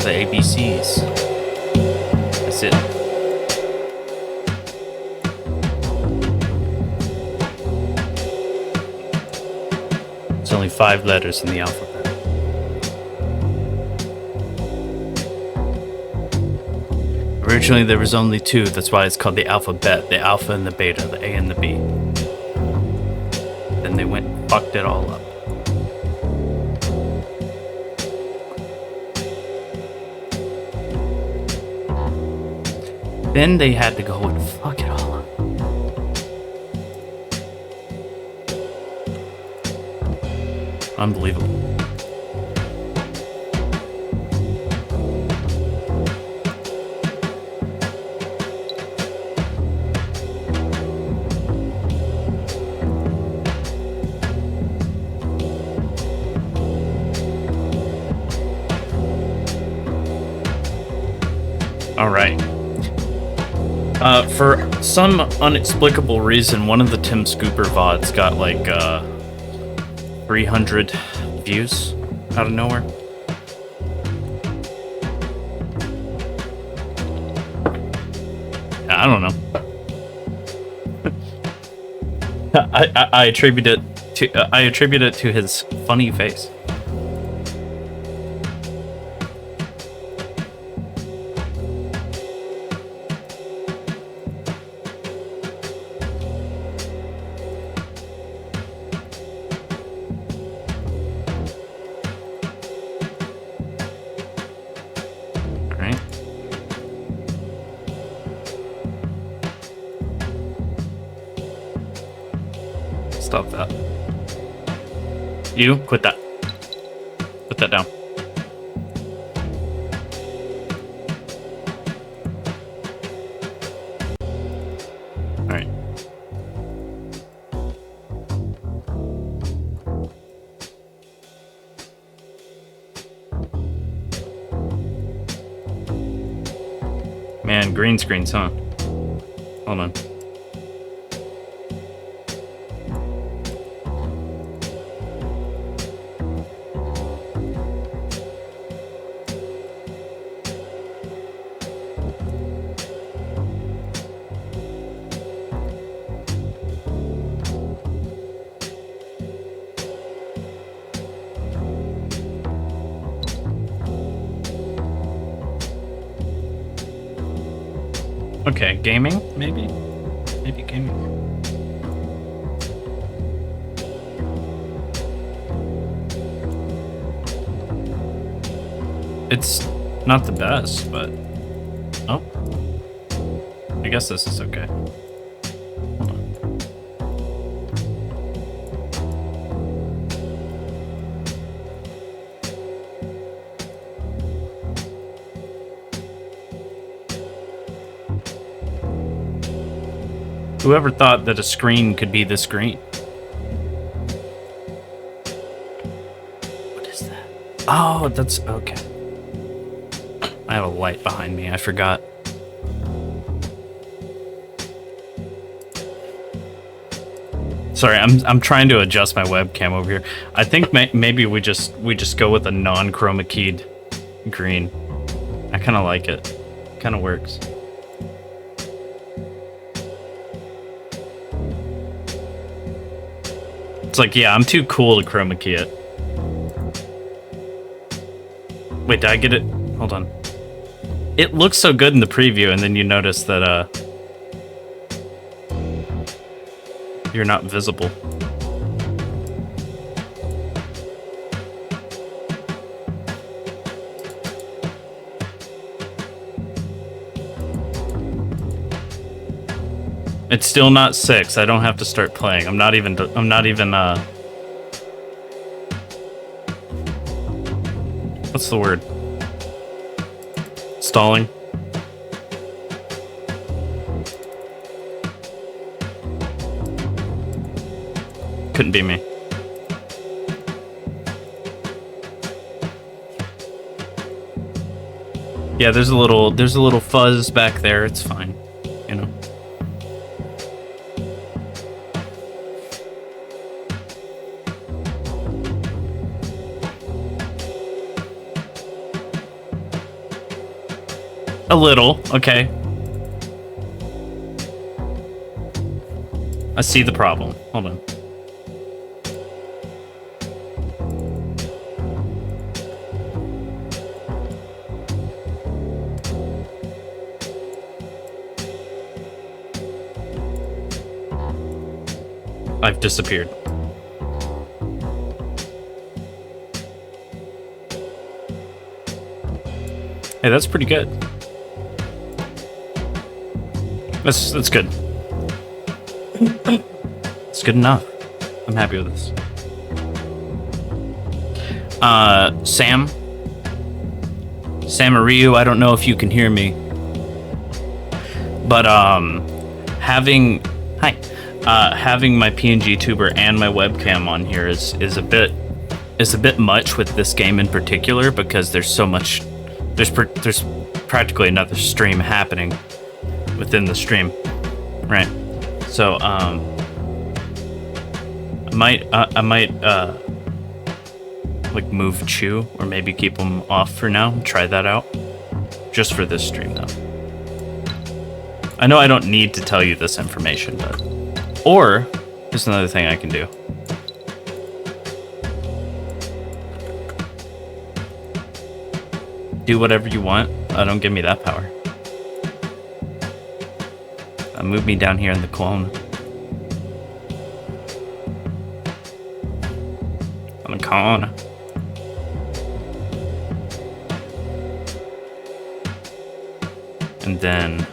the ABCs. That's it. It's only 5 letters in the alphabet. Originally there was only 2, that's why it's called the alphabet, the alpha and the beta, the A and the B. Then they went and fucked it all up. Then they had to go and fuck it all up. Unbelievable. All right. For some unexplicable reason, one of the Tim Scooper VODs got like 300 views out of nowhere. I don't know. I attribute it to his funny face. Stop that. You, quit that. Put that down. Alright. Man, green screens, huh? Hold on. Okay, gaming, maybe? Maybe gaming. It's not the best, but... Oh. I guess this is okay. Hold on. Whoever thought that a screen could be the screen? What is that? Oh, that's okay. I have a light behind me, I forgot. Sorry, I'm trying to adjust my webcam over here. I think maybe we just go with a non-chroma keyed green. I kind of like it. Kind of works. It's like, yeah, I'm too cool to chroma key it. Wait, did I get it? Hold on. It looks so good in the preview, and then you notice that, you're not visible. It's still not 6. I don't have to start playing. I'm not even what's the word? Stalling? Couldn't be me. Yeah, there's a little fuzz back there. It's fine, you know. A little, okay. I see the problem. Hold on. I've disappeared. Hey, that's pretty good. That's good. It's good enough. I'm happy with this. Sam or Ryu, I don't know if you can hear me, but having my PNG tuber and my webcam on here is a bit much with this game in particular, because there's so much. There's practically another stream happening within the stream, right? So I might like move Chew, or maybe keep him off for now. Try that out, just for this stream though. I know I don't need to tell you this information, but or there's another thing I can do. Do whatever you want. Don't give me that power. Move me down here in the clone. On the cone. And then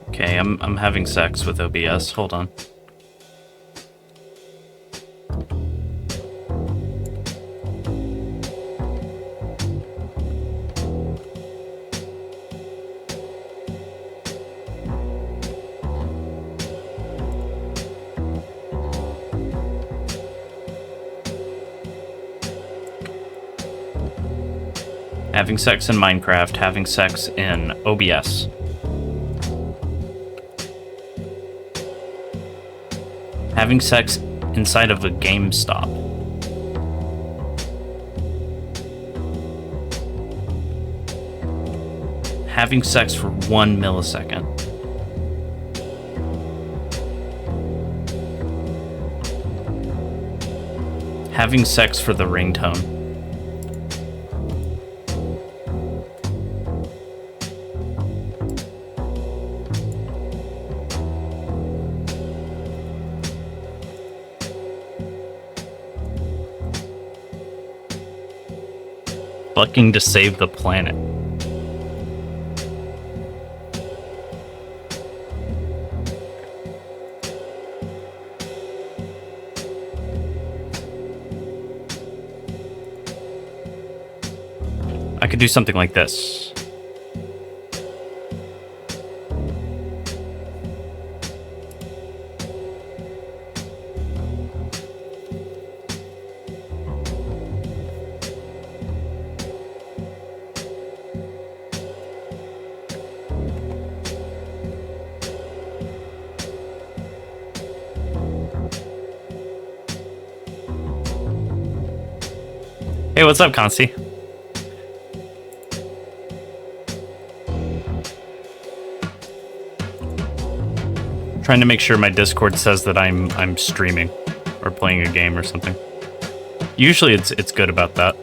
okay, I'm having sex with OBS. Hold on. Having sex in Minecraft, having sex in OBS. Having sex inside of a GameStop. Having sex for 1 millisecond. Having sex for the ringtone. Fucking to save the planet. I could do something like this. Hey, what's up, Concy? Trying to make sure my Discord says that I'm streaming or playing a game or something. Usually it's good about that.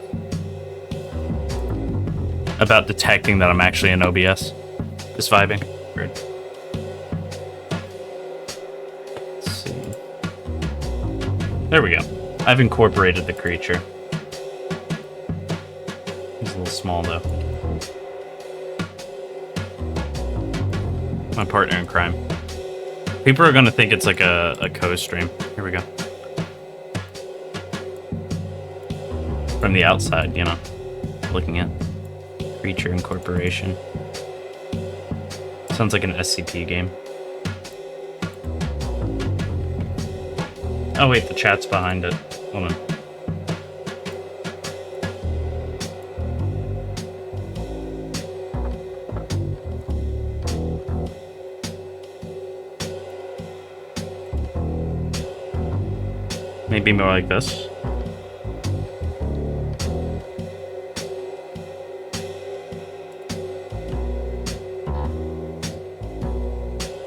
About detecting that I'm actually in OBS. Just vibing. Weird. Let's see. There we go. I've incorporated the creature. He's a little small though. My partner in crime. People are gonna think it's like a co-stream. Here we go. From the outside, you know, looking at creature incorporation. Sounds like an SCP game. Oh wait, the chat's behind it. Hold on. Maybe more like this.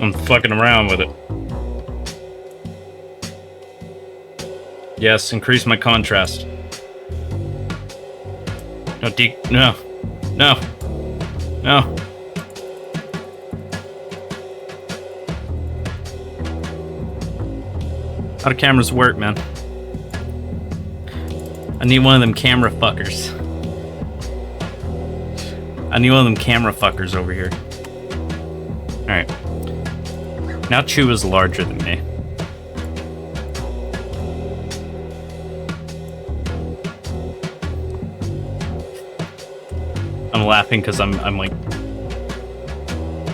I'm fucking around with it. Yes, increase my contrast. No, no, no. How do cameras work, man? I need one of them camera fuckers. I need one of them camera fuckers over here. Alright. Now Chew is larger than me. I'm laughing because I'm like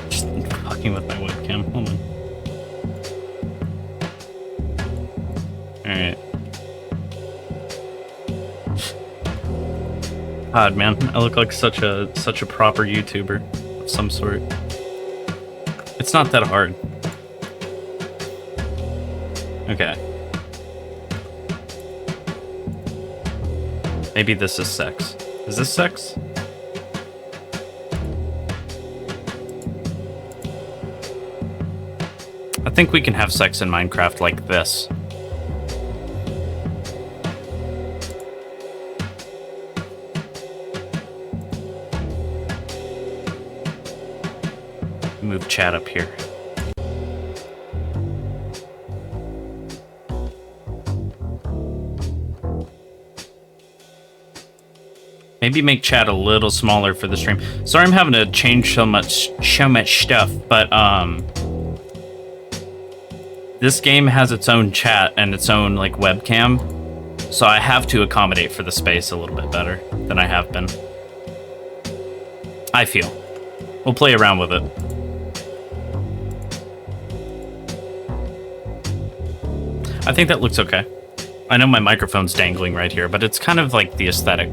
just fucking with my webcam. Hold on. Alright. God, man, I look like such a proper YouTuber of some sort. It's not that hard. Okay. Maybe this is sex. Is this sex? I think we can have sex in Minecraft like this. Move chat up here. Maybe make chat a little smaller for the stream. Sorry I'm having to change so much stuff, but this game has its own chat and its own like webcam, so I have to accommodate for the space a little bit better than I have been. I feel. We'll play around with it. I think that looks okay. I know my microphone's dangling right here, but it's kind of like the aesthetic.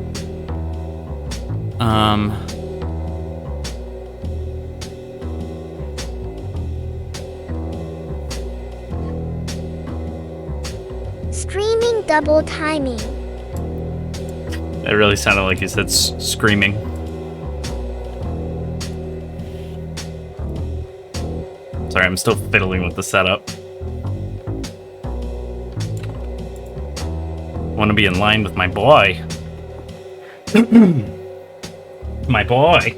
Streaming double timing. It really sounded like he said screaming. Sorry, I'm still fiddling with the setup. Want to be in line with my boy. My boy.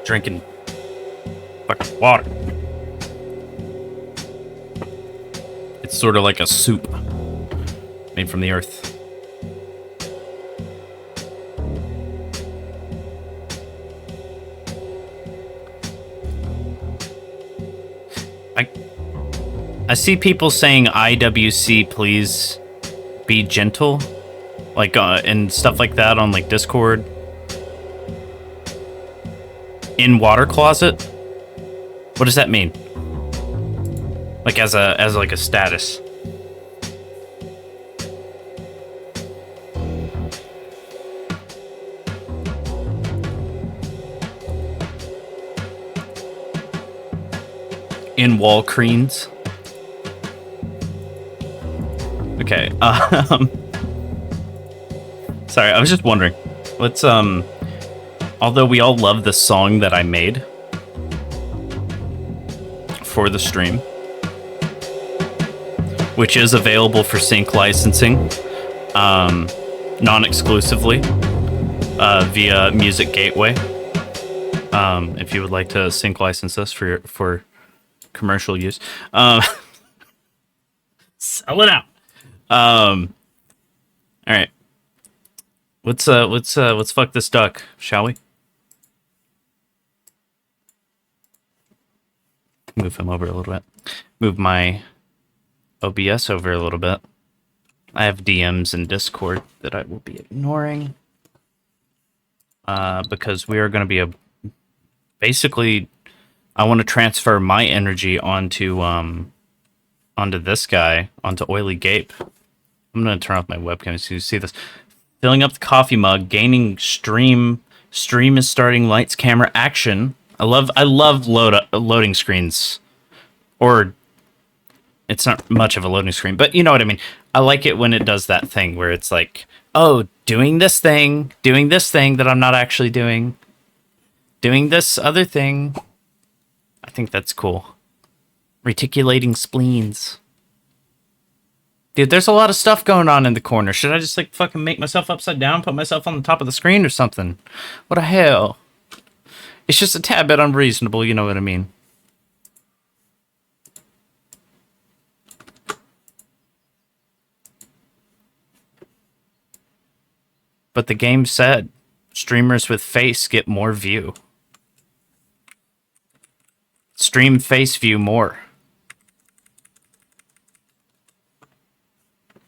Drinking fucking water. It's sort of like a soup made from the earth. I see people saying IWC, please be gentle, like and stuff like that on like Discord. In water closet? What does that mean? Like as like a status. In Walgreens. Okay. Sorry, I was just wondering. Let's although we all love the song that I made for the stream, which is available for sync licensing, non-exclusively, via Music Gateway. If you would like to sync license us for commercial use, sell it out. All right. Let's fuck this duck, shall we? Move him over a little bit. Move my OBS over a little bit. I have DMs in Discord that I will be ignoring. Because we are going to be basically, I want to transfer my energy onto this guy, onto Oily Gape. I'm going to turn off my webcam so you see this. Filling up the coffee mug, gaining stream Stream is starting. Lights, camera, action. I love loading screens. Or it's not much of a loading screen, but you know what I mean. I like it when it does that thing where it's like, oh, doing this thing that I'm not actually doing this other thing. I think that's cool. Reticulating spleens. Dude, there's a lot of stuff going on in the corner. Should I just like fucking make myself upside down, put myself on the top of the screen or something? What the hell? It's just a tad bit unreasonable, you know what I mean? But the game said streamers with face get more view. Stream face view more.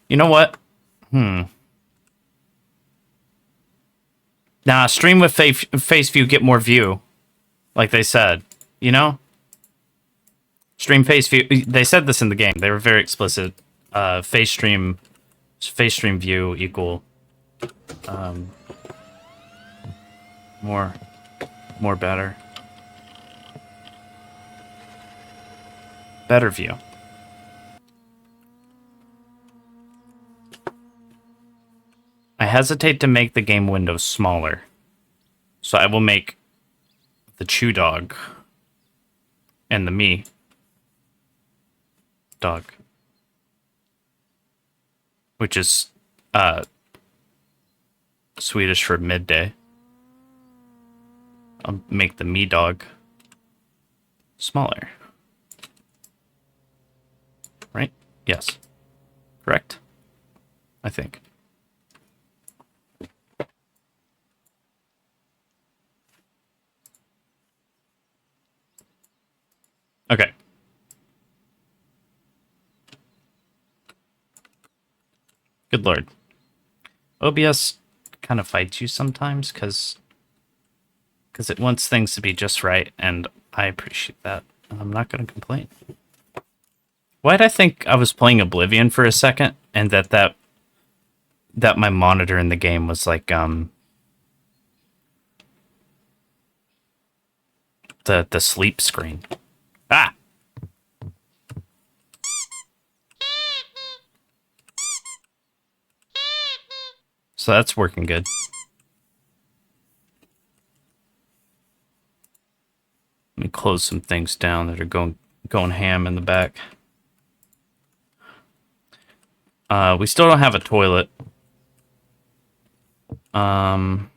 You know what? Nah, stream with face view get more view. Like they said. You know? Stream face view. They said this in the game. They were very explicit. Face stream view equal more better view. I hesitate to make the game window smaller, so I will make the chew dog and the me dog, which is Swedish for midday. I'll make the me dog smaller. Right? Yes. Correct? I think. Okay. Good lord. OBS kind of fights you sometimes because it wants things to be just right, and I appreciate that. I'm not going to complain. Why'd I think I was playing Oblivion for a second, and that my monitor in the game was like the sleep screen. Ah. So that's working good. Let me close some things down that are going ham in the back. We still don't have a toilet. Man,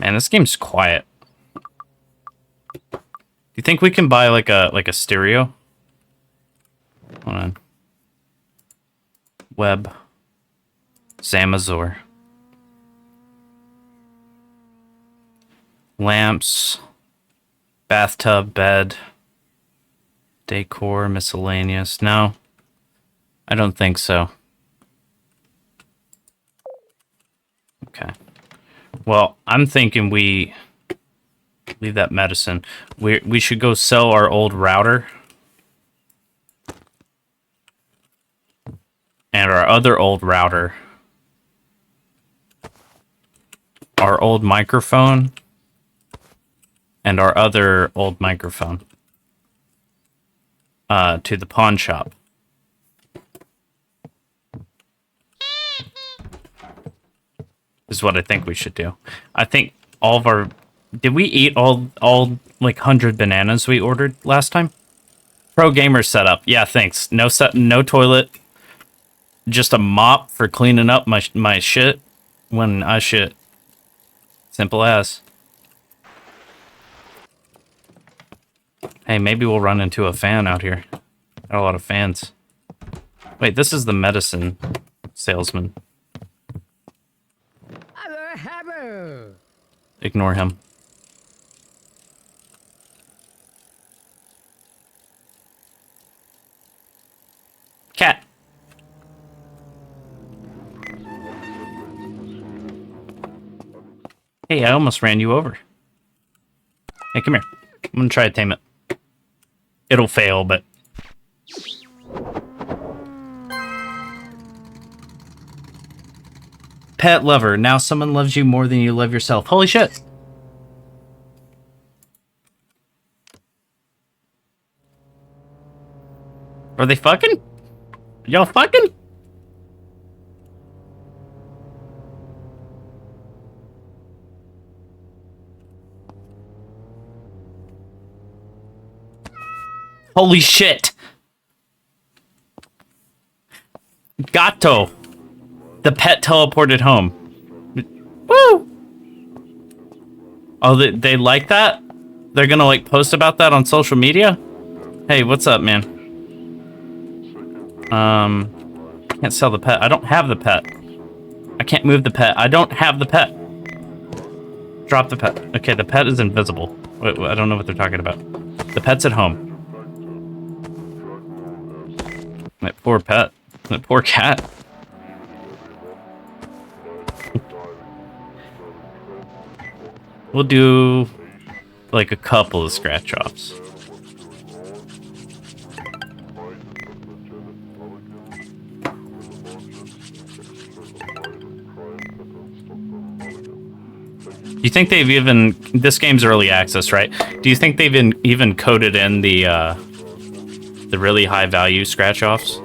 this game's quiet. Do you think we can buy like a stereo? Hold on. Web. Zamazor. Lamps. Bathtub, bed. Decor, miscellaneous. No. I don't think so. Okay. Well, I'm thinking we leave that medicine. We should go sell our old router. And our other old router. Our old microphone. And our other old microphone. To the pawn shop. Is what I think we should do. I think all of our... Did we eat all like 100 bananas we ordered last time? Pro gamer setup. Yeah, thanks. No toilet. Just a mop for cleaning up my shit when I shit. Simple as. Hey, maybe we'll run into a fan out here. Got a lot of fans. Wait, this is the medicine salesman. Ignore him. Cat. Hey, I almost ran you over. Hey, come here. I'm gonna try to tame it. It'll fail, but... pet lover. Now someone loves you more than you love yourself. Holy shit. Are they fucking? Y'all fucking? Holy shit. Gato. The pet teleported home. Woo! Oh, they like that? They're gonna like post about that on social media? Hey, what's up, man? Can't sell the pet. I don't have the pet. I can't move the pet. I don't have the pet. Drop the pet. Okay, the pet is invisible. Wait, I don't know what they're talking about. The pet's at home. That poor pet. That poor cat. We'll do like a couple of scratch offs. Do you think they've even... This game's early access, right? Do you think they've even coded in the really high value scratch offs?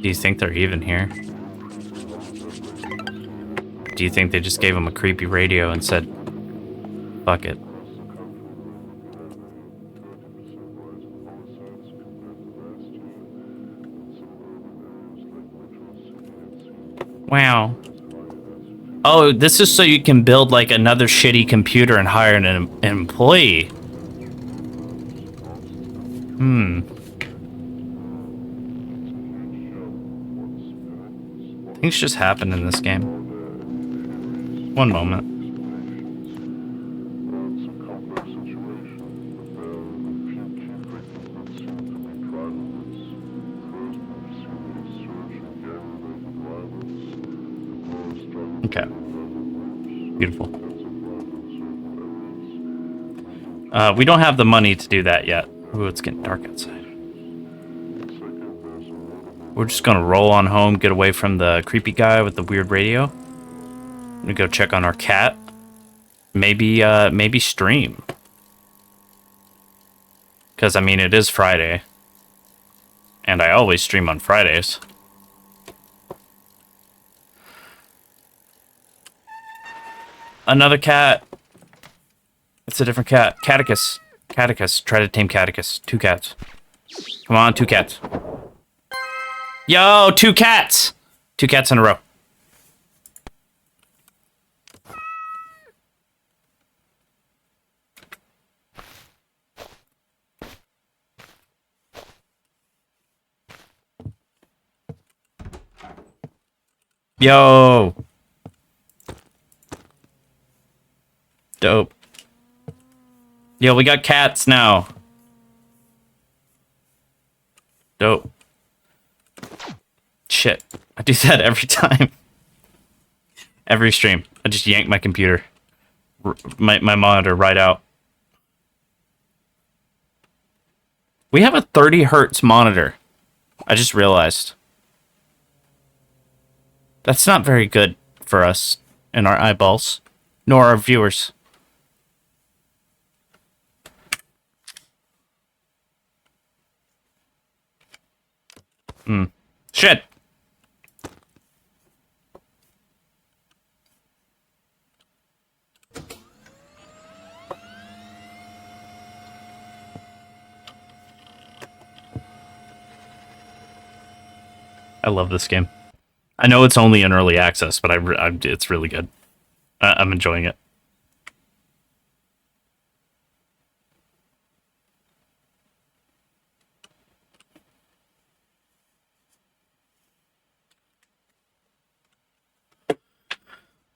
Do you think they're even here? Do you think they just gave him a creepy radio and said, fuck it? Wow. Oh, this is so you can build like another shitty computer and hire an employee. Things just happen in this game. One moment. Okay. Beautiful. We don't have the money to do that yet. Ooh, it's getting dark outside. We're just gonna roll on home, get away from the creepy guy with the weird radio. I'm gonna go check on our cat. Maybe stream. Because, I mean, it is Friday. And I always stream on Fridays. Another cat. It's a different cat. Catechus. Catechus. Try to tame Catechus. 2 cats. Come on, 2 cats. Yo, 2 cats! 2 cats in a row. Yo! Dope. Yo, we got cats now. Dope. Shit. I do that every time. Every stream. I just yank my computer. My monitor right out. We have a 30 hertz monitor. I just realized. That's not very good for us and our eyeballs. Nor our viewers. Shit! I love this game. I know it's only in early access, but it's really good. I'm enjoying it.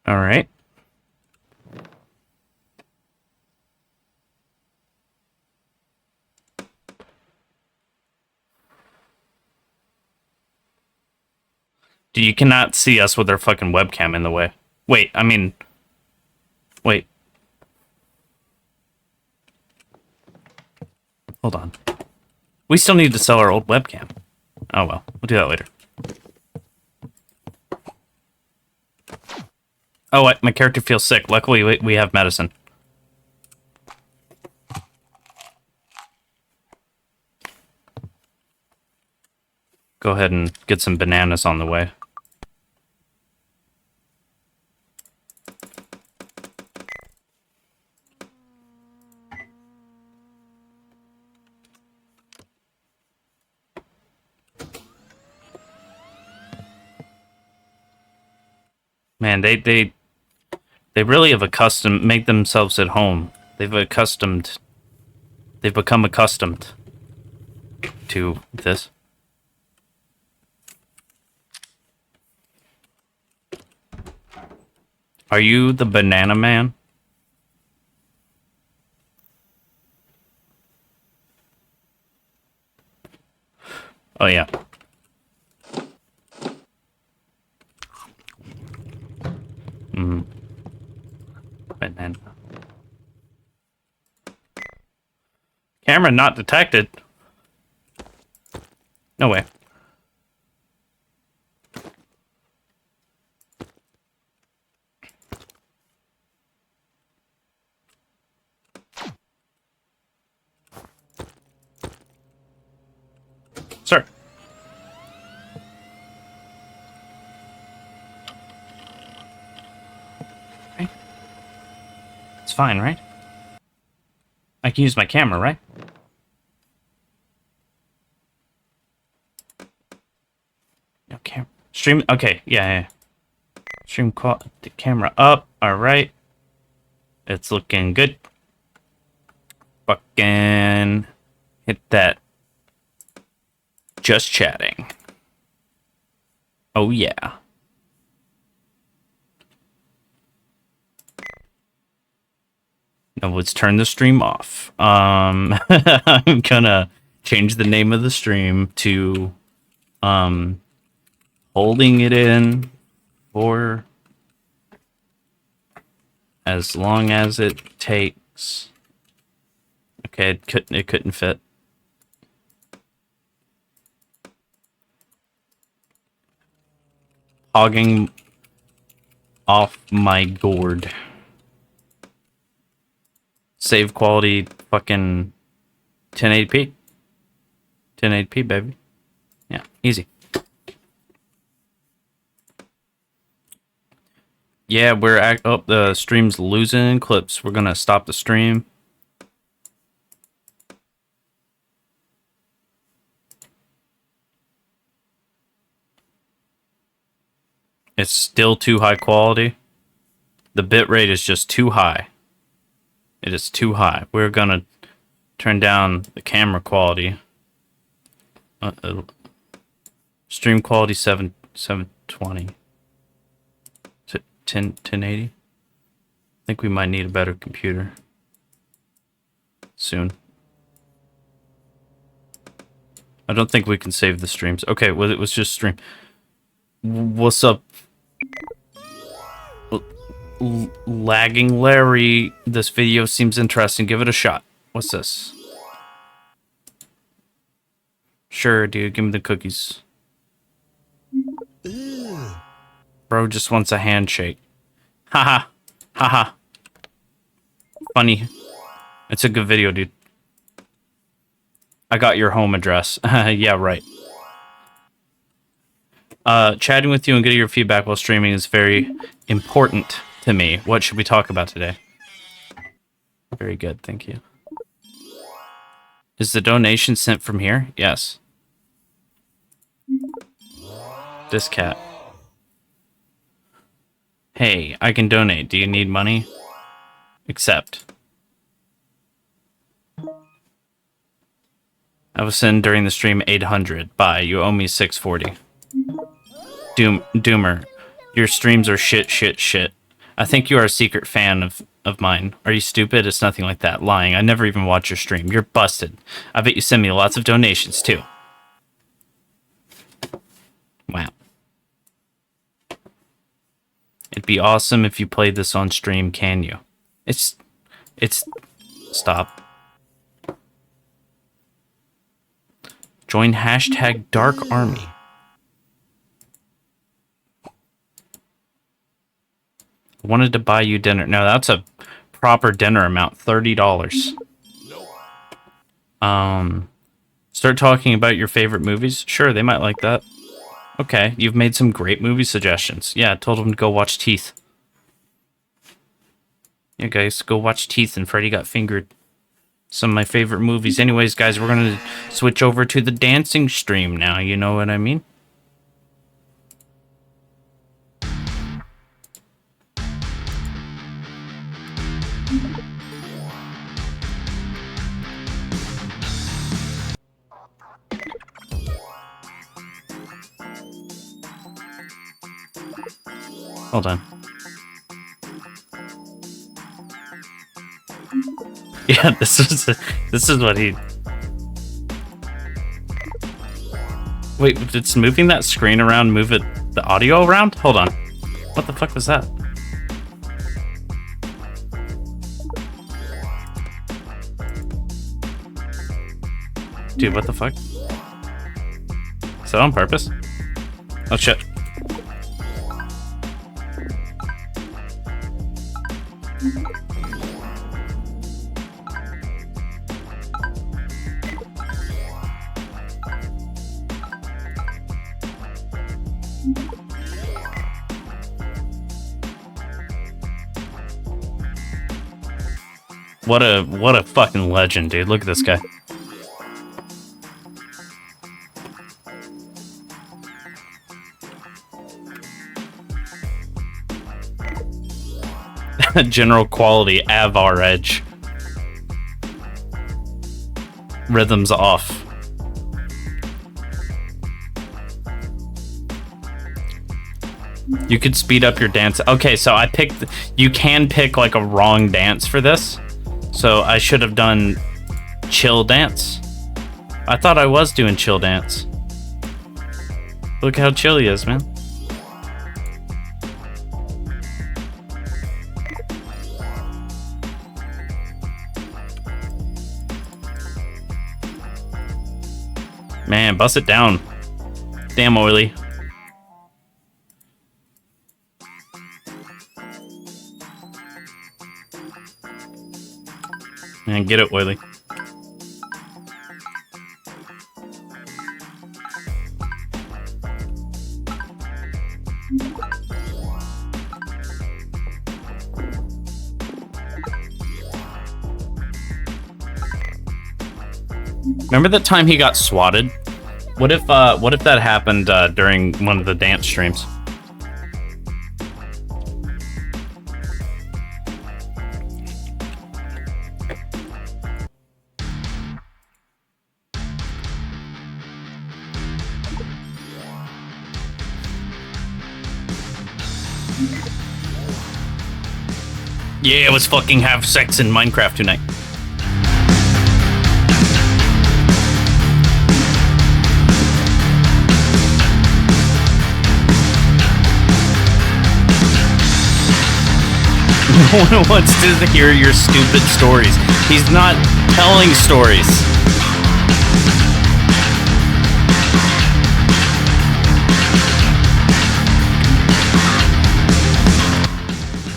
All right. Dude, you cannot see us with our fucking webcam in the way. Wait, I mean... Wait. Hold on. We still need to sell our old webcam. Oh well, we'll do that later. Oh, my character feels sick. Luckily, we have medicine. Go ahead and get some bananas on the way. Man, they really have make themselves at home. They've become accustomed to this. Are you the banana man? Oh yeah. Banana. Camera not detected. No way. Sir. Okay. It's fine, right? I can use my camera, right? No camera. Stream. Okay, yeah. Stream quality. Camera up. All right. It's looking good. Fucking hit that. Just chatting. Oh yeah. Now let's turn the stream off. I'm gonna change the name of the stream to holding it in for as long as it takes. Okay, it couldn't fit. Hogging off my gourd. Save quality fucking 1080p. 1080p, baby. Yeah, easy. Yeah, the stream's losing clips. We're gonna stop the stream. It's still too high quality. The bitrate is just too high. It is too high. We're gonna turn down the camera quality. Stream quality 720 to 1080. I think we might need a better computer soon. I don't think we can save the streams. Okay, well, it was just stream. What's up? Lagging Larry, this video seems interesting. Give it a shot. What's this? Sure, dude. Give me the cookies. Bro just wants a handshake. Haha. Haha. Funny. It's a good video, dude. I got your home address. Yeah, right. Chatting with you and getting your feedback while streaming is very important to me. What should we talk about today? Very good, thank you. Is the donation sent from here? Yes. This cat. Hey, I can donate. Do you need money? Accept. I will send during the stream 800. Bye. You owe me 640. Doomer. Your streams are shit. I think you are a secret fan of mine. Are you stupid? It's nothing like that. Lying. I never even watch your stream. You're busted. I bet you send me lots of donations, too. Wow. It'd be awesome if you played this on stream, can you? It's... Stop. Join hashtag Dark Army. Wanted to buy you dinner. No, that's a proper dinner amount. $30. Start talking about your favorite movies. Sure, they might like that. Okay, you've made some great movie suggestions. Yeah, I told them to go watch Teeth. Yeah, guys, go watch Teeth and Freddy Got Fingered. Some of my favorite movies. Anyways, guys, we're gonna switch over to the dancing stream now. You know what I mean? Hold on. Yeah, this is what he... Wait, it's moving that screen around, move it, the audio around? Hold on. What the fuck was that? Dude, what the fuck? Is that on purpose? Oh shit. What a fucking legend, dude. Look at this guy. General quality, Avar Edge. Rhythms off. You could speed up your dance. Okay, so I picked... You can pick, like, a wrong dance for this. So I should have done chill dance. I thought I was doing chill dance. Look how chill he is, man. Man, bust it down. Damn, Oily. Man, get it, Oily. Remember the time he got swatted? What if that happened during one of the dance streams? Yeah, let's fucking have sex in Minecraft tonight. No one wants to hear your stupid stories. He's not telling stories.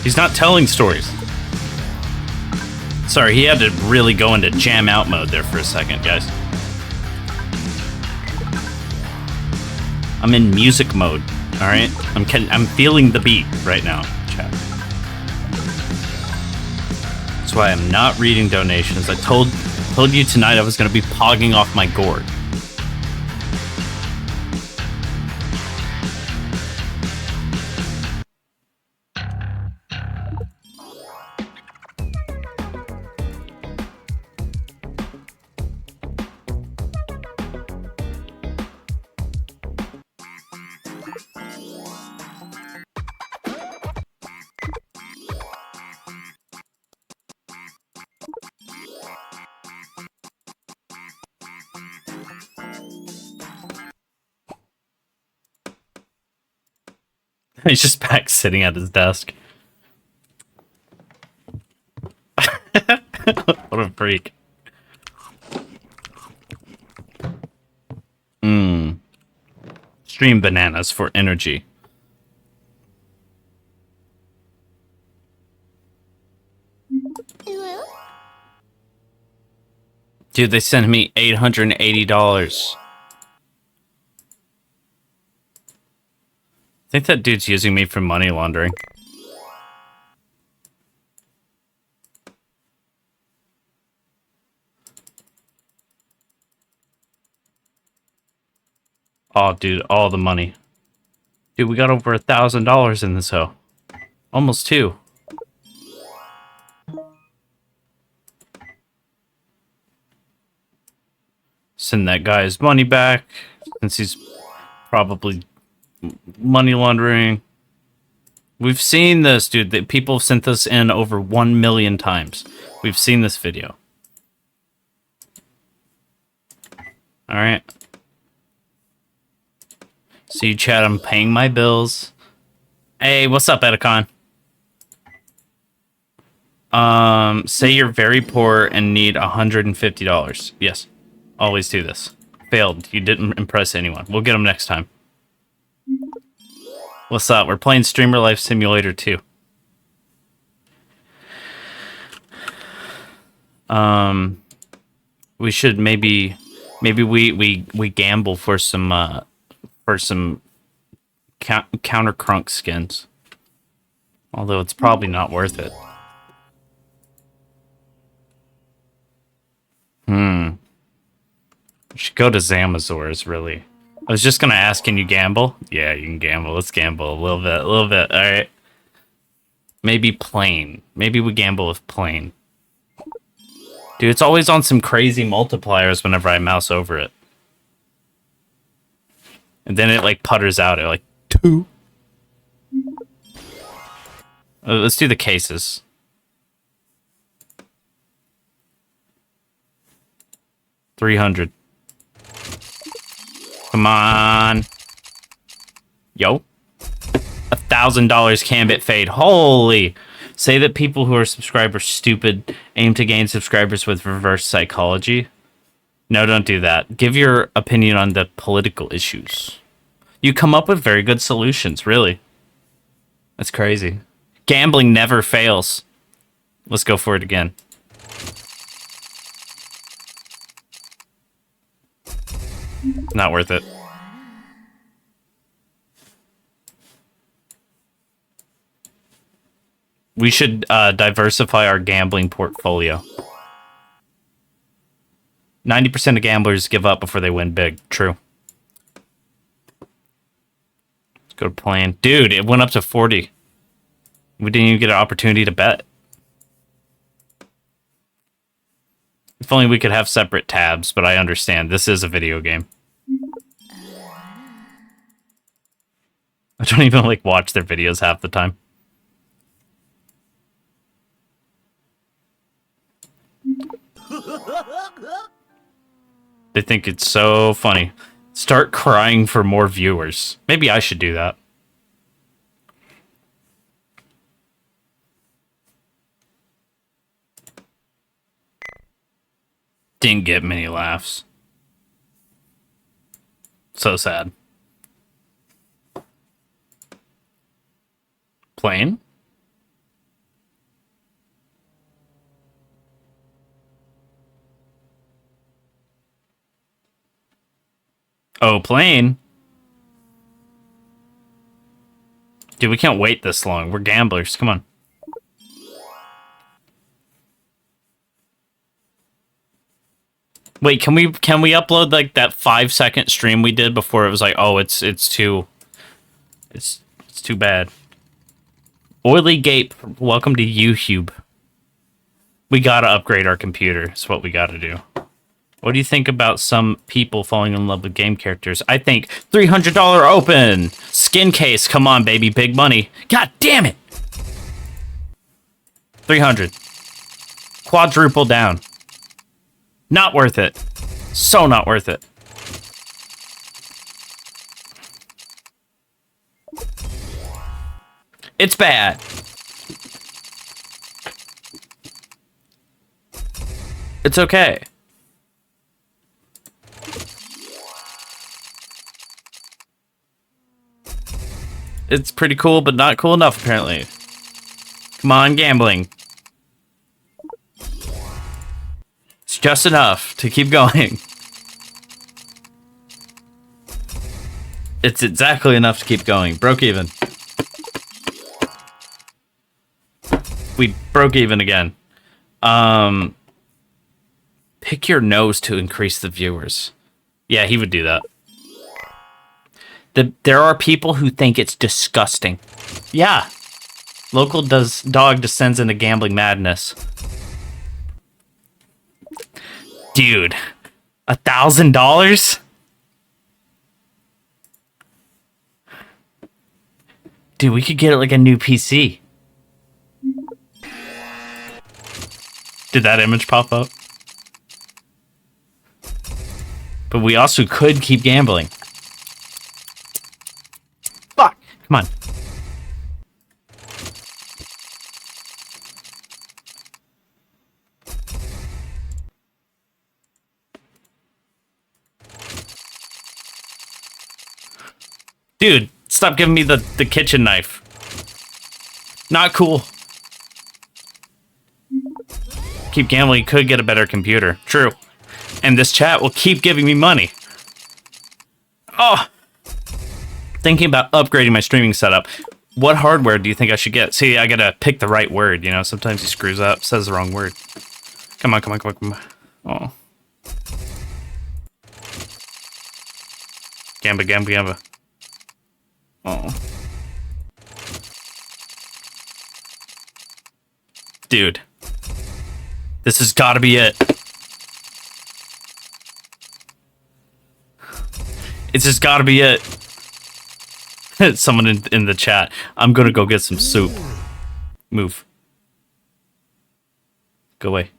He's not telling stories. Sorry, he had to really go into jam out mode there for a second, guys. I'm in music mode, all right? I'm feeling the beat right now, chat. That's why I'm not reading donations. I told you tonight I was going to be pogging off my gourd. He's just back sitting at his desk. What a freak. stream bananas for energy. Dude, they sent me $880. I think that dude's using me for money laundering. Oh, dude, all the money. Dude, we got over $1,000 in this hoe. Almost two. Send that guy his money back, since he's probably money laundering. We've seen this, dude. That people have sent this in over 1 million times. We've seen this video. Alright. See, chat, I'm paying my bills. Hey, what's up, A.K.A? Say you're very poor and need $150. Yes. Always do this. Failed. You didn't impress anyone. We'll get them next time. What's up? We're playing Streamer Life Simulator 2. We should maybe we gamble for some counter crunk skins. Although it's probably not worth it. We should go to Zamazores, really. I was just gonna ask, can you gamble? Yeah, you can gamble. Let's gamble a little bit. All right. Maybe plane. Maybe we gamble with plane. Dude, it's always on some crazy multipliers whenever I mouse over it. And then it like putters out at like 2. Let's do the cases. $300. Come on. Yo. $1,000 Cambit Fade. Holy. Say that people who are subscribers stupid aim to gain subscribers with reverse psychology. No, don't do that. Give your opinion on the political issues. You come up with very good solutions, really. That's crazy. Gambling never fails. Let's go for it again. Not worth it. We should diversify our gambling portfolio. 90% of gamblers give up before they win big. True. Let's go to plan. Dude, it went up to 40. We didn't even get an opportunity to bet. If only we could have separate tabs, but I understand. This is a video game. I don't even like watch their videos half the time. They think it's so funny. Start crying for more viewers. Maybe I should do that. Didn't get many laughs. So sad. Plane? Oh, plane? Dude, we can't wait this long. We're gamblers. Come on. Wait, can we upload like that 5-second stream we did before it was like, oh, it's too bad. Oily Gape, welcome to YouTube. We gotta upgrade our computer. That's what we gotta do. What do you think about some people falling in love with game characters? I think $300 open skin case. Come on, baby, big money. God damn it. 300. Quadruple down. Not worth it. So not worth it. It's bad. It's okay. It's pretty cool, but not cool enough, apparently. Come on, gambling. It's just enough to keep going. It's exactly enough to keep going. Broke even. We broke even again. Pick your nose to increase the viewers. Yeah, he would do that. There are people who think it's disgusting. Yeah. Local dog descends into gambling madness. Dude. $1,000? Dude, we could get it like a new PC. Did that image pop up? But we also could keep gambling. Fuck! Come on. Dude, stop giving me the kitchen knife. Not cool. Keep gambling, could get a better computer. True. And this chat will keep giving me money. Oh. Thinking about upgrading my streaming setup. What hardware do you think I should get? See, I gotta pick the right word, you know? Sometimes he screws up, says the wrong word. Come on, come on, come on, come on. Oh. Gamba, gamba, gamba. Oh. Dude. This has gotta be it. It's just gotta be it. Someone in the chat. I'm gonna go get some soup. Move. Go away.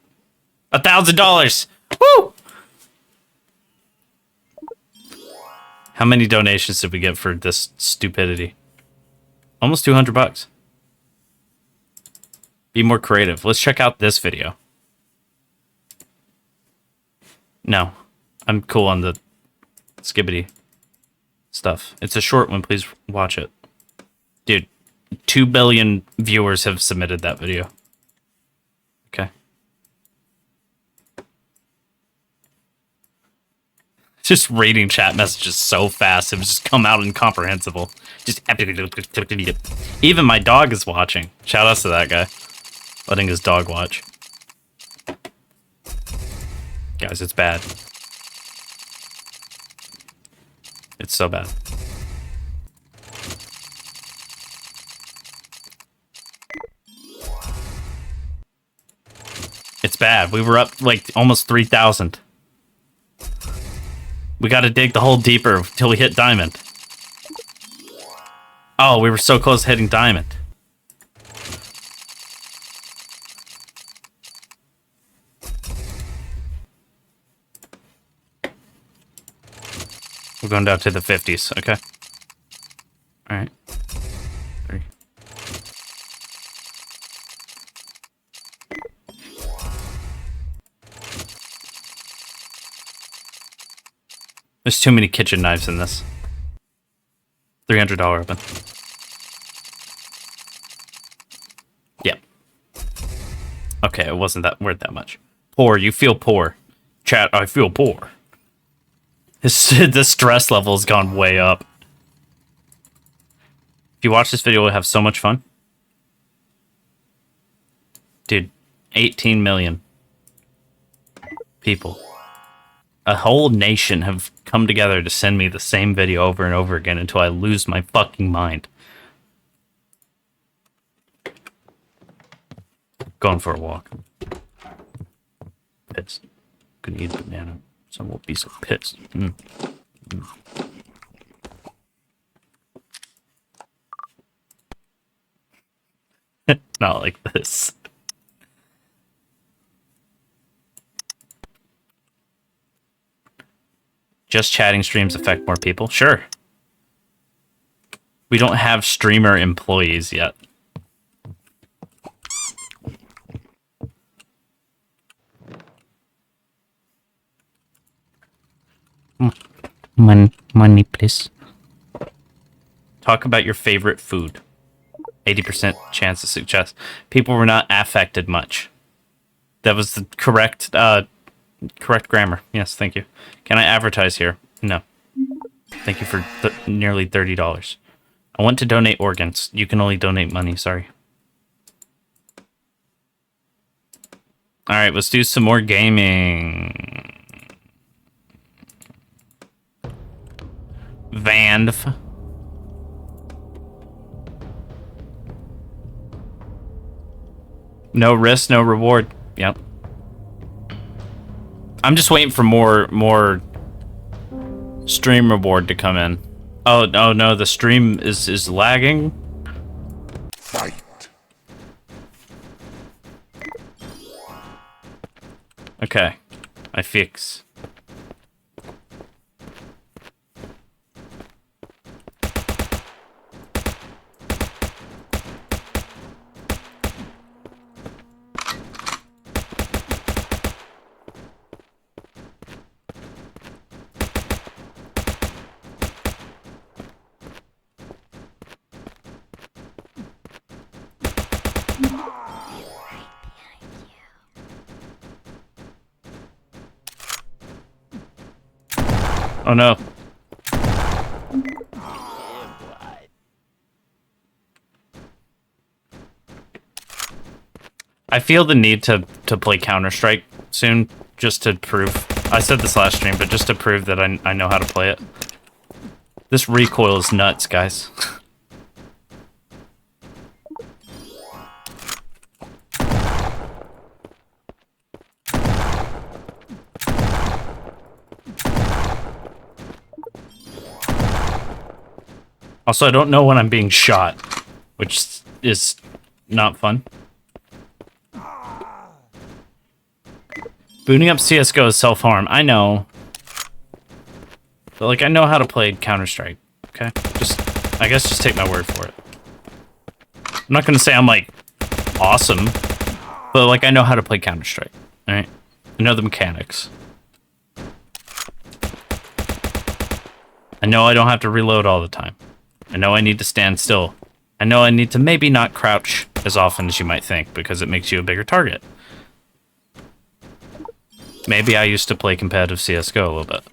$1,000! Woo! How many donations did we get for this stupidity? Almost 200 bucks. Be more creative. Let's check out this video. No. I'm cool on the skibbity stuff. It's a short one. Please watch it. Dude, 2 billion viewers have submitted that video. Okay. Just reading chat messages so fast. It would just come out incomprehensible. Just even my dog is watching. Shout outs to that guy. Letting his dog watch. Guys, it's bad. It's so bad. It's bad. We were up like almost 3,000. We gotta dig the hole deeper until we hit diamond. Oh, we were so close to hitting diamond. We're going down to the 50s, okay? Alright. 3. There's too many kitchen knives in this. $300 open. Yep. Okay, it wasn't that worth that much. Poor, you feel poor. Chat, I feel poor. The stress level has gone way up. If you watch this video, we'll have so much fun. Dude, 18 million people. A whole nation have come together to send me the same video over and over again until I lose my fucking mind. Going for a walk. Pissed. Gonna eat a banana. Some will be so pissed. Not like this. Just chatting streams affect more people? Sure. We don't have streamer employees yet. Money, please. Talk about your favorite food. 80% chance to suggest. People were not affected much. That was the correct grammar. Yes, thank you. Can I advertise here? No. Thank you for nearly $30. I want to donate organs. You can only donate money, sorry. Alright, let's do some more gaming. Vanv. No risk, no reward. Yep. I'm just waiting for more stream reward to come in. Oh no, the stream is lagging. Fight. Okay. I fix. Oh no. I feel the need to play Counter-Strike soon, just to prove. I said this last stream, but just to prove that I know how to play it. This recoil is nuts, guys. Also, I don't know when I'm being shot, which is not fun. Booting up CSGO is self-harm. I know. But, like, I know how to play Counter-Strike, okay? I guess just take my word for it. I'm not gonna say I'm, like, awesome, but, like, I know how to play Counter-Strike, alright? I know the mechanics. I know I don't have to reload all the time. I know I need to stand still. I know I need to maybe not crouch as often as you might think, because it makes you a bigger target. Maybe I used to play competitive CSGO a little bit.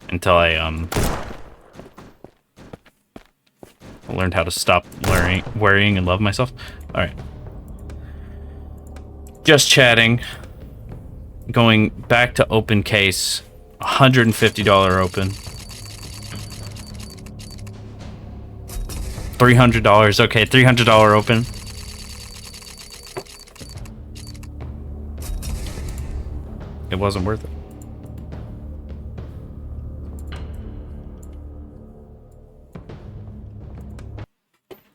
Until I learned how to stop worrying and love myself. Alright. Just chatting. Going back to open case. $150 open. $300. Okay, $300 open. It wasn't worth it.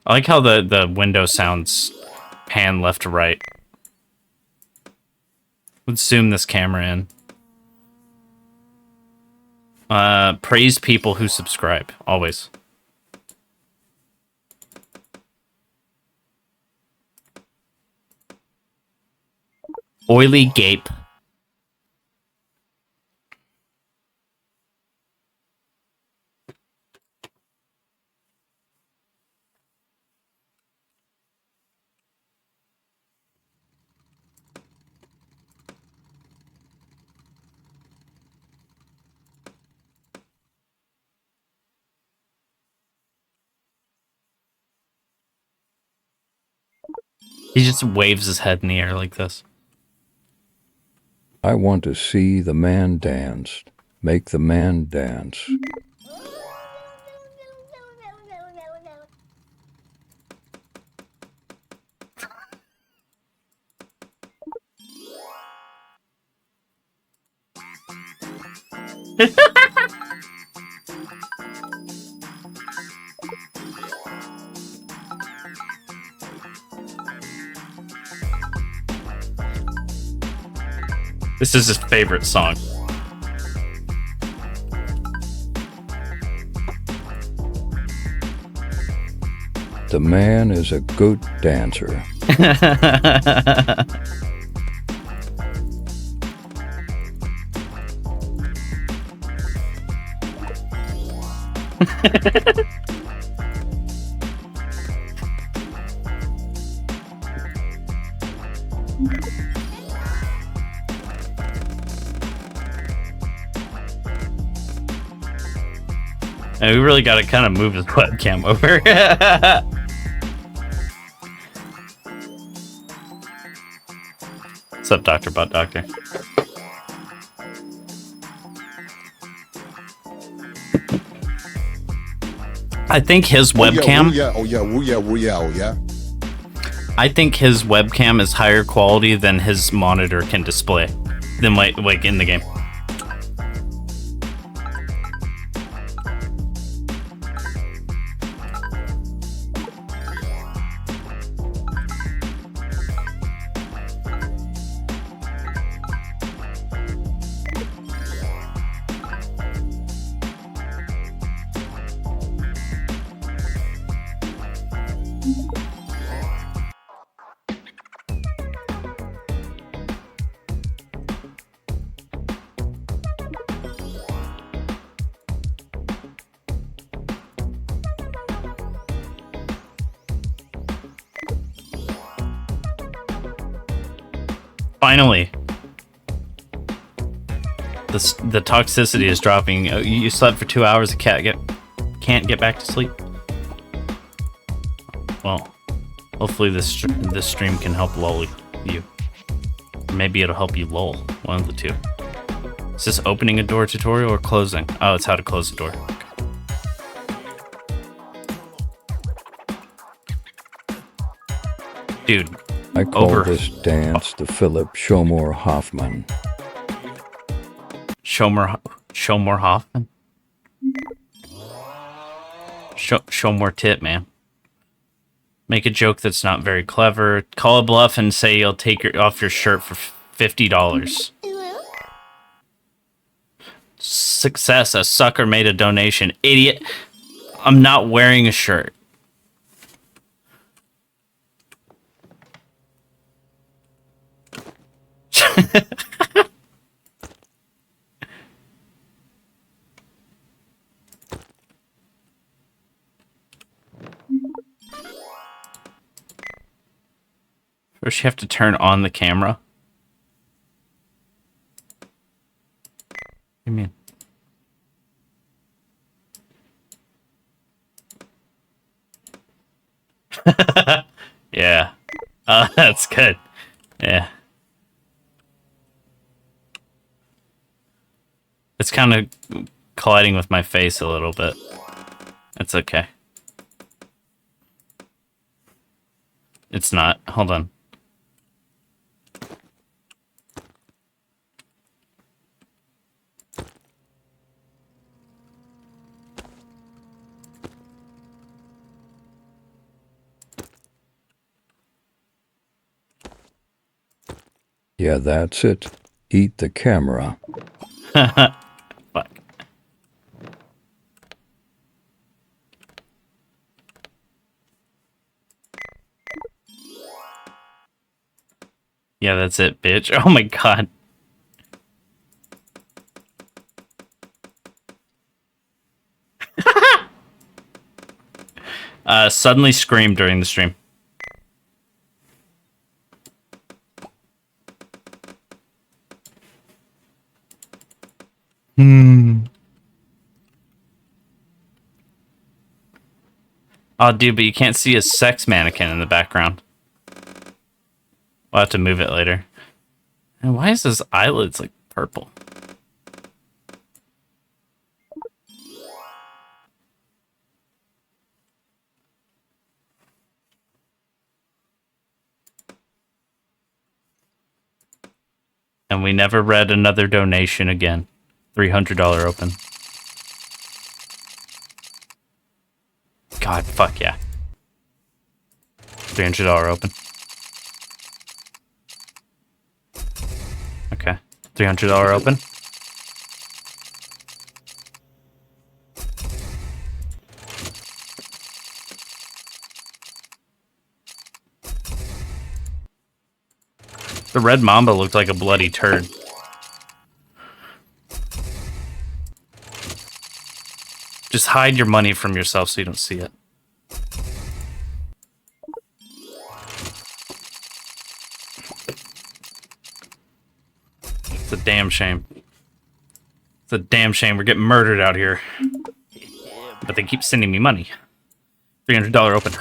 I like how the window sounds pan left to right. Let's zoom this camera in. Praise people who subscribe, always. Oily gape. He just waves his head in the air like this. I want to see the man dance. Make the man dance. This is his favorite song. The man is a good dancer. And we really got to kind of move this webcam over. What's up, Dr. Butt Doctor? I think his webcam. I think his webcam is higher quality than his monitor can display, than like in the game. Finally, the toxicity is dropping. You slept for 2 hours. Can't get back to sleep. Well, hopefully this stream can help lull you. Or maybe it'll help you lull. One of the two. Is this opening a door tutorial or closing? Oh, it's how to close the door. Dude. I call this dance the Philip Shomore Hoffman. Shomore Hoffman? Show more tit, man. Make a joke that's not very clever. Call a bluff and say you'll take off your shirt for $50. Success. A sucker made a donation. Idiot. I'm not wearing a shirt. First, you have to turn on the camera. What do you mean? Yeah. That's good. Yeah. It's kind of colliding with my face a little bit. It's okay. It's not. Hold on. Yeah, that's it. Eat the camera. Fuck. Yeah, that's it, bitch. Oh my god. Suddenly screamed during the stream. Oh, dude, but you can't see a sex mannequin in the background. We'll have to move it later. And why is his eyelids like purple? And we never read another donation again. $300 open. God, fuck yeah. $300 open. Okay. $300 open. The red mamba looked like a bloody turd. Just hide your money from yourself so you don't see it. It's a damn shame. It's a damn shame we're getting murdered out here. Yeah, But they keep sending me money. $300 open.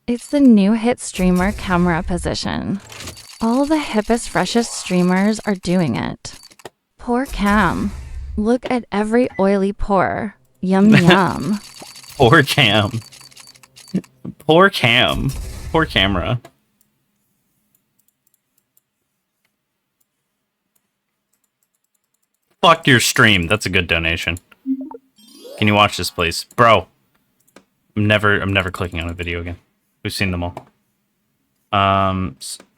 It's the new hit streamer camera position. All the hippest, freshest streamers are doing it. Poor cam. Look at every oily pore. Yum yum. Poor cam. Poor cam. Poor camera. Fuck your stream. That's a good donation. Can you watch this, please? Bro. I'm never clicking on a video again. We've seen them all.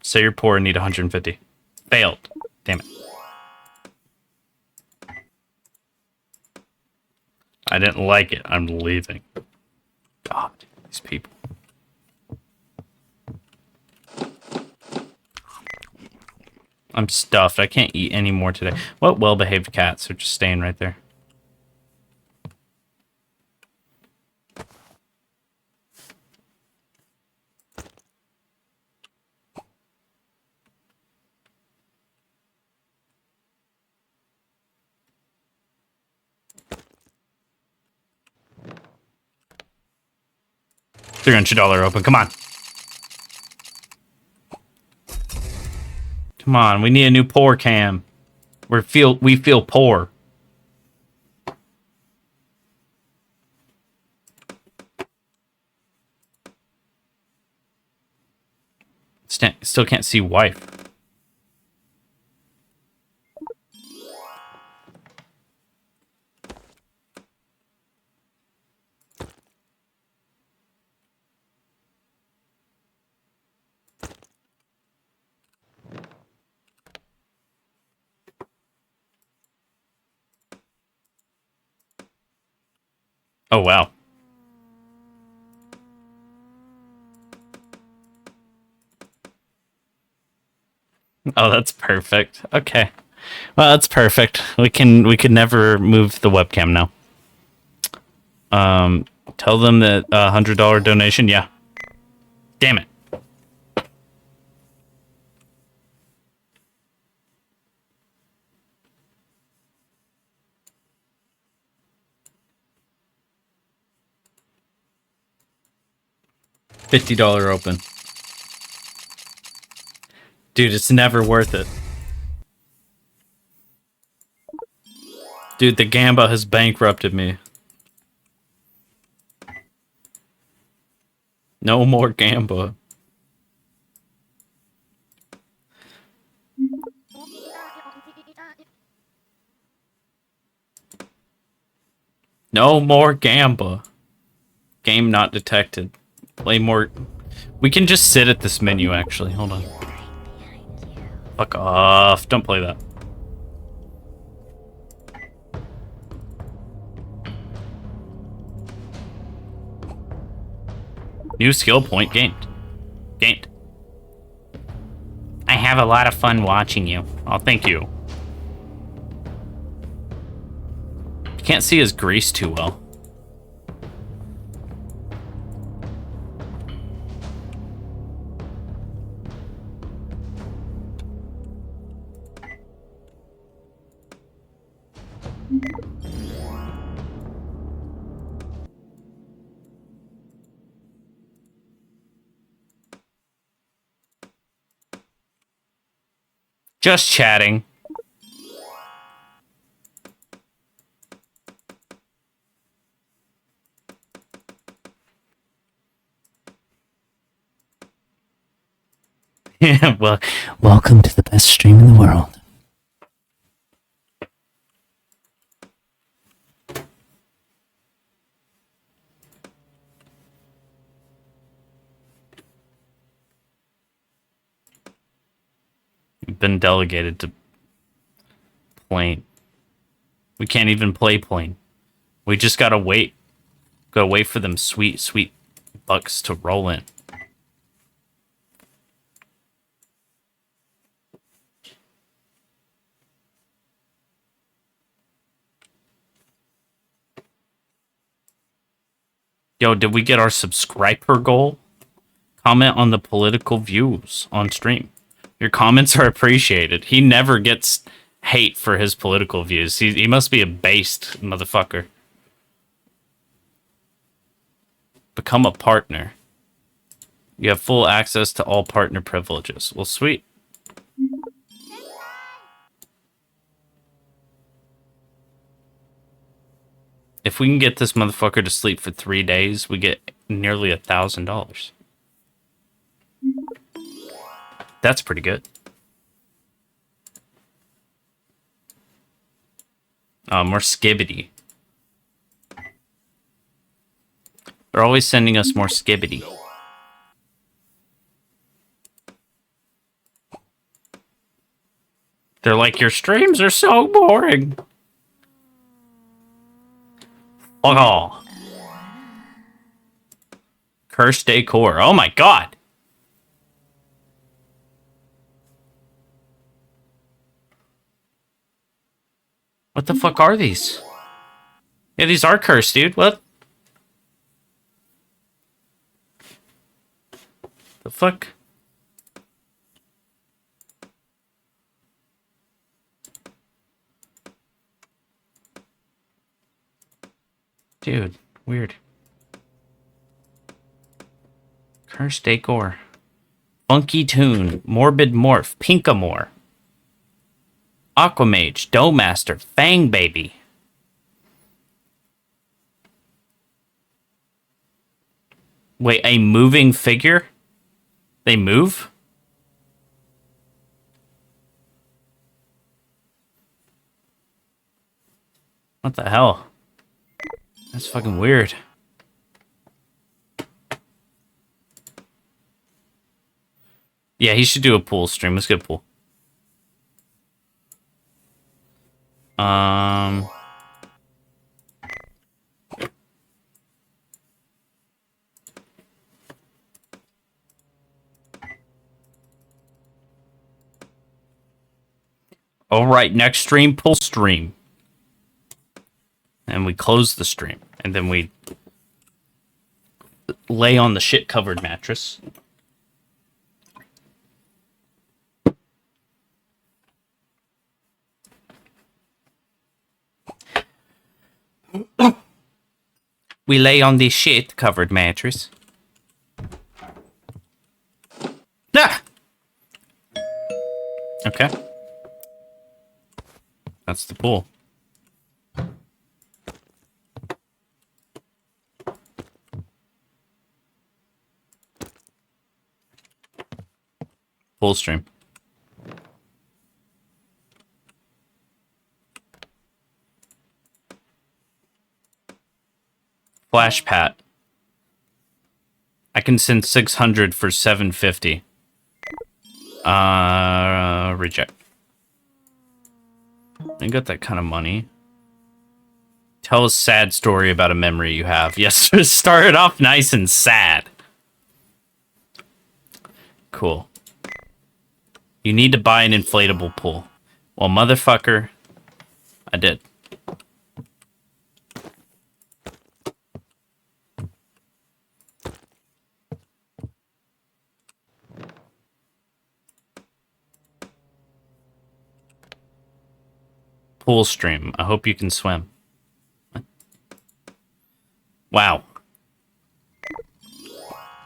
Say you're poor and need 150. Failed. Damn it. I didn't like it. I'm leaving. God, these people. I'm stuffed. I can't eat any more today. What well-behaved cats are just staying right there. $300 open. Come on. Come on. We need a new poor cam. We feel poor. Still can't see wife. Oh, wow. Oh, that's perfect. Okay. Well, that's perfect. We could never move the webcam now. Tell them that $100 donation. Yeah. Damn it. $50 open. Dude, it's never worth it. Dude, the Gamba has bankrupted me. No more Gamba. No more Gamba. Game not detected. Play more. We can just sit at this menu, actually. Hold on. Fuck off. Don't play that. New skill point gained. Gained. I have a lot of fun watching you. Oh, thank you. Can't see his grease too well. Just chatting. Yeah, well, welcome to the best stream in the world. You've been delegated to plane. We can't even play plane. We just gotta wait. Gotta wait for them sweet, sweet bucks to roll in. Yo, did we get our subscriber goal? Comment on the political views on stream. Your comments are appreciated. He never gets hate for his political views. He must be a based motherfucker. Become a partner. You have full access to all partner privileges. Well, sweet. If we can get this motherfucker to sleep for 3 days, we get nearly $1,000. That's pretty good. More skibbity. They're always sending us more skibbity. They're like, your streams are so boring. Fuck all. Cursed decor. Oh my god. What the fuck are these? Yeah, these are cursed, dude. What? The fuck? Dude, weird. Cursed decor. Funky tune. Morbid morph. Pinkamore. Aquamage. Doughmaster. Fang baby. Wait, a moving figure? They move? What the hell? That's fucking weird. Yeah, he should do a pool stream. Let's get a pool. All right, next stream, pool stream. And we close the stream. And then we lay on the shit-covered mattress. We lay on the shit-covered mattress. Ah! Okay. That's the pool. Full stream. Flash Pat. I can send 600 for 750. Reject. You got that kind of money. Tell a sad story about a memory you have. Yes, started off nice and sad. Cool. You need to buy an inflatable pool. Well, motherfucker, I did. Pool stream. I hope you can swim. Wow.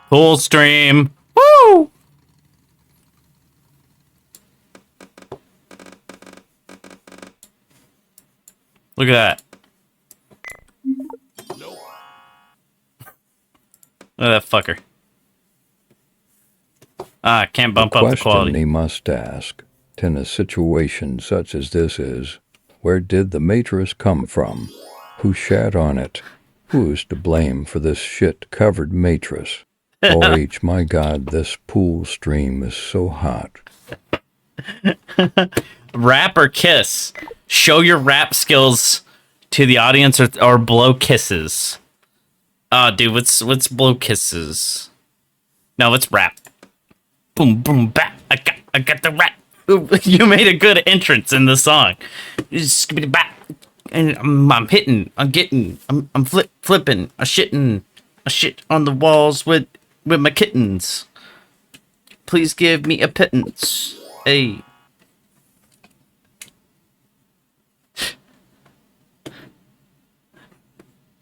Pool stream. Woo! Look at that. Look at that fucker. Ah, can't bump up the question quality. he must ask in a situation such as this is, where did the mattress come from? Who shat on it? Who's to blame for this shit-covered mattress? OH, my God, this pool stream is so hot. Rap or kiss? Show your rap skills to the audience or blow kisses. Oh, dude, let's blow kisses. No, let's rap. Boom, boom, bap. I got the rap. You made a good entrance in the song. Skibbity bap. And I'm hitting, I'm getting, I'm flipping, I shit on the walls with my kittens. Please give me a pittance. Hey.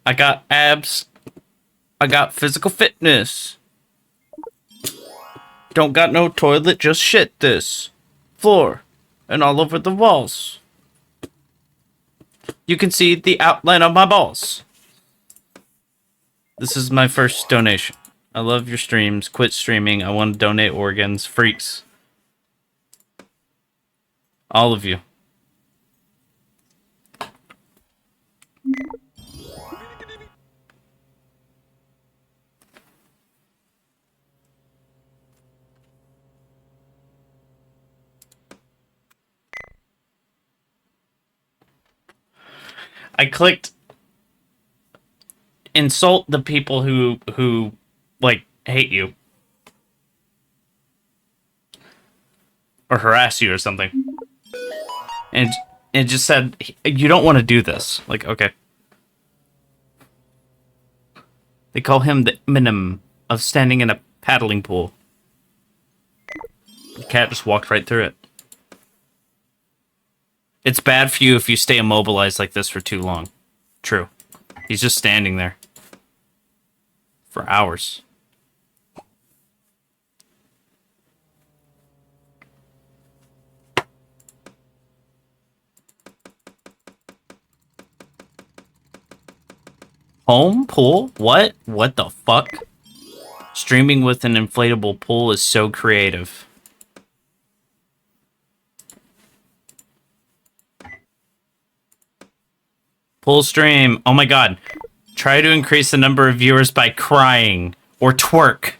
I got abs. I got physical fitness. Don't got no toilet, just shit this. Floor. And all over the walls. You can see the outline of my balls. This is my first donation. I love your streams. Quit streaming. I want to donate organs. Freaks. All of you. I clicked insult the people who like hate you or harass you or something. And it just said you don't want to do this. Like, okay. They call him the minimum of standing in a paddling pool. The cat just walked right through it. It's bad for you if you stay immobilized like this for too long. True. He's just standing there. For hours. Home pool? What? What the fuck? Streaming with an inflatable pool is so creative. Pool stream. Oh my god. Try to increase the number of viewers by crying. Or twerk.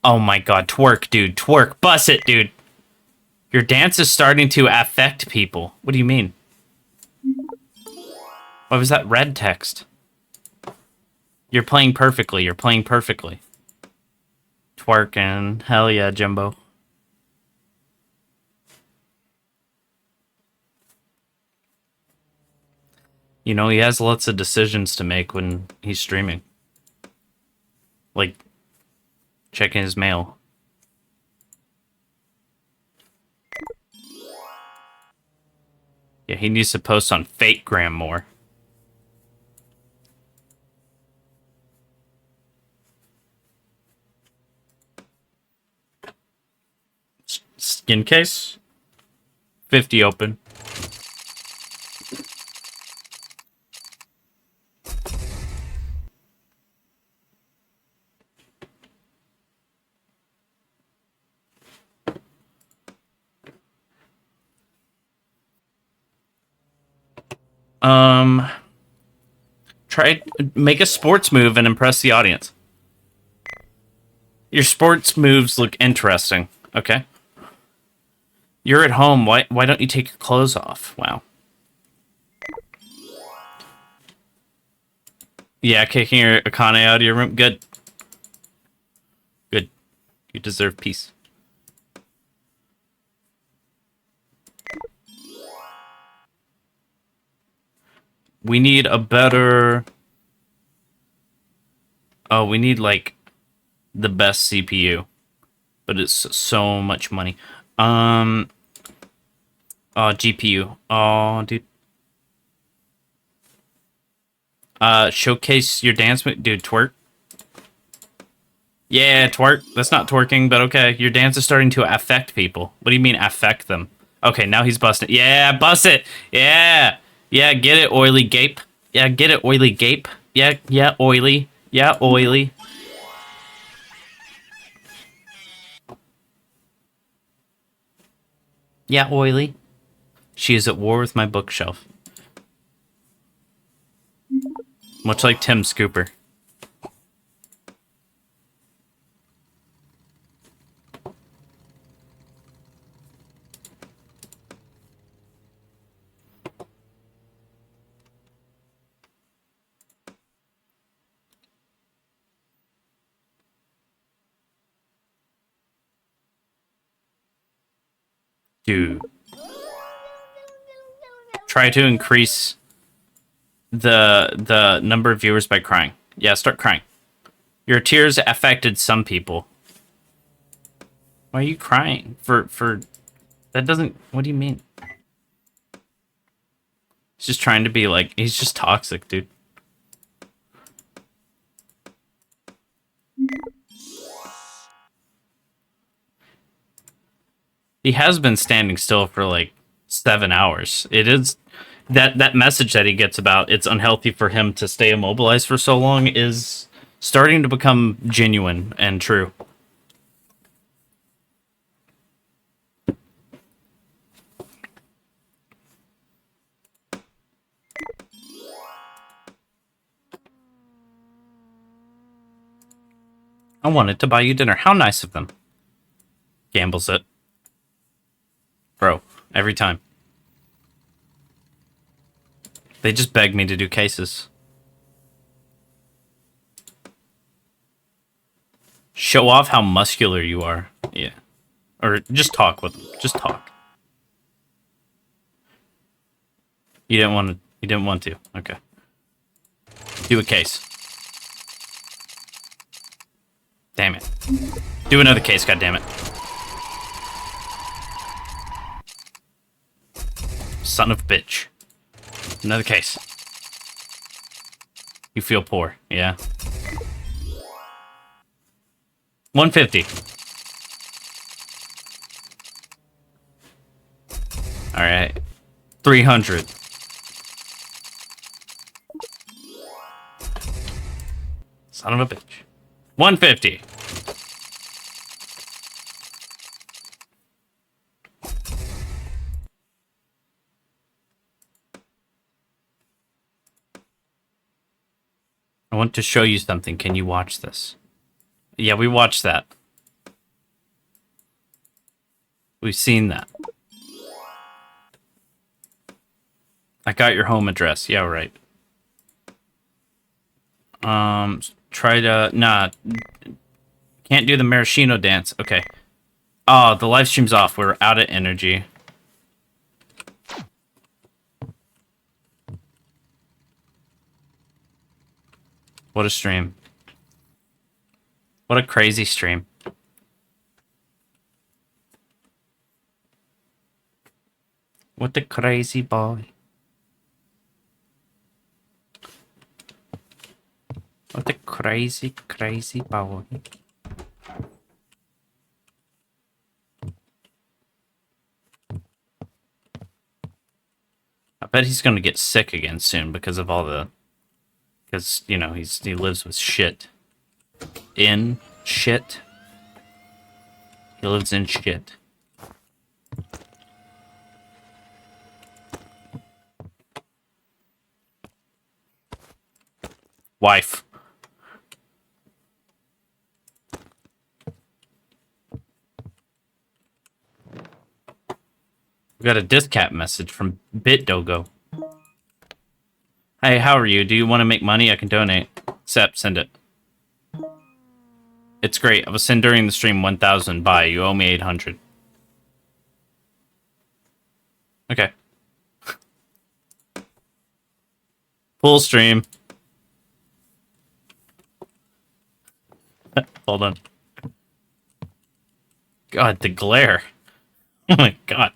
Oh my god, twerk, dude. Twerk. Bust it, dude. Your dance is starting to affect people. What do you mean? What was that red text? You're playing perfectly. You're playing perfectly. Twerking. Hell yeah, Jumbo. You know, he has lots of decisions to make when he's streaming. Like, checking his mail. Yeah, he needs to post on Fakegram more. Skin case? 50 open. Make a sports move and impress the audience. Your sports moves look interesting. Okay. You're at home. Why don't you take your clothes off? Wow. Yeah, kicking your A.K.A out of your room. Good. Good. You deserve peace. We need a better... Oh, we need, like, the best CPU. But it's so much money. Oh, GPU. Oh, dude. Showcase your dance move. Dude, twerk. Yeah, twerk. That's not twerking, but okay. Your dance is starting to affect people. What do you mean affect them? Okay, now he's busting. Yeah, bust it. Yeah. Yeah, get it, oily gape. Yeah, get it, oily gape. Yeah, oily. Yeah, oily. Yeah, oily. She is at war with my bookshelf. Much like Tim Scooper. Dude. Try to increase the number of viewers by crying. Yeah, start crying. Your tears affected some people. Why are you crying? For that doesn't... What do you mean? He's just trying to be like... He's just toxic, dude. He has been standing still for like 7 hours. It is that message that he gets about it's unhealthy for him to stay immobilized for so long is starting to become genuine and true. I wanted to buy you dinner. How nice of them. Gambles it. Bro, every time. They just beg me to do cases. Show off how muscular you are. Yeah. Or just talk with them. Just talk. You didn't want to. You didn't want to. Okay. Do a case. Damn it. Do another case, goddammit. Son of a bitch. Another case. You feel poor, yeah. 150. Alright. 300. Son of a bitch. 150. I want to show you something. Can you watch this? Yeah, we watched that. We've seen that. I got your home address. Yeah, right. Try to... Nah. Can't do the maraschino dance. Okay. Oh, the live stream's off. We're out of energy. What a stream. What a crazy stream. What a crazy boy. What a crazy, crazy boy. I bet he's gonna get sick again soon because of all the... Because, you know, he lives with shit. In shit. He lives in shit. Wife. We got a discat message from BitDogo. Hey, how are you? Do you want to make money? I can donate. Sep, send it. It's great. I will send during the stream 1,000. Bye. You owe me 800. Okay. Full stream. Hold on. God, the glare. Oh my god.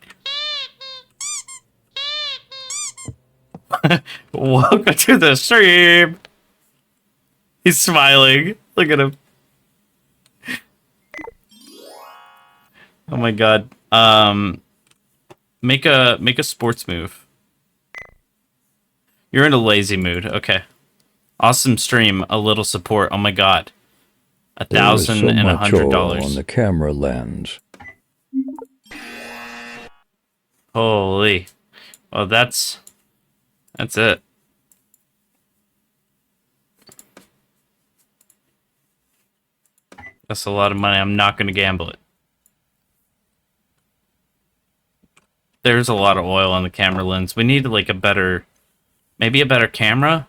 Welcome to the stream. He's smiling. Look at him. Oh my god. Make a sports move. You're in a lazy mood. Okay. Awesome stream. A little support. Oh my god. There is so much oil $1,100. on the camera lens. Holy. Well, that's it. That's a lot of money. I'm not going to gamble it. There's a lot of oil on the camera lens. We need like maybe a better camera?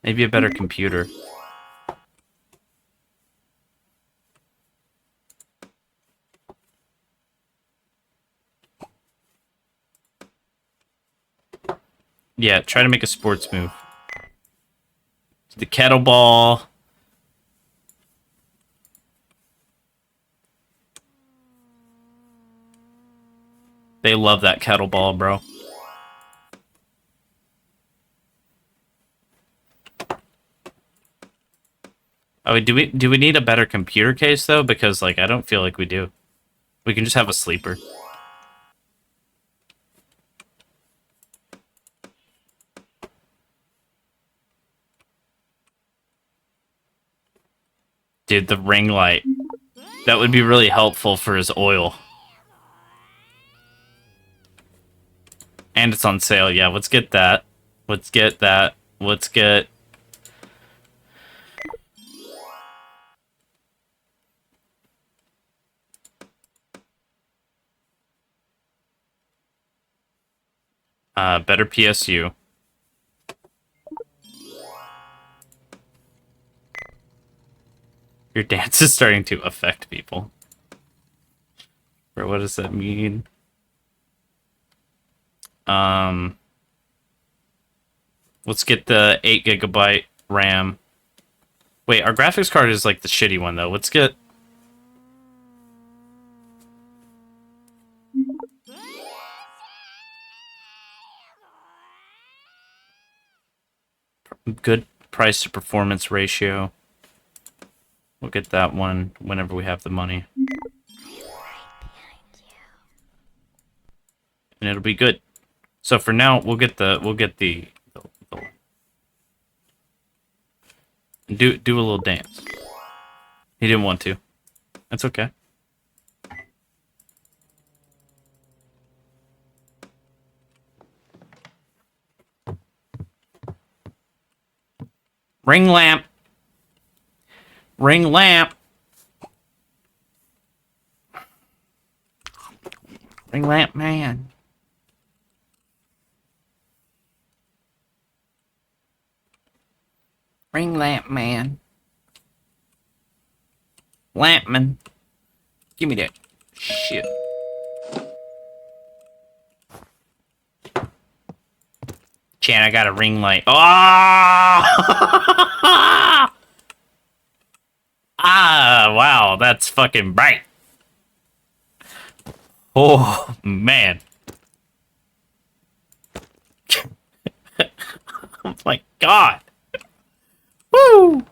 Maybe a better computer. Yeah, try to make a sports move. The kettlebell. They love that kettlebell, bro. Oh, do we need a better computer case though? Because like I don't feel like we do. We can just have a sleeper. Dude, the ring light. That would be really helpful for his oil. And it's on sale. Yeah, let's get that. Let's get that. Let's get... better PSU. Your dance is starting to affect people. Bro, what does that mean? Let's get the 8 GB RAM. Wait, our graphics card is like the shitty one though. Let's get... good price to performance ratio. We'll get that one whenever we have the money. And it'll be good. So for now, we'll get the do a little dance. He didn't want to. That's okay. Ring lamp. Ring lamp. Ring lamp man. Ring lamp man. Lampman. Give me that shit. Chan, I got a ring light. Oh! Ah, wow, that's fucking bright. Oh, man. Oh my god. Woo!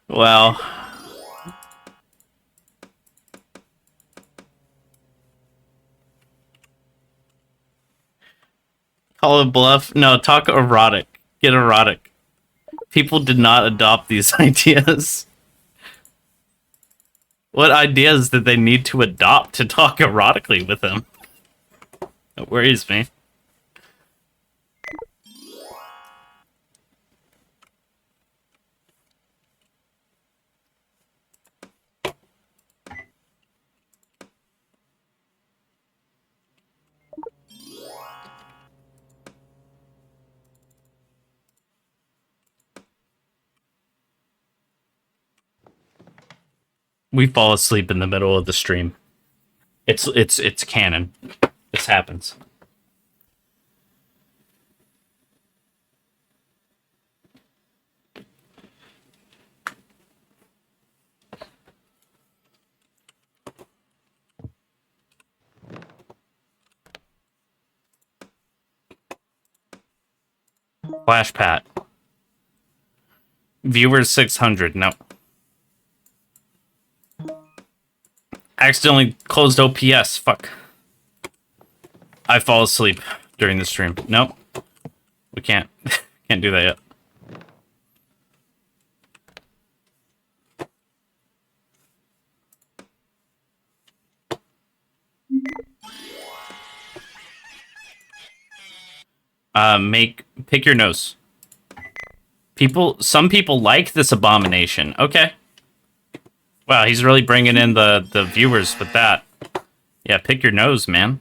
Well, call it bluff. No, talk erotic. Get erotic. People did not adopt these ideas. What ideas did they need to adopt to talk erotically with him? It worries me. We fall asleep in the middle of the stream. It's canon. This happens. Flash Pat. Viewers 600. No. Accidentally closed OPS. Fuck. I fall asleep during the stream. Nope. We can't. Can't do that yet. Pick your nose. Some people like this abomination. Okay. Wow, he's really bringing in the viewers with that. Yeah, pick your nose, man.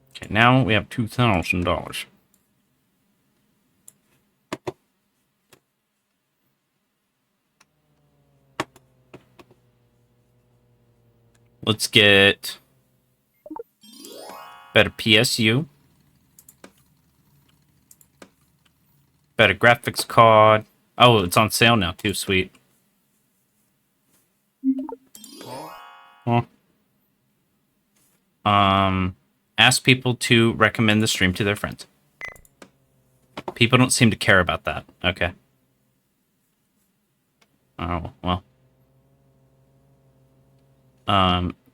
Okay, now we have $2,000. Let's get better PSU, better graphics card. Oh, it's on sale now too. Sweet. Huh. Ask people to recommend the stream to their friends. People don't seem to care about that. Okay. Oh, well.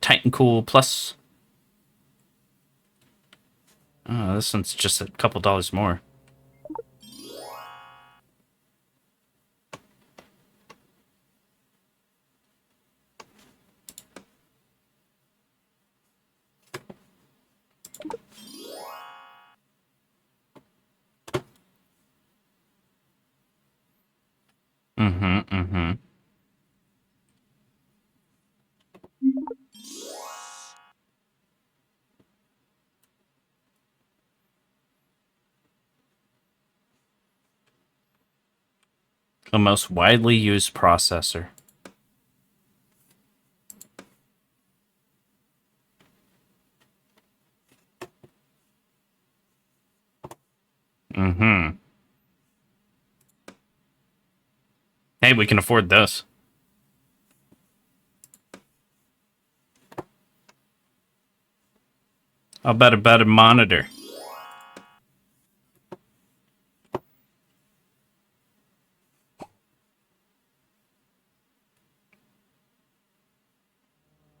Titan Cool Plus. Oh, this one's just a couple dollars more. Mm-hmm. The most widely used processor. Mm-hmm. Hey, we can afford this. How about a better monitor?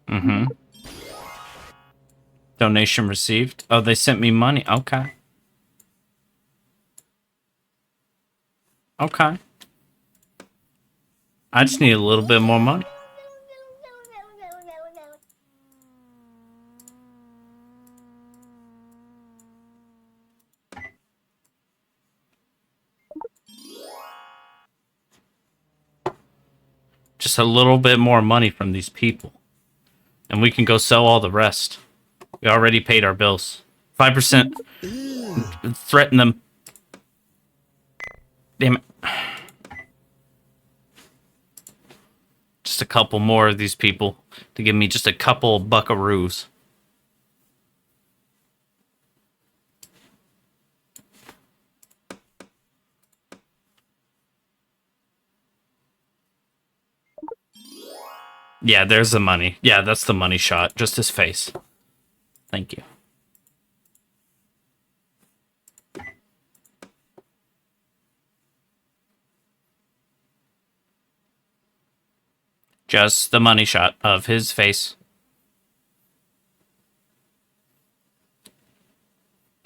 Mm-hmm. Donation received. Oh, they sent me money. Okay. Okay. I just need a little bit more money. Just a little bit more money from these people. And we can go sell all the rest. We already paid our bills. 5%. Threaten them. Damn it. Just a couple more of these people to give me just a couple buckaroos. Yeah, there's the money. Yeah, that's the money shot. Just his face. Thank you. Just the money shot of his face.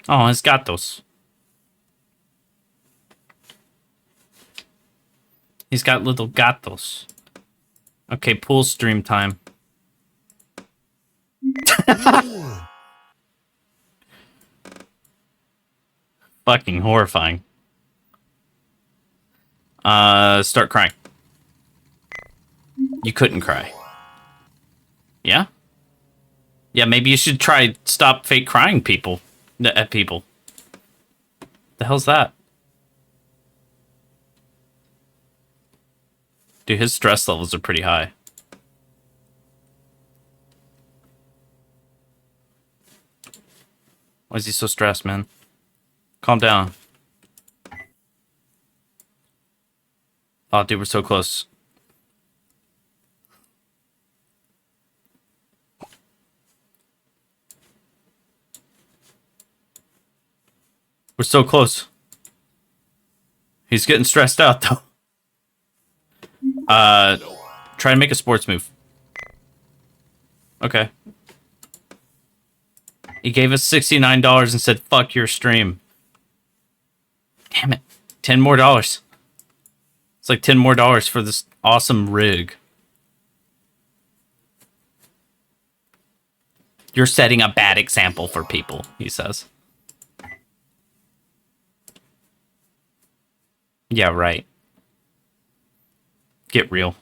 Oh, he's got those. He's got little gatos. Okay, pool stream time. Fucking horrifying. Start crying. You couldn't cry. Yeah? Yeah, maybe you should try stop fake crying people. At people. The hell's that? Dude, his stress levels are pretty high. Why is he so stressed, man? Calm down. Oh, dude, we're so close. We're so close. He's getting stressed out, though. Try and make a sports move. Okay. He gave us $69 and said, fuck your stream. Damn it. $10 more. It's like $10 more for this awesome rig. You're setting a bad example for people, he says. Yeah, right. Get real.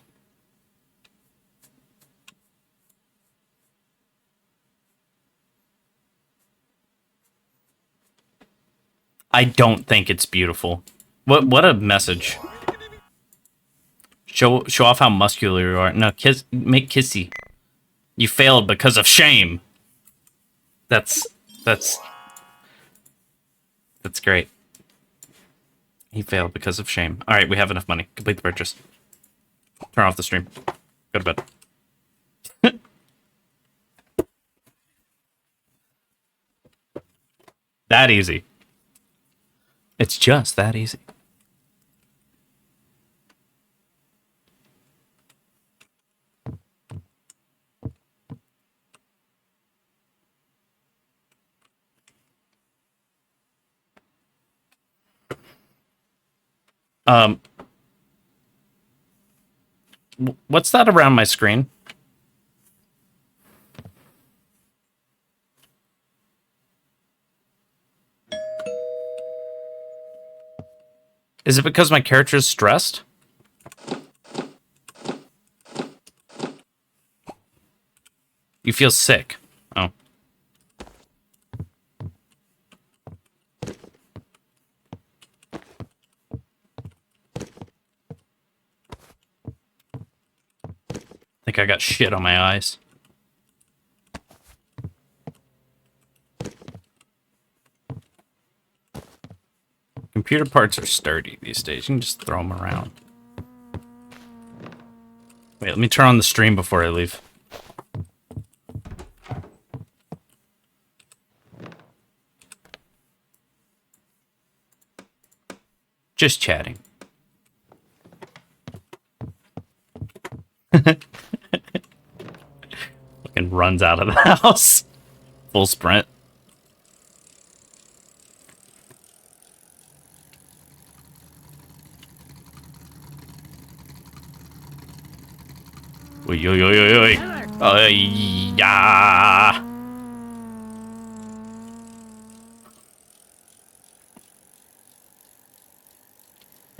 I don't think it's beautiful. What a message. Show off how muscular you are. No, make kissy. You failed because of shame. That's that's great. He failed because of shame. All right, we have enough money. Complete the purchase. Turn off the stream. Go to bed. That easy. It's just that easy. What's that around my screen? Is it because my character is stressed? You feel sick. Oh. I think I got shit on my eyes. Computer parts are sturdy these days. You can just throw them around. Wait, let me turn on the stream before I leave. Just chatting. Fucking runs out of the house. Full sprint. Oi, oi, oi, oi, oi. Yeah.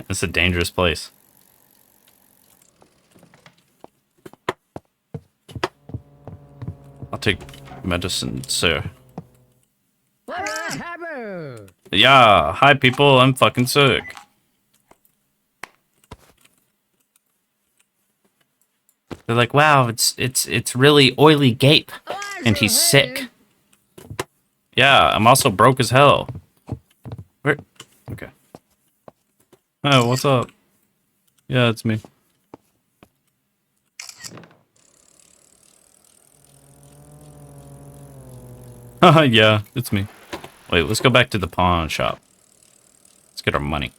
It's a dangerous place. I'll take medicine, sir. Yeah, hi people, I'm fucking sick. They're like, wow, it's really oily gape, and he's sick. Yeah, I'm also broke as hell. Where? Okay. Oh, what's up? Yeah, it's me. Yeah, it's me. Wait, let's go back to the pawn shop. Let's get our money.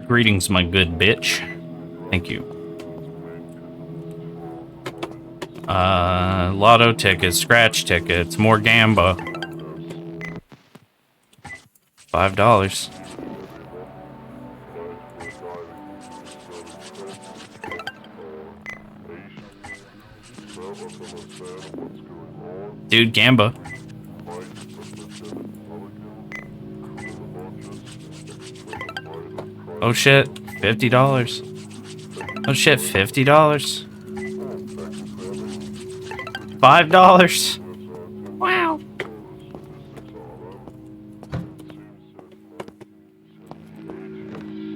Greetings, my good bitch. Thank you. Lotto tickets, scratch tickets, more gamba. $5. Dude, gamba. Oh shit, $50. Oh shit, $50. $5. Wow.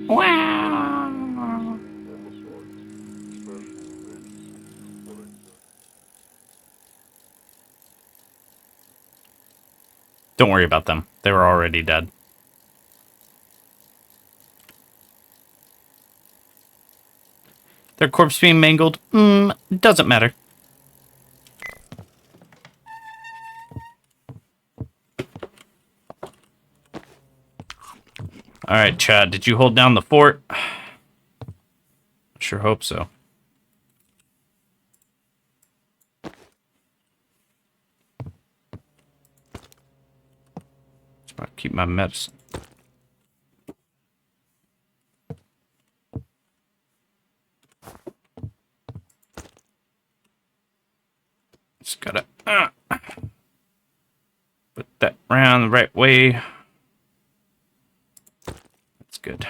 Wow. Don't worry about them. They were already dead. Their corpse being mangled? Doesn't matter. Alright, Chad, did you hold down the fort? Sure hope so. Just gotta keep my medicine. Just gotta put that around the right way. That's good.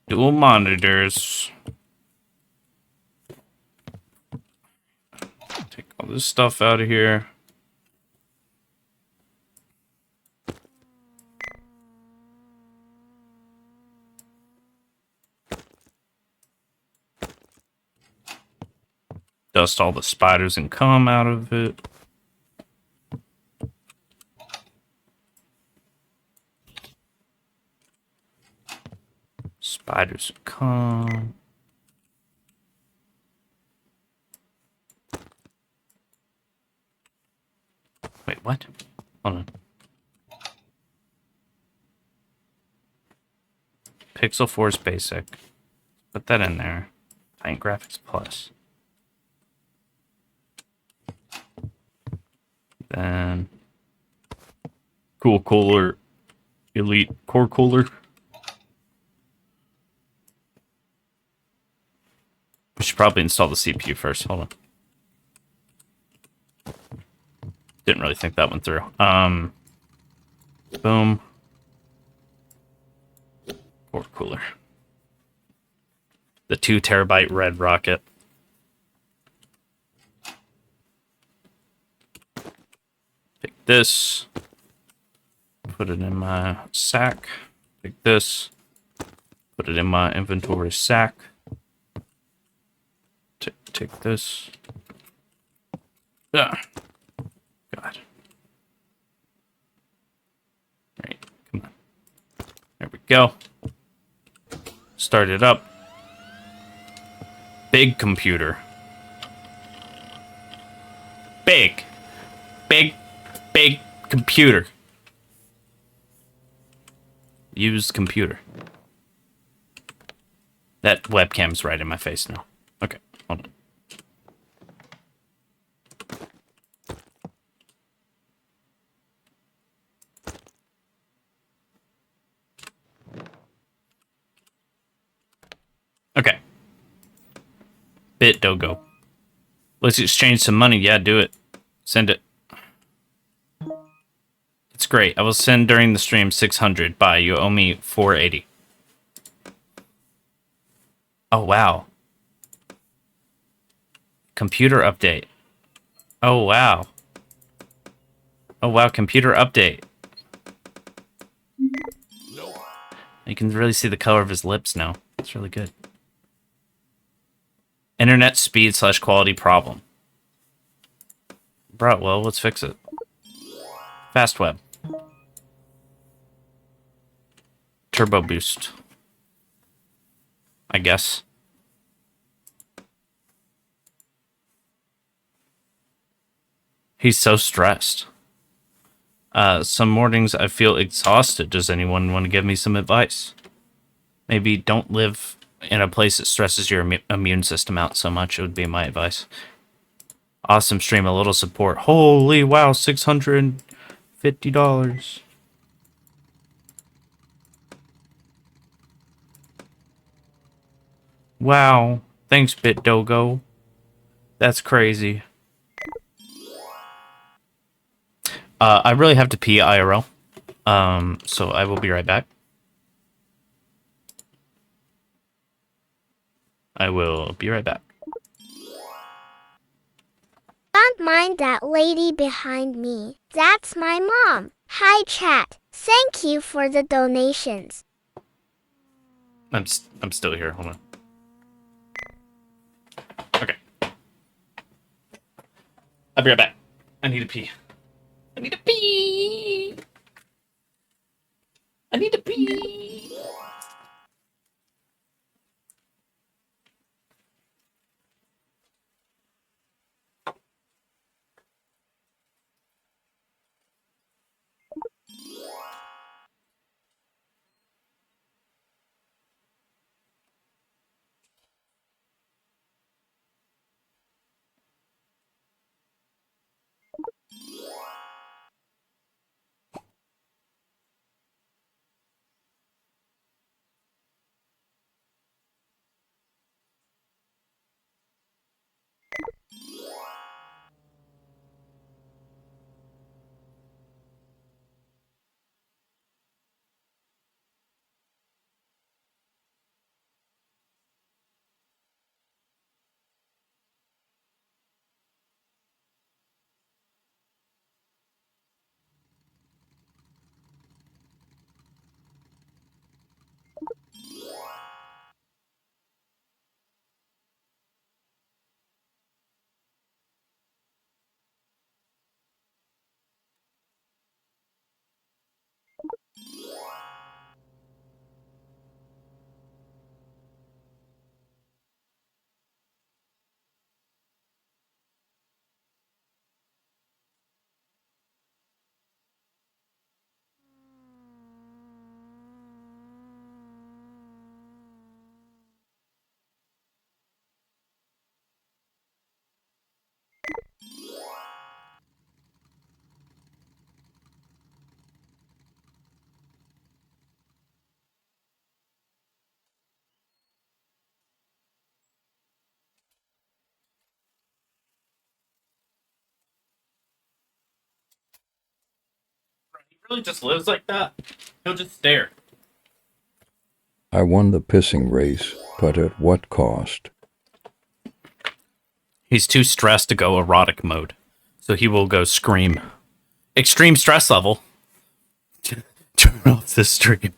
Dual monitors. Take all this stuff out of here. Dust all the spiders and cum out of it. Spiders and cum. Wait, what? Hold on. Pixel Force Basic. Put that in there. Paint Graphics Plus. Then Cool Cooler Elite Core Cooler. We should probably install the CPU first. Hold on. Didn't really think that one through. Boom. Core cooler. The 2 terabyte red rocket. Pick this. Put it in my sack. Pick this. Put it in my inventory sack. Take this. Ah. God. Right, come on. There we go. Start it up. Big computer. Big computer. Use computer. That webcam's right in my face now. Okay, hold on. Okay. BitDogo. Let's exchange some money. Yeah, do it. Send it. It's great. I will send during the stream 600. Bye. You owe me 480. Oh, wow. Computer update. Oh, wow. Oh, wow. Computer update. You can really see the color of his lips now. It's really good. Internet speed / quality problem. Bro, well, let's fix it. Fast web. Turbo boost. I guess. He's so stressed. Some mornings I feel exhausted. Does anyone want to give me some advice? Maybe don't live in a place that stresses your immune system out so much. It would be my advice. Awesome stream, a little support. Holy wow, $650. Wow. Thanks, BitDogo. That's crazy. I really have to pee IRL. So I will be right back. I will be right back. Don't mind that lady behind me. That's my mom. Hi, chat. Thank you for the donations. I'm still here. Hold on. Okay. I'll be right back. I need to pee. I need to pee. I need to pee. really just lives like that. He'll just stare. I won the pissing race, but at what cost? He's too stressed to go erotic mode, so he will go scream. Extreme stress level. Turn off this stream.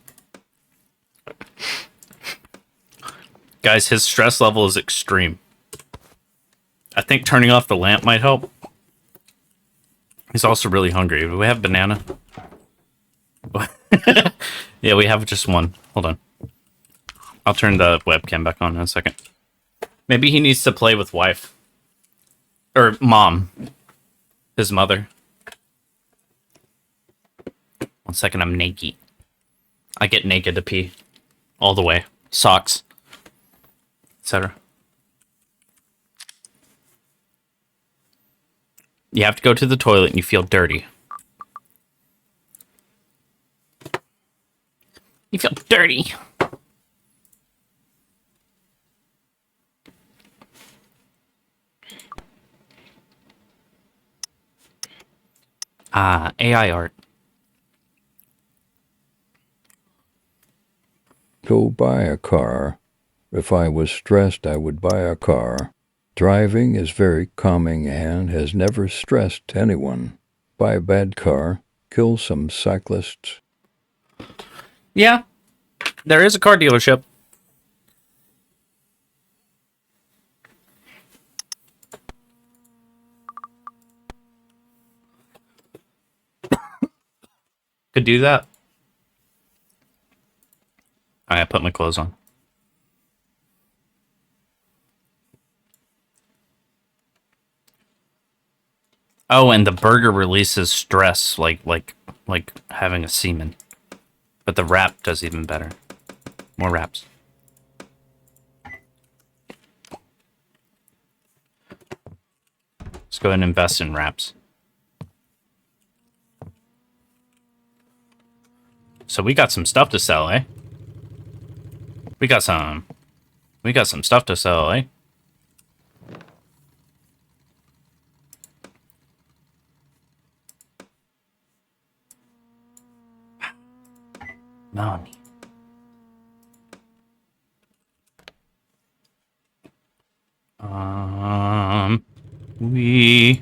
Guys, his stress level is extreme. I think turning off the lamp might help. He's also really hungry. Do we have banana? Yeah, we have just one. Hold on. I'll turn the webcam back on in a second. Maybe he needs to play with wife. Or mom. His mother. 1 second, I'm naked. I get naked to pee. All the way. Socks. Etc. You have to go to the toilet and you feel dirty. You feel dirty. AI art. Go buy a car. If I was stressed, I would buy a car. Driving is very calming and has never stressed anyone. Buy a bad car. Kill some cyclists. Yeah, there is a car dealership. Could do that. I put my clothes on. Oh, and the burger releases stress like having a semen. But the wrap does even better. More wraps. Let's go ahead and invest in wraps. So we got some stuff to sell, eh? We got some stuff to sell, eh? Melanie. We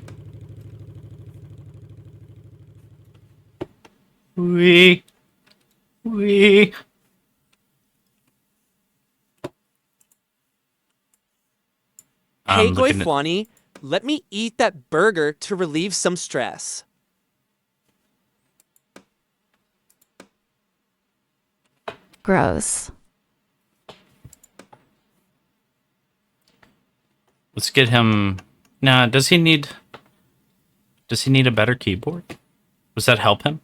Hey, looking at- Goifwani, let me eat that burger to relieve some stress. Gross. Let's get him. Nah, does he need a better keyboard? Does that help him?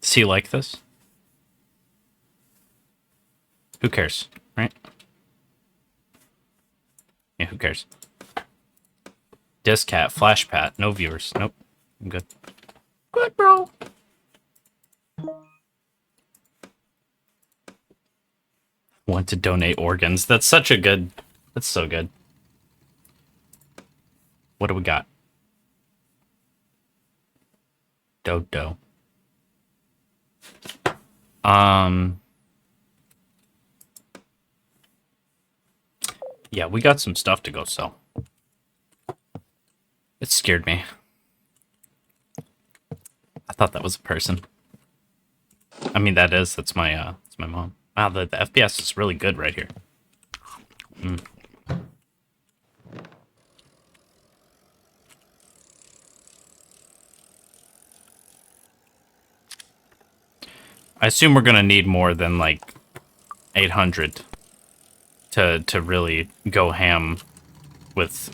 Does he like this? Who cares, right? Yeah, who cares? Discat, Flashpat, no viewers. Nope, I'm good. Good, bro. Want to donate organs. That's so good. What do we got? Dodo. Yeah, we got some stuff to go sell. It scared me. I thought that was a person. I mean, that's my mom. Wow, the FPS is really good right here. I assume we're gonna need more than like 800 to really go ham with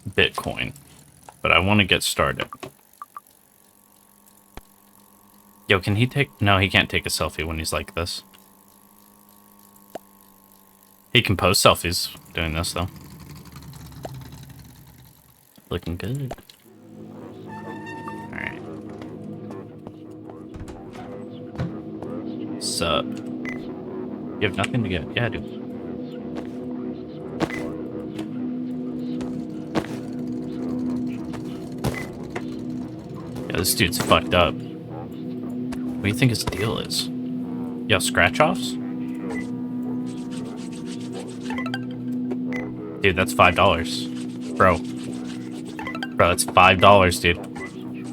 Bitcoin, but I want to get started. Yo, can he take? No, he can't take a selfie when he's like this. He can post selfies doing this though. Looking good. Alright. Sup? You have nothing to get? Yeah, I do. This dude's fucked up. What do you think his deal is? Yo, scratch offs? Dude, that's $5. Bro. Bro, that's $5, dude.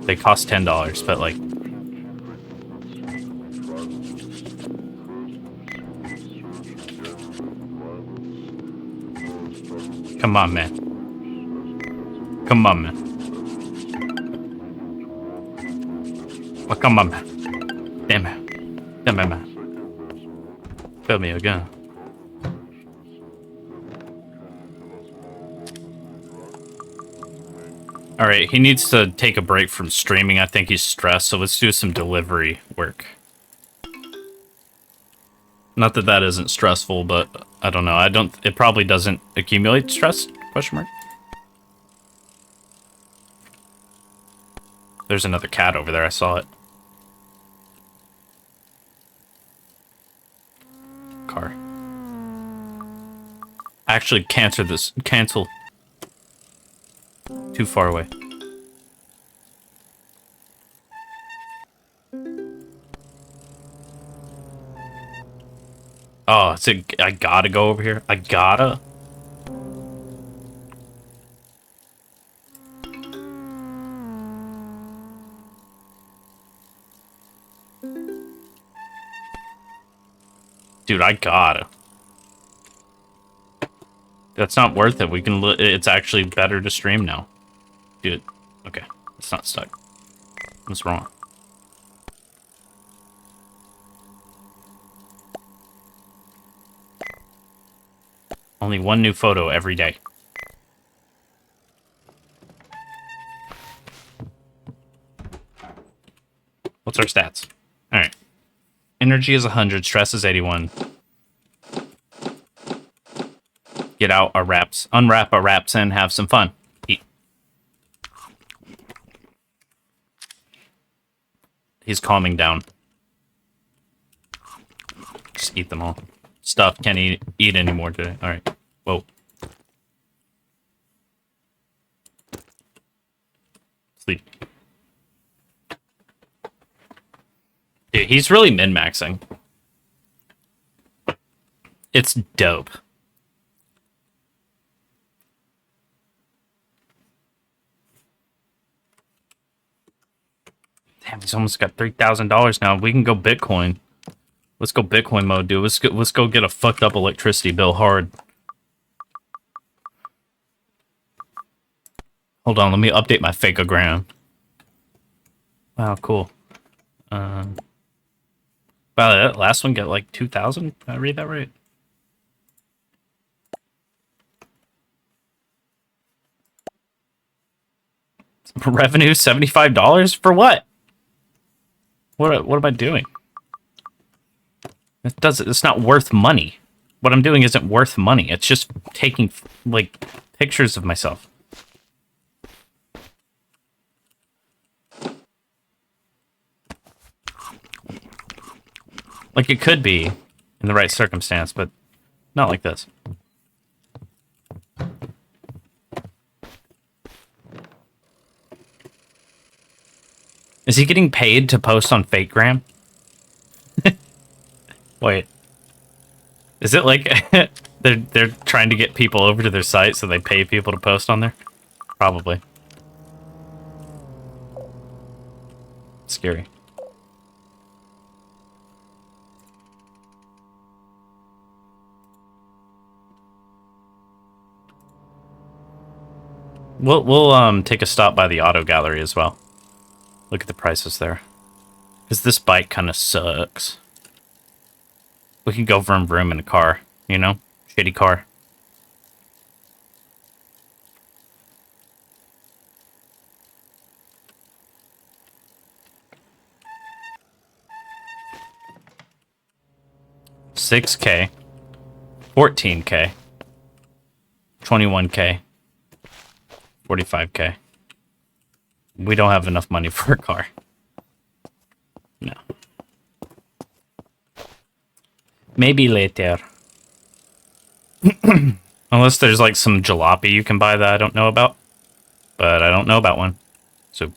They cost $10, but like... Come on, man. Come on, man. Oh, come on, man. Damn it. Damn it, man. Kill me again. Alright, he needs to take a break from streaming. I think he's stressed, so let's do some delivery work. Not that that isn't stressful, but I don't know. It probably doesn't accumulate stress? Question mark. There's another cat over there. I saw it. Car. Actually, cancel this. Cancel. Too far away. Oh, I gotta go over here. I gotta. Dude, I gotta. That's not worth it. We can. It's actually better to stream now. Dude, okay, it's not stuck. What's wrong? Only one new photo every day. What's our stats? All right. Energy is 100, stress is 81. Get out our wraps, unwrap our wraps, and have some fun. Eat. He's calming down. Just eat them all. Stuff can't eat anymore today. All right. Whoa. Sleep. Dude, he's really min-maxing. It's dope. Damn, he's almost got $3,000 now. We can go Bitcoin. Let's go Bitcoin mode, dude. Let's go get a fucked up electricity bill hard. Hold on, let me update my fakeogram. Wow, cool. Wow, that last one got like 2,000. Did I read that right? Revenue $75 for what? What am I doing? It's not worth money. What I'm doing isn't worth money. It's just taking like pictures of myself. Like it could be in the right circumstance, but not like this. Is he getting paid to post on Fakegram? Wait. Is it like they're trying to get people over to their site so they pay people to post on there? Probably. Scary. We'll take a stop by the auto gallery as well. Look at the prices there. Because this bike kind of sucks. We can go vroom vroom in a car, you know? Shitty car. $6K, $14K, $21K, $45K. We don't have enough money for a car. No. Maybe later. Unless there's like some jalopy you can buy that I don't know about. But I don't know about one. So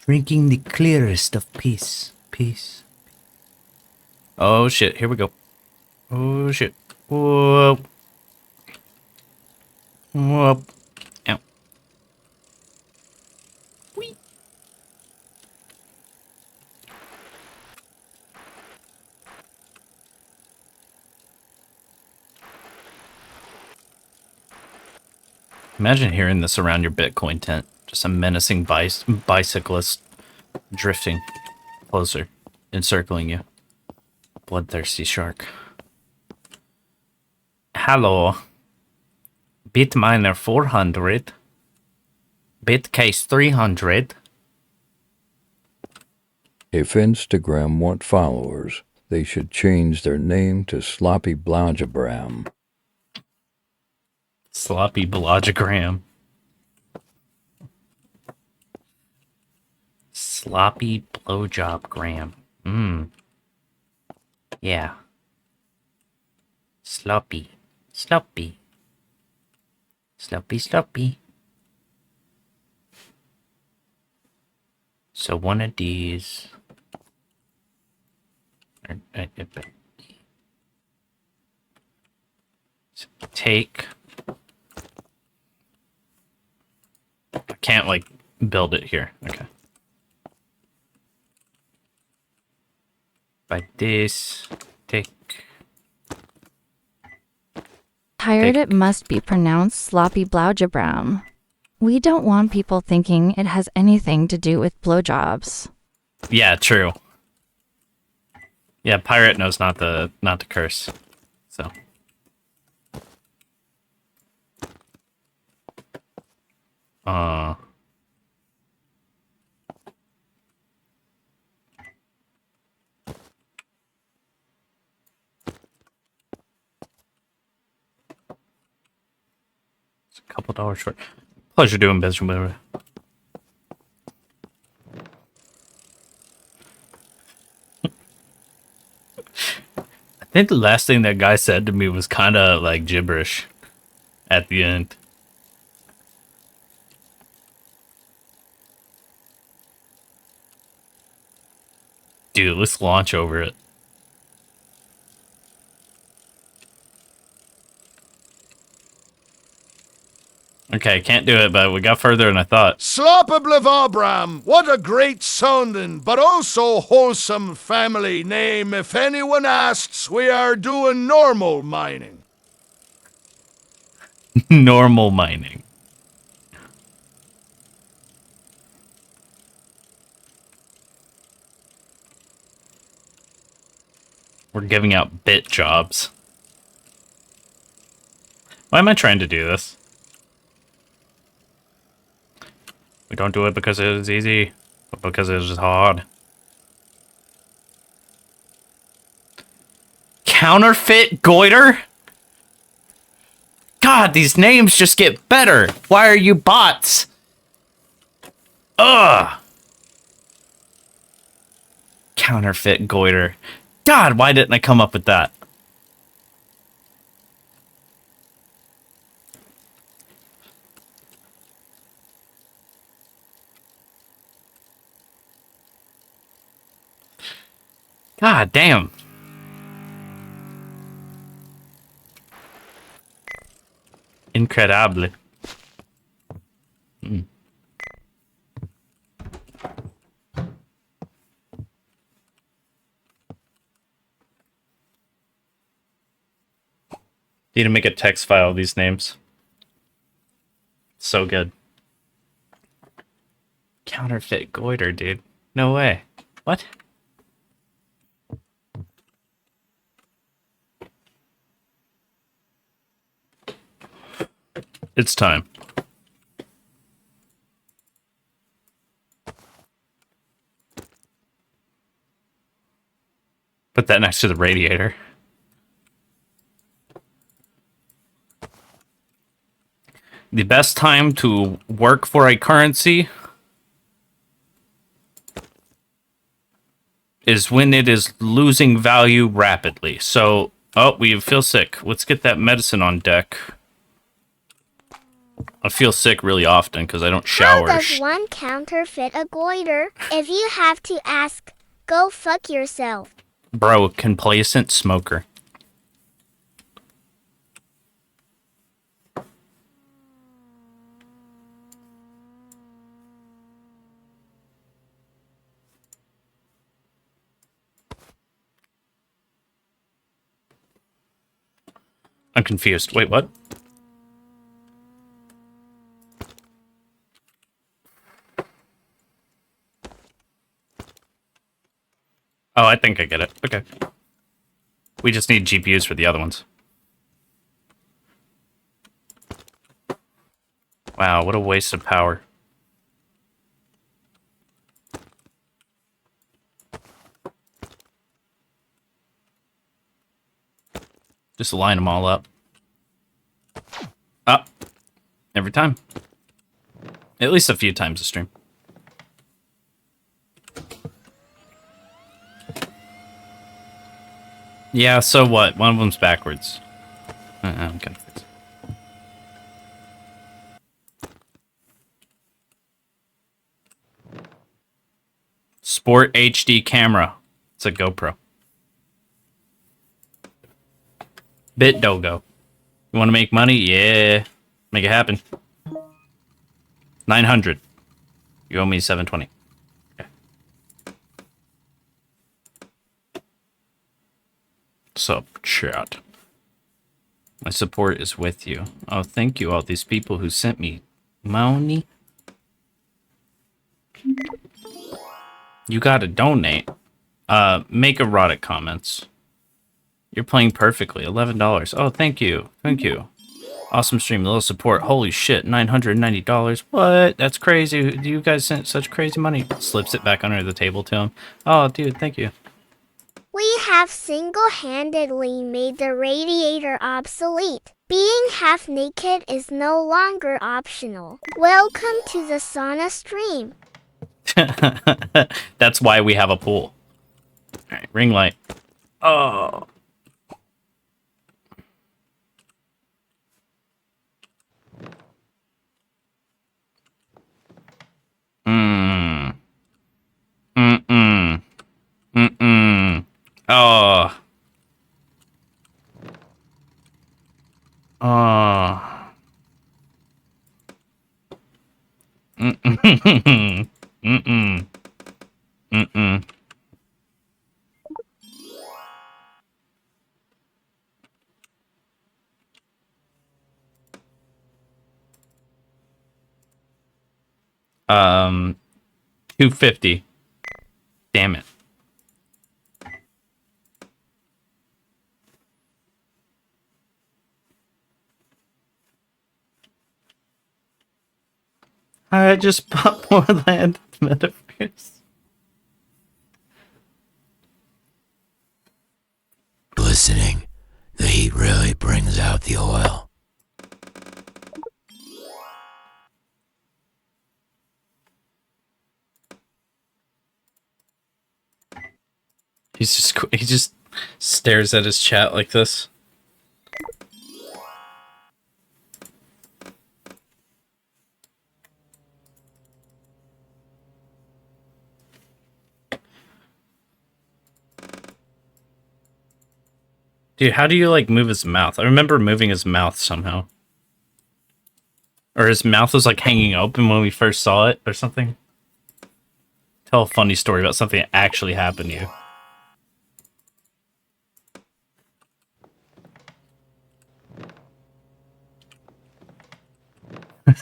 Drinking the clearest of peace. Peace. Oh shit, here we go. Oh shit. Whoa. Whoa. Ow. Whee. Imagine hearing this around your Bitcoin tent. Just a menacing bicyclist drifting closer, encircling you. Bloodthirsty shark. Hello. Bitminer 400. Bitcase 300. If Instagram want followers, they should change their name to Sloppy Blowjabram. Sloppy Blogogram. Sloppy Blowjobgram. Yeah. Sloppy. Sloppy. Sloppy, sloppy. So one of these. Take. I can't like build it here. Okay. Like this. Take. Tired it must be pronounced sloppy blowjabram. We don't want people thinking it has anything to do with blowjobs. Yeah, true. Yeah, pirate knows not to curse. So. It's a couple dollars short. Pleasure doing business with you. I think the last thing that guy said to me was kind of like gibberish at the end. Dude, let's launch over it. Okay, can't do it, but we got further than I thought. Slopablivabram, what a great sounding, but also wholesome family name. If anyone asks, we are doing normal mining. Normal mining. We're giving out bit jobs. Why am I trying to do this? We don't do it because it is easy, but because it is hard. Counterfeit goiter? God, these names just get better. Why are you bots? Ugh. Counterfeit goiter. God, why didn't I come up with that? God damn. Incredible. Need to make a text file of these names. So good. Counterfeit goiter, dude. No way. What? It's time. Put that next to the radiator. The best time to work for a currency is when it is losing value rapidly. So, oh, we feel sick. Let's get that medicine on deck. I feel sick really often because I don't How shower. does one counterfeit a goiter? If you have to ask, go fuck yourself. Bro, complacent smoker. I'm confused. Wait, what? Oh, I think I get it. Okay. We just need GPUs for the other ones. Wow, what a waste of power. Just line them all up. Up. Every time. At least a few times a stream. Yeah, so what? One of them's backwards. I'm gonna fix it. Sport HD camera. It's a GoPro. BitDogo. You want to make money? Yeah. Make it happen. 900. You owe me 720. Okay. Sup, chat. My support is with you. Oh, thank you, all these people who sent me money. You gotta donate. Make erotic comments. You're playing perfectly. $11. Oh, thank you. Thank you. Awesome stream. A little support. Holy shit. $990. What? That's crazy. You guys sent such crazy money. Slips it back under the table to him. Oh, dude, thank you. We have single-handedly made the radiator obsolete. Being half naked is no longer optional. Welcome to the sauna stream. That's why we have a pool. Alright, ring light. Oh. Mm. Mm-mm. Mm-mm. Oh. Oh. Mm-mm. Mm-mm. Mm-mm. Um, 250. Damn it. I just bought more land in the metaverse. Listening, the heat really brings out the oil. He just stares at his chat like this. Dude, how do you like move his mouth? I remember moving his mouth somehow. Or his mouth was like hanging open when we first saw it or something. Tell a funny story about something that actually happened to you.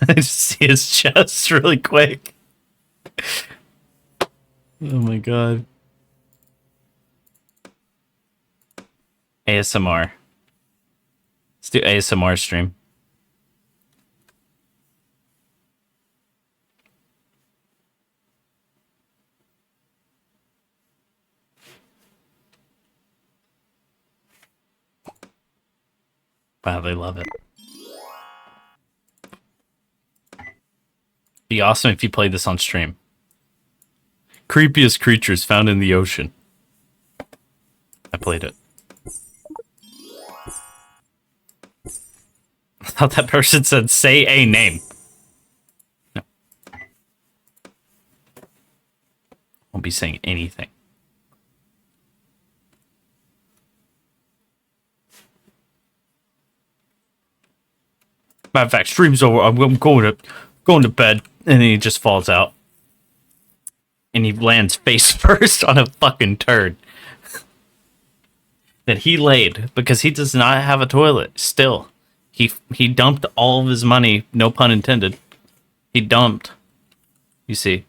I just see his chest really quick. Oh my god. ASMR. Let's do ASMR stream. Wow, they love it. Be awesome if you played this on stream. Creepiest creatures found in the ocean. I played it. I thought that person said, say a name. Won't be saying anything. Matter of fact, stream's over. I'm going to bed, and then he just falls out, and he lands face first on a fucking turd that he laid because he does not have a toilet. Still, he dumped all of his money. No pun intended. He dumped. You see,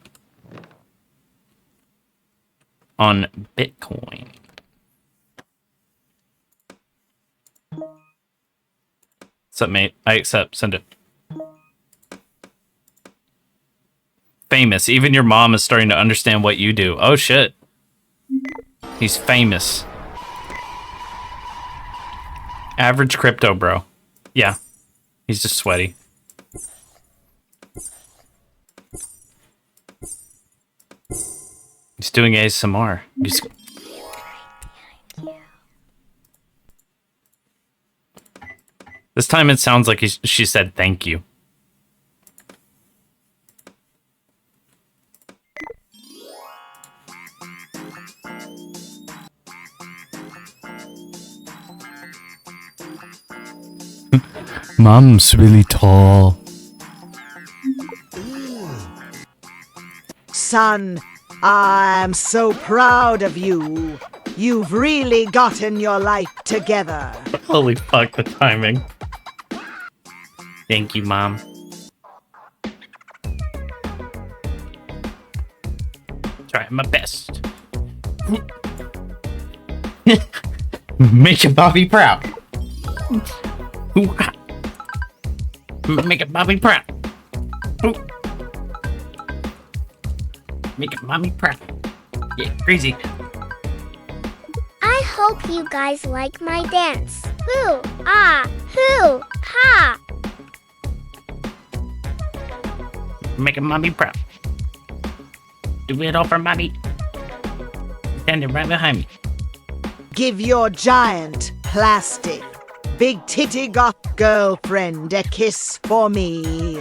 on Bitcoin. What's up, mate? I accept. Send it. Famous. Even your mom is starting to understand what you do. Oh, shit. He's famous. Average crypto, bro. Yeah. He's just sweaty. He's doing ASMR. This time it sounds like she said thank you. Mom's really tall. Son, I'm so proud of you. You've really gotten your life together. Holy fuck, the timing. Thank you, Mom. Trying my best. Make your Bobby proud. Make it Bobby proud. Make it Mommy proud. Yeah, crazy. I hope you guys like my dance. Hoo, ah, hoo, ha. Make it Mommy proud. Do it all for Mommy. Standing right behind me. Give your giant, plastic, big titty goth girlfriend a kiss for me.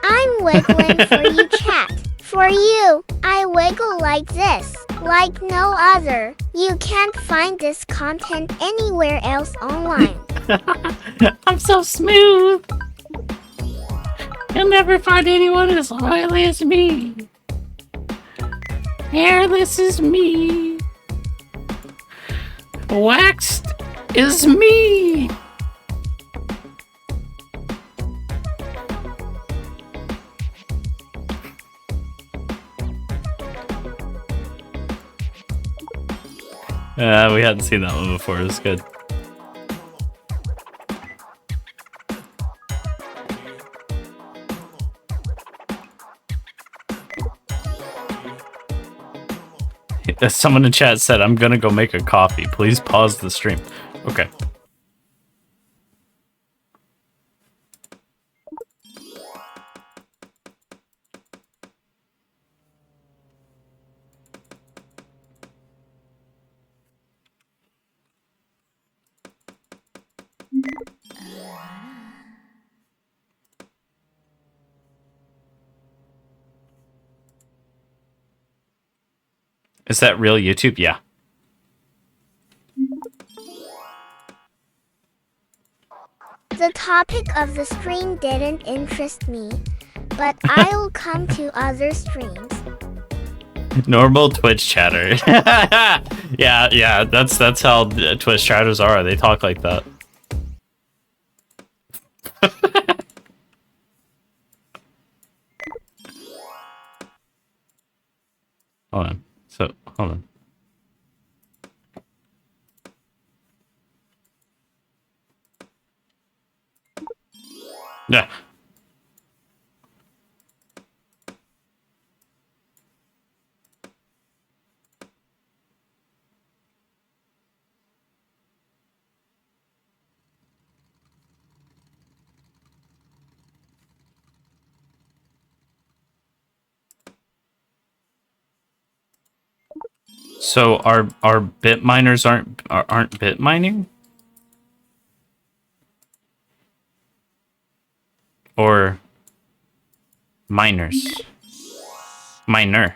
I'm wiggling for you, chat. For you, I wiggle like this, like no other. You can't find this content anywhere else online. I'm so smooth. You'll never find anyone as oily as me. Hairless is me. Waxed is me. We hadn't seen that one before. It was good. Someone in chat said, I'm gonna go make a coffee. Please pause the stream. Okay. Is that real YouTube? Yeah. The topic of the stream didn't interest me, but I'll come to other streams. Normal Twitch chatter. yeah, that's how Twitch chatters are. They talk like that. Hold on. Hold on. Yeah. So our bit miners aren't bit mining? Or miners? Miner.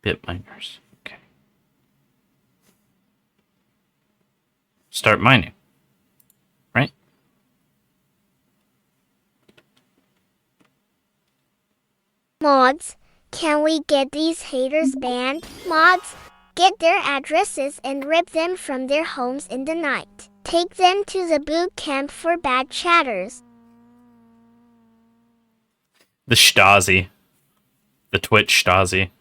Bit miners. Okay. Start mining. Right? Mods, can we get these haters banned? Mods, get their addresses and rip them from their homes in the night. Take them to the boot camp for bad chatters. The Stasi. The Twitch Stasi.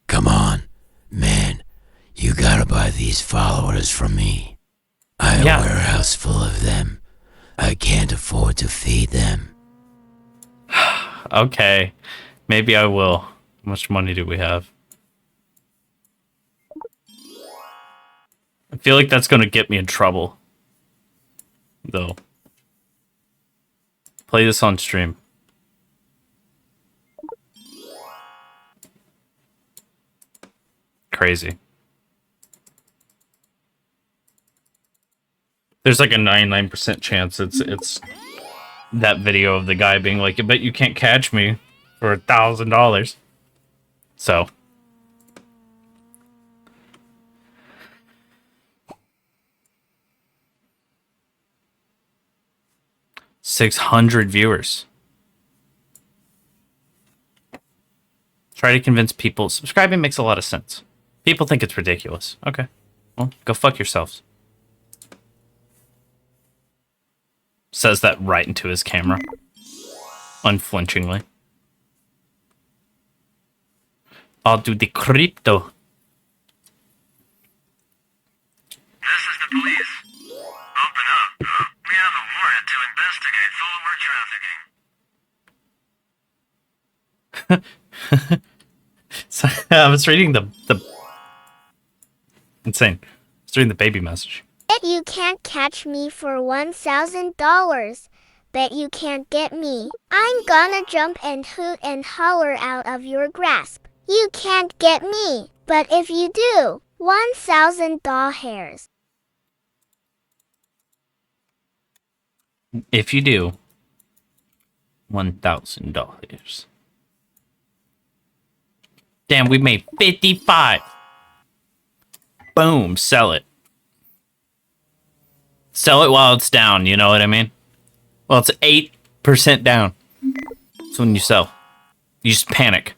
Come on, man. You gotta buy these followers from me. I have a warehouse full of them. I can't afford to feed them. Okay. Maybe I will. How much money do we have? I feel like that's gonna get me in trouble. Though. Play this on stream. Crazy. There's like a 99% chance it's that video of the guy being like, I bet you can't catch me for $1,000. So. $600 viewers. Try to convince people. Subscribing makes a lot of sense. People think it's ridiculous. Okay. Well, go fuck yourselves. Says that right into his camera. Unflinchingly. I'll do the crypto. This is the police. Open up. We have a warrant to investigate follower trafficking. So, I was reading the insane. I was reading the baby message. Bet you can't catch me for $1,000. Bet you can't get me. I'm gonna jump and hoot and holler out of your grasp. You can't get me. But if you do, 1,000 doll hairs. If you do, $1,000. Damn, we made 55. Boom, sell it. Sell it while it's down, you know what I mean? Well, it's 8% down. That's when you sell. You just panic.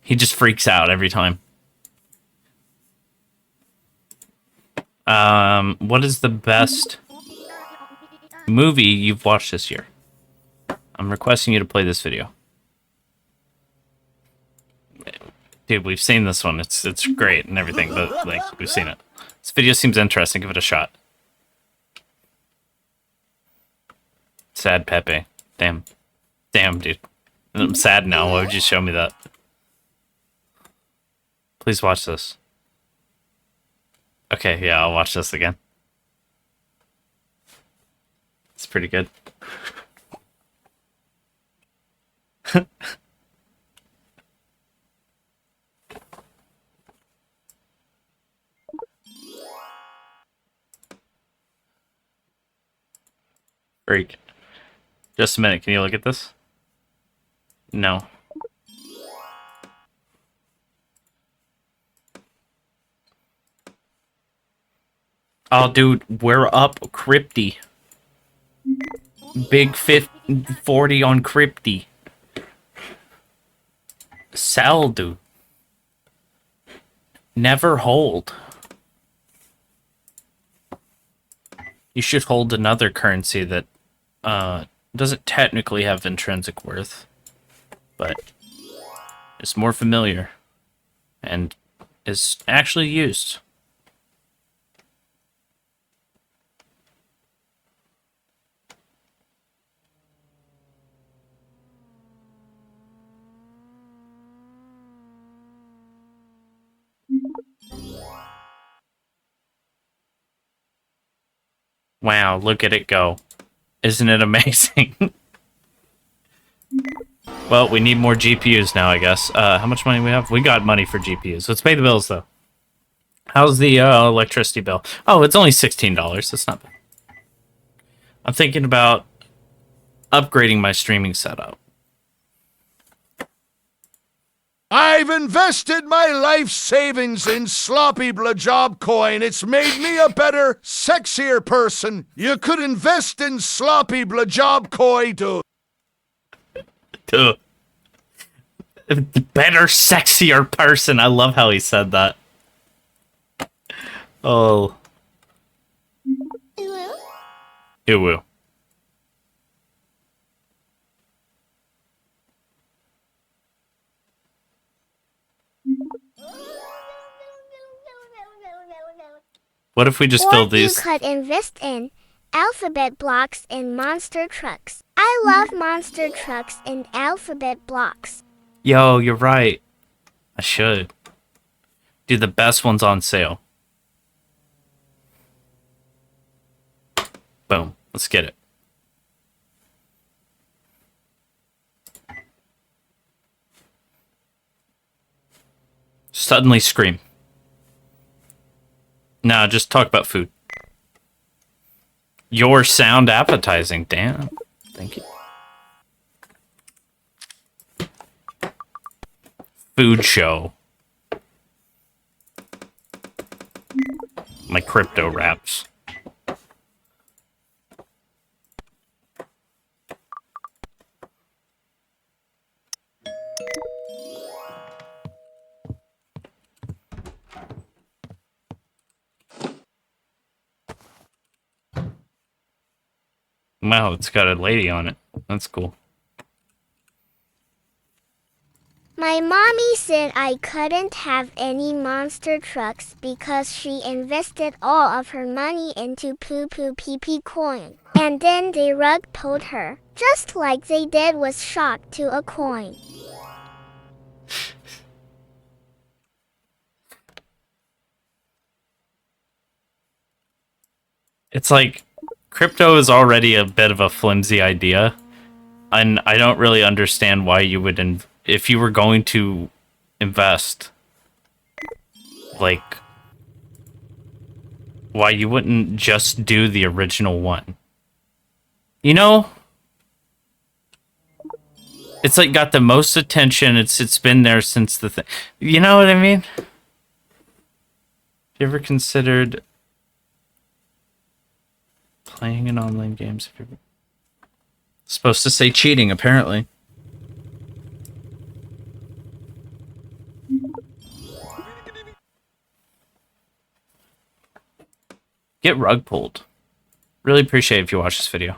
He just freaks out every time. What is the best movie you've watched this year? I'm requesting you to play this video. Dude, we've seen this one. It's great and everything, but like we've seen it. This video seems interesting. Give it a shot. Sad Pepe. Damn. Damn, dude. I'm sad now. Why would you show me that? Please watch this. Okay, yeah, I'll watch this again. It's pretty good. Freak. Just a minute, can you look at this? No. Oh, dude, we're up Crypty. Big 40 on Crypty. Sell, dude. Never hold. You should hold another currency that doesn't technically have intrinsic worth, but is more familiar and is actually used. Wow, look at it go. Isn't it amazing? Well, we need more GPUs now, I guess. How much money we have? We got money for GPUs. Let's pay the bills, though. How's the electricity bill? Oh, it's only $16. That's not bad. I'm thinking about upgrading my streaming setup. I've invested my life savings in sloppy blowjob coin. It's made me a better, sexier person. You could invest in sloppy blowjob coin too. Duh. Better, sexier person. I love how he said that. Oh. Ew. What if we just Or build these? you could invest in alphabet blocks and monster trucks. I love monster trucks and alphabet blocks. Yo, you're right. I should. Do the best ones on sale. Boom. Let's get it. Suddenly scream. No, just talk about food. Your sound appetizing. Damn. Thank you. Food show. My crypto wraps. Wow, it's got a lady on it. That's cool. My mommy said I couldn't have any monster trucks because she invested all of her money into poo poo pee pee coin. And then they rug pulled her, just like they did with shock to a coin. It's like crypto is already a bit of a flimsy idea, and I don't really understand why you would, if you were going to invest, like, why you wouldn't just do the original one. You know? It's like got the most attention. It's been there since the thing. You know what I mean? You ever considered playing in online games? If you're supposed to say cheating, apparently. Get rug pulled. Really appreciate if you watch this video.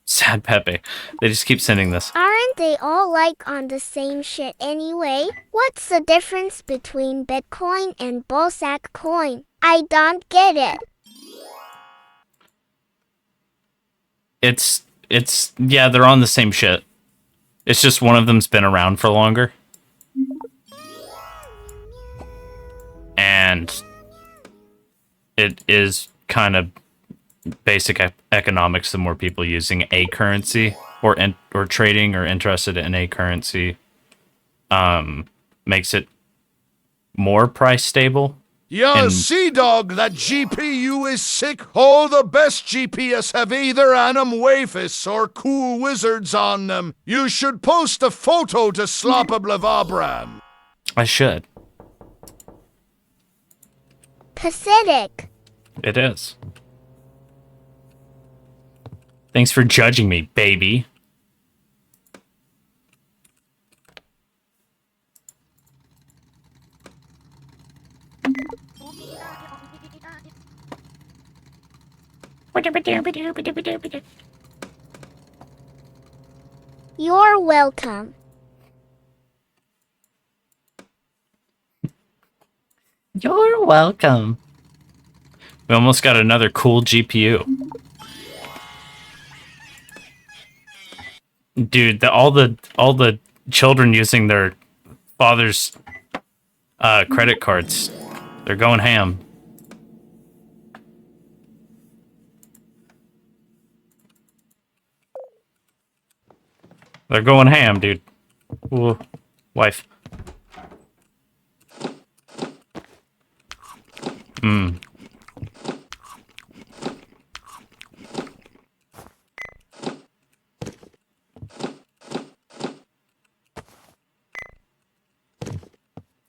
Sad Pepe. They just keep sending this. Aren't they all like on the same shit anyway? What's the difference between Bitcoin and Bossack coin? I don't get it. It's yeah, they're on the same shit. It's just one of them's been around for longer. And it is kind of basic economics. The more people using a currency or trading or interested in a currency, makes it more price stable. Yo, see, dog, that GPU is sick. All the best GPS have either anim wafis or cool wizards on them. You should post a photo to Slopablevabram. I should. Pathetic. It is. Thanks for judging me, baby. You're welcome. You're welcome. We almost got another cool GPU. Dude, all the children using their father's credit cards. They're going ham. They're going ham, dude. Ooh, wife.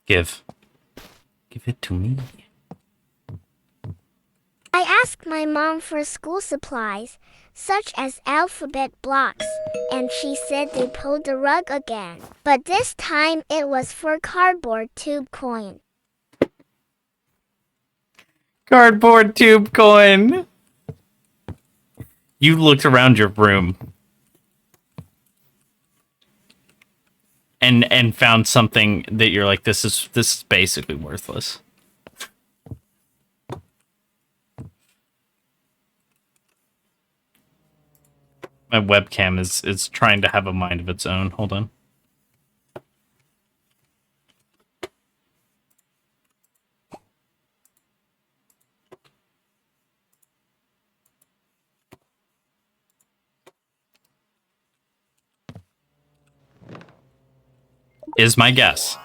Give it to me. I asked my mom for school supplies, such as alphabet blocks, and she said they pulled the rug again. But this time it was for cardboard tube coin. Cardboard tube coin. You looked around your room and found something that you're like, this is basically worthless. My webcam is trying to have a mind of its own. Hold on. Is my guess.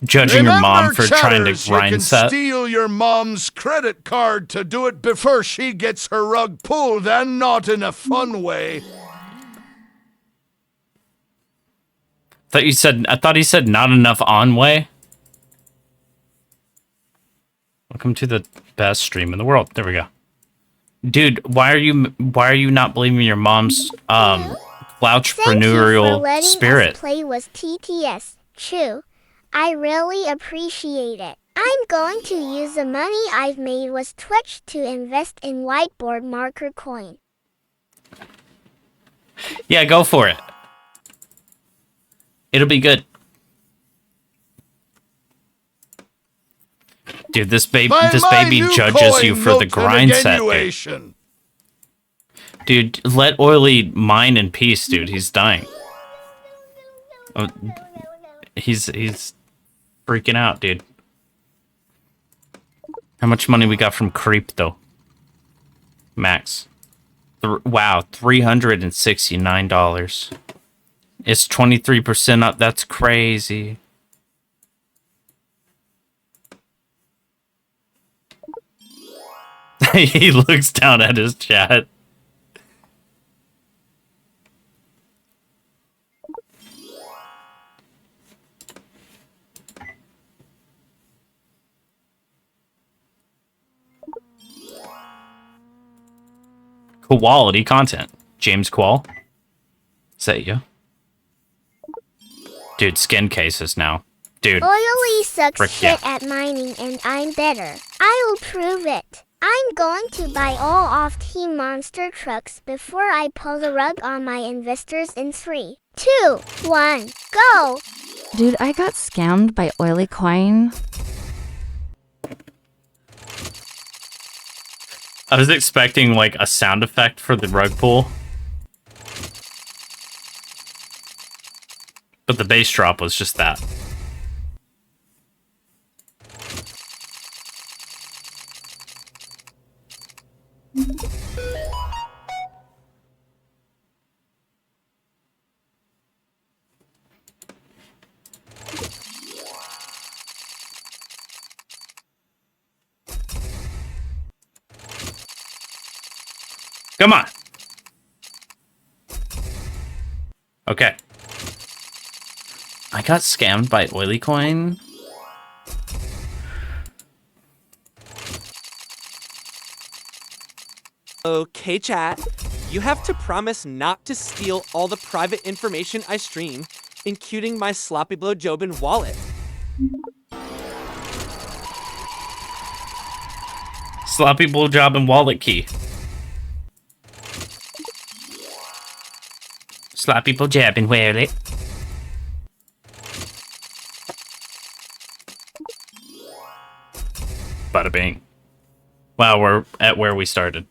Judging your mom for trying to grind you can set. steal your mom's credit card to do it before she gets her rug pulled, and not in a fun way. I thought he said not enough on way. Welcome to the best stream in the world. There we go. Dude, why are you not believing your mom's entrepreneurial spirit? Us play with TTS. Chew. I really appreciate it. I'm going to use the money I've made with Twitch to invest in whiteboard marker coin. Yeah, go for it. It'll be good. Dude, this baby judges you for the grind set. Dude, let Oily mine in peace, dude. He's dying. Oh, he's freaking out, dude. How much money we got from Creep, though? Max. Wow, $369. It's 23% up. That's crazy. He looks down at his chat. Quality content. James Qual. Is that you? Dude, skin cases now. Dude. Oily sucks shit at mining and I'm better. I'll prove it. I'm going to buy all off-team monster trucks before I pull the rug on my investors in 3, 2, 1, go! Dude, I got scammed by Oily Coin. I was expecting like a sound effect for the rug pull. But the bass drop was just that. Come on. Okay. I got scammed by Oily Coin. Okay, chat. You have to promise not to steal all the private information I stream, including my sloppy blowjobin wallet. Sloppy blowjob and wallet key. Sloppy blowjob and wallet. Bada bing. Wow, we're at where we started.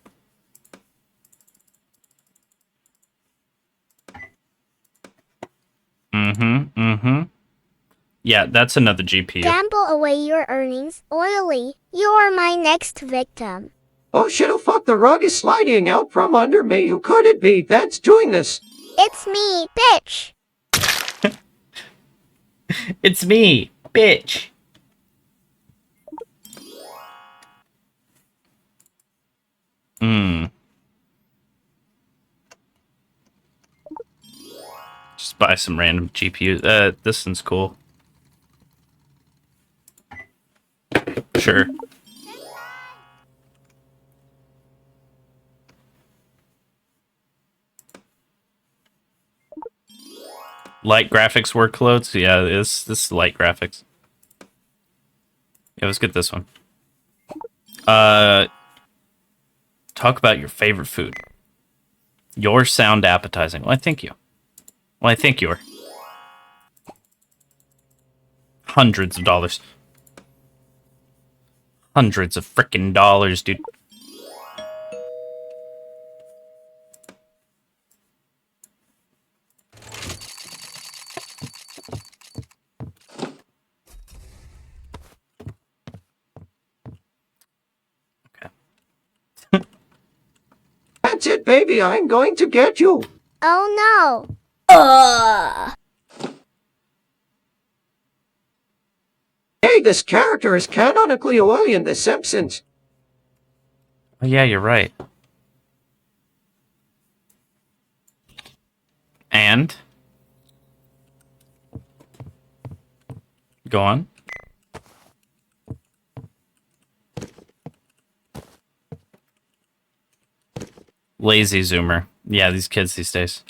Yeah, that's another GPU. Gamble away your earnings, Oily. You're my next victim. Oh shit, oh fuck, the rug is sliding out from under me. Who could it be that's doing this? It's me, bitch. It's me, bitch. Just buy some random GPUs. This one's cool. Sure. Light graphics workloads? Yeah, this is light graphics. Yeah, let's get this one. Talk about your favorite food. Yours sound appetizing. Well, I thank you. Well, I thank you. Hundreds of dollars. Hundreds of frickin' dollars, dude. That's it, baby. I'm going to get you. Oh no. Hey, this character is canonically away in The Simpsons. Oh, yeah, you're right. And? Go on. Lazy Zoomer. Yeah, these kids these days.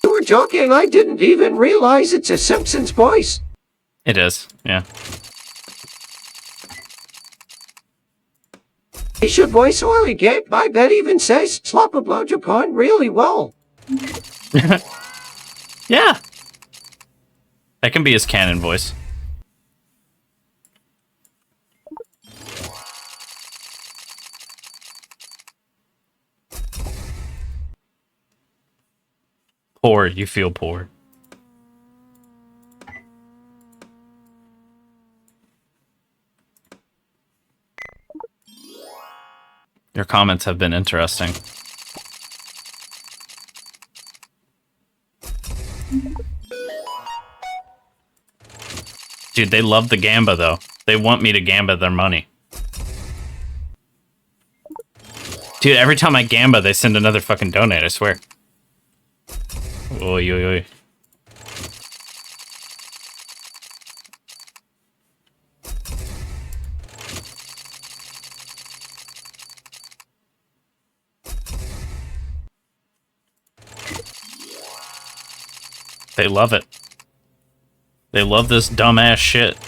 You were joking. I didn't even realize it's a Simpsons voice. It is, yeah. He should voice Oily Gabe. My bet even says slap a blowjob really well. Yeah. That can be his canon voice. Poor, you feel poor. Your comments have been interesting. Dude, they love the Gamba, though. They want me to Gamba their money. Dude, every time I Gamba, they send another fucking donate, I swear. Oy, oy, oy. They love it. They love this dumbass shit.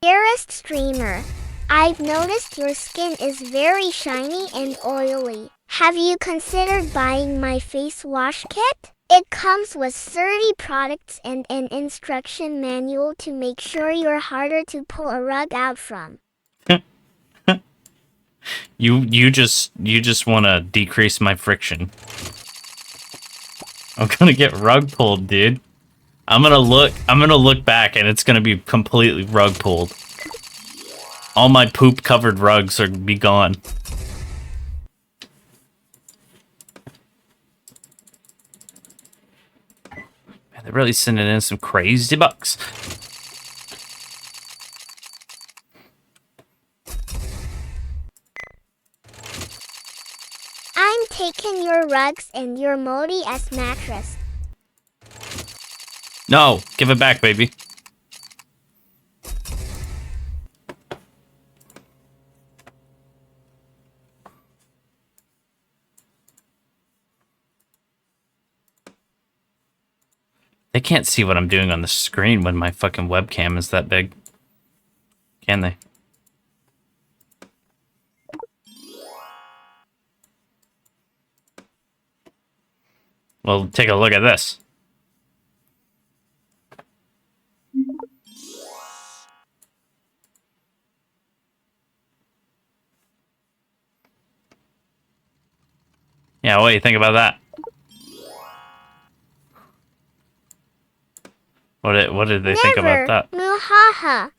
Dearest streamer, I've noticed your skin is very shiny and oily. Have you considered buying my face wash kit? It comes with 30 products and an instruction manual to make sure you're harder to pull a rug out from. You just want to decrease my friction. I'm gonna get rug pulled, dude. I'm gonna look back and it's gonna be completely rug pulled. All my poop covered rugs are be gone. Man, they're really sending in some crazy bucks. I'm taking your rugs and your Modi as mattress. No, give it back, baby. They can't see what I'm doing on the screen when my fucking webcam is that big. Can they? Well, take a look at this. Yeah, what do you think about that? What did they think about that? Muhaha.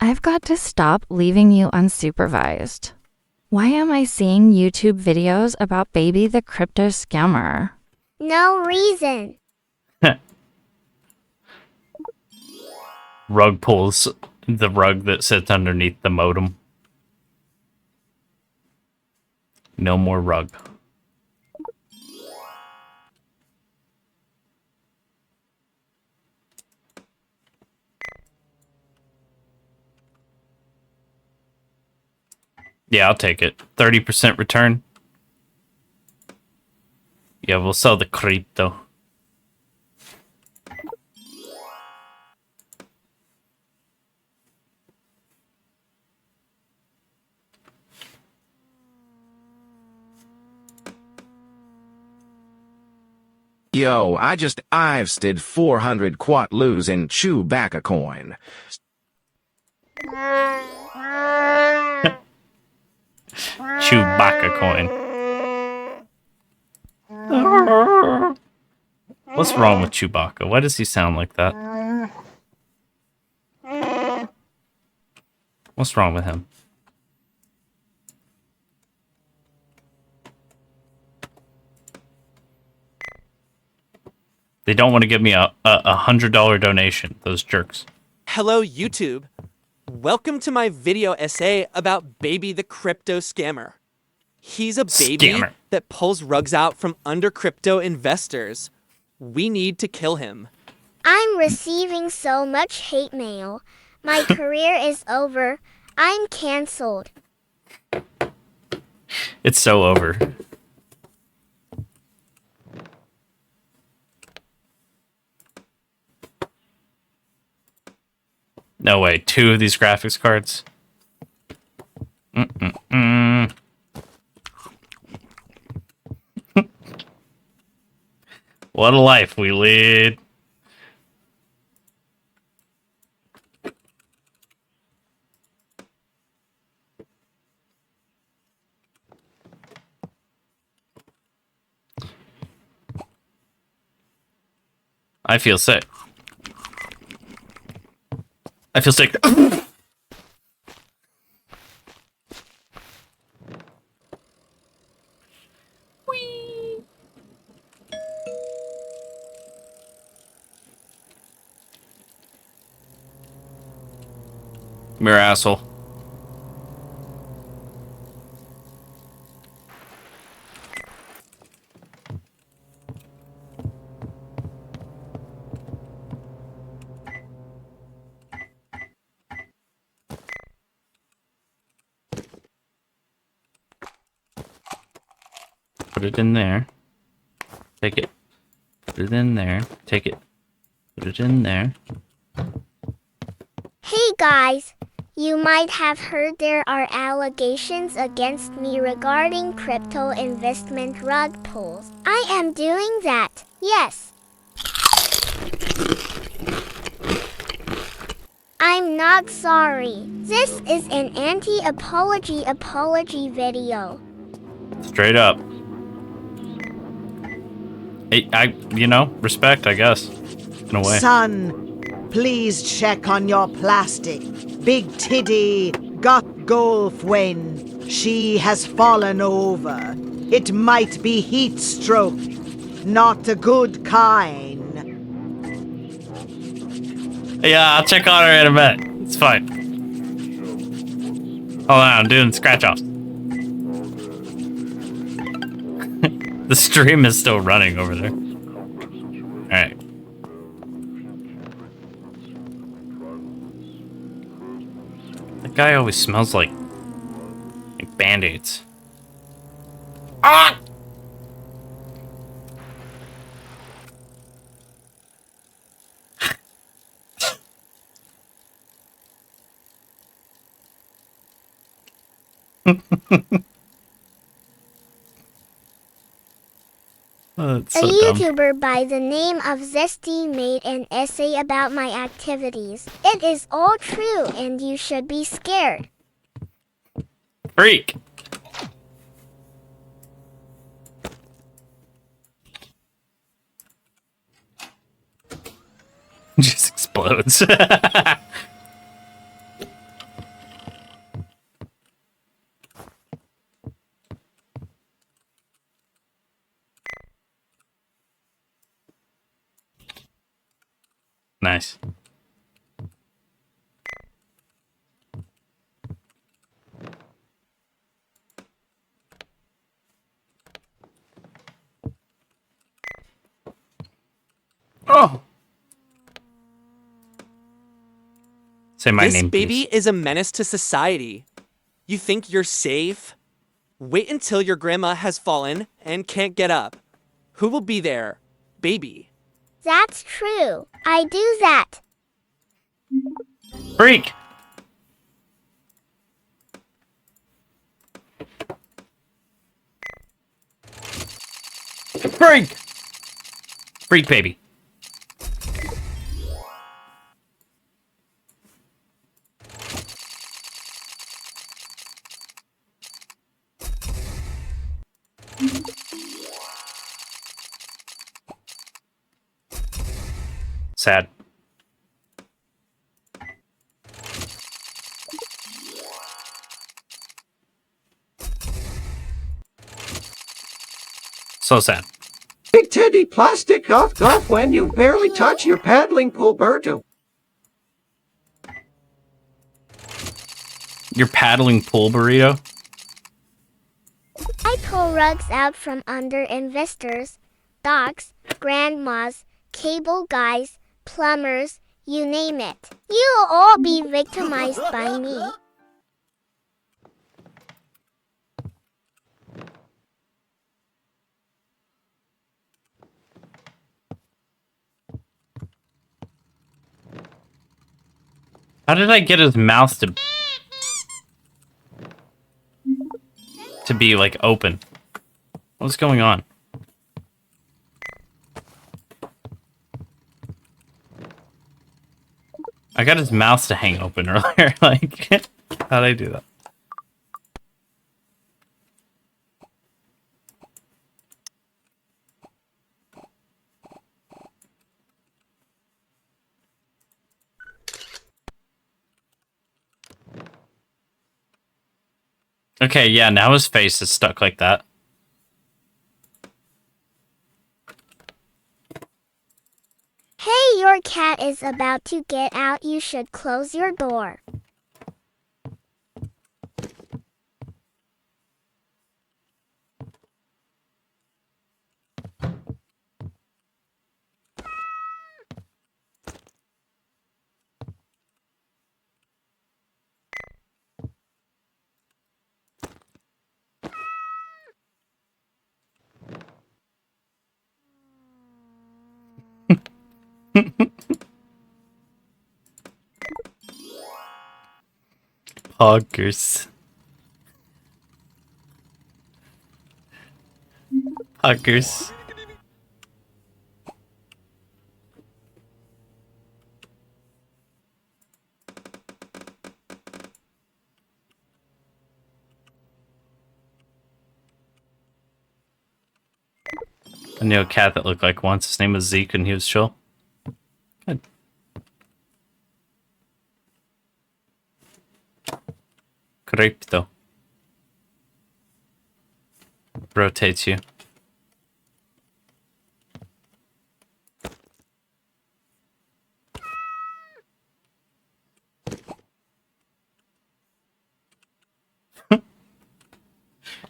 I've got to stop leaving you unsupervised. Why am I seeing YouTube videos about Baby the crypto scammer? No reason. Rug pulls the rug that sits underneath the modem. No more rug. Yeah, I'll take it. 30% return. Yeah, we'll sell the crypto. Yo, I just Ivested 400 quatlus in Chewbacca coin. Chewbacca coin. What's wrong with Chewbacca? Why does he sound like that? What's wrong with him? They don't want to give me a $100 donation, those jerks. Hello, YouTube. Welcome to my video essay about Baby the crypto scammer. He's a baby Scammer. that pulls rugs out from under crypto investors. We need to kill him. I'm receiving so much hate mail. My career is over. I'm cancelled. It's so over. No way, 2 of these graphics cards. What a life we lead. I feel sick. I feel sick. Come here, asshole. Put it in there. Take it. Put it in there. Take it. Put it in there. Hey guys, you might have heard there are allegations against me regarding crypto investment rug pulls. I am doing that, yes. I'm not sorry. This is an anti-apology video. Straight up. Hey, respect, I guess. In a way. Son, please check on your plastic. Big Tiddy got golf when she has fallen over. It might be heat stroke, not the good kind. Yeah, I'll check on her in a minute. It's fine. Hold on, I'm doing scratch offs. The stream is still running over there. Alright. That guy always smells like Band-Aids. Ah! Oh, that's so A dumb. YouTuber by the name of Zesty made an essay about my activities. It is all true and you should be scared. Freak. Just explodes. Nice. Oh. Say my This name, baby please. is a menace to society. You think you're safe? Wait until your grandma has fallen and can't get up. Who will be there? Baby. That's true. I do that. Freak! Freak! Freak baby. Sad. So sad. Big Teddy plastic golf when you barely touch your paddling pool burrito. Your paddling pool burrito? I pull rugs out from under investors, dogs, grandmas, cable guys, plumbers, you name it. You'll all be victimized by me. How did I get his mouth to be like open? What's going on? I got his mouth to hang open earlier. Like, how'd I do that? Okay, yeah, now his face is stuck like that. Hey, your cat is about to get out. You should close your door. Poggers. Poggers. I knew a cat that looked like once. His name was Zeke and he was chill. Good. Crypto. Rotates you.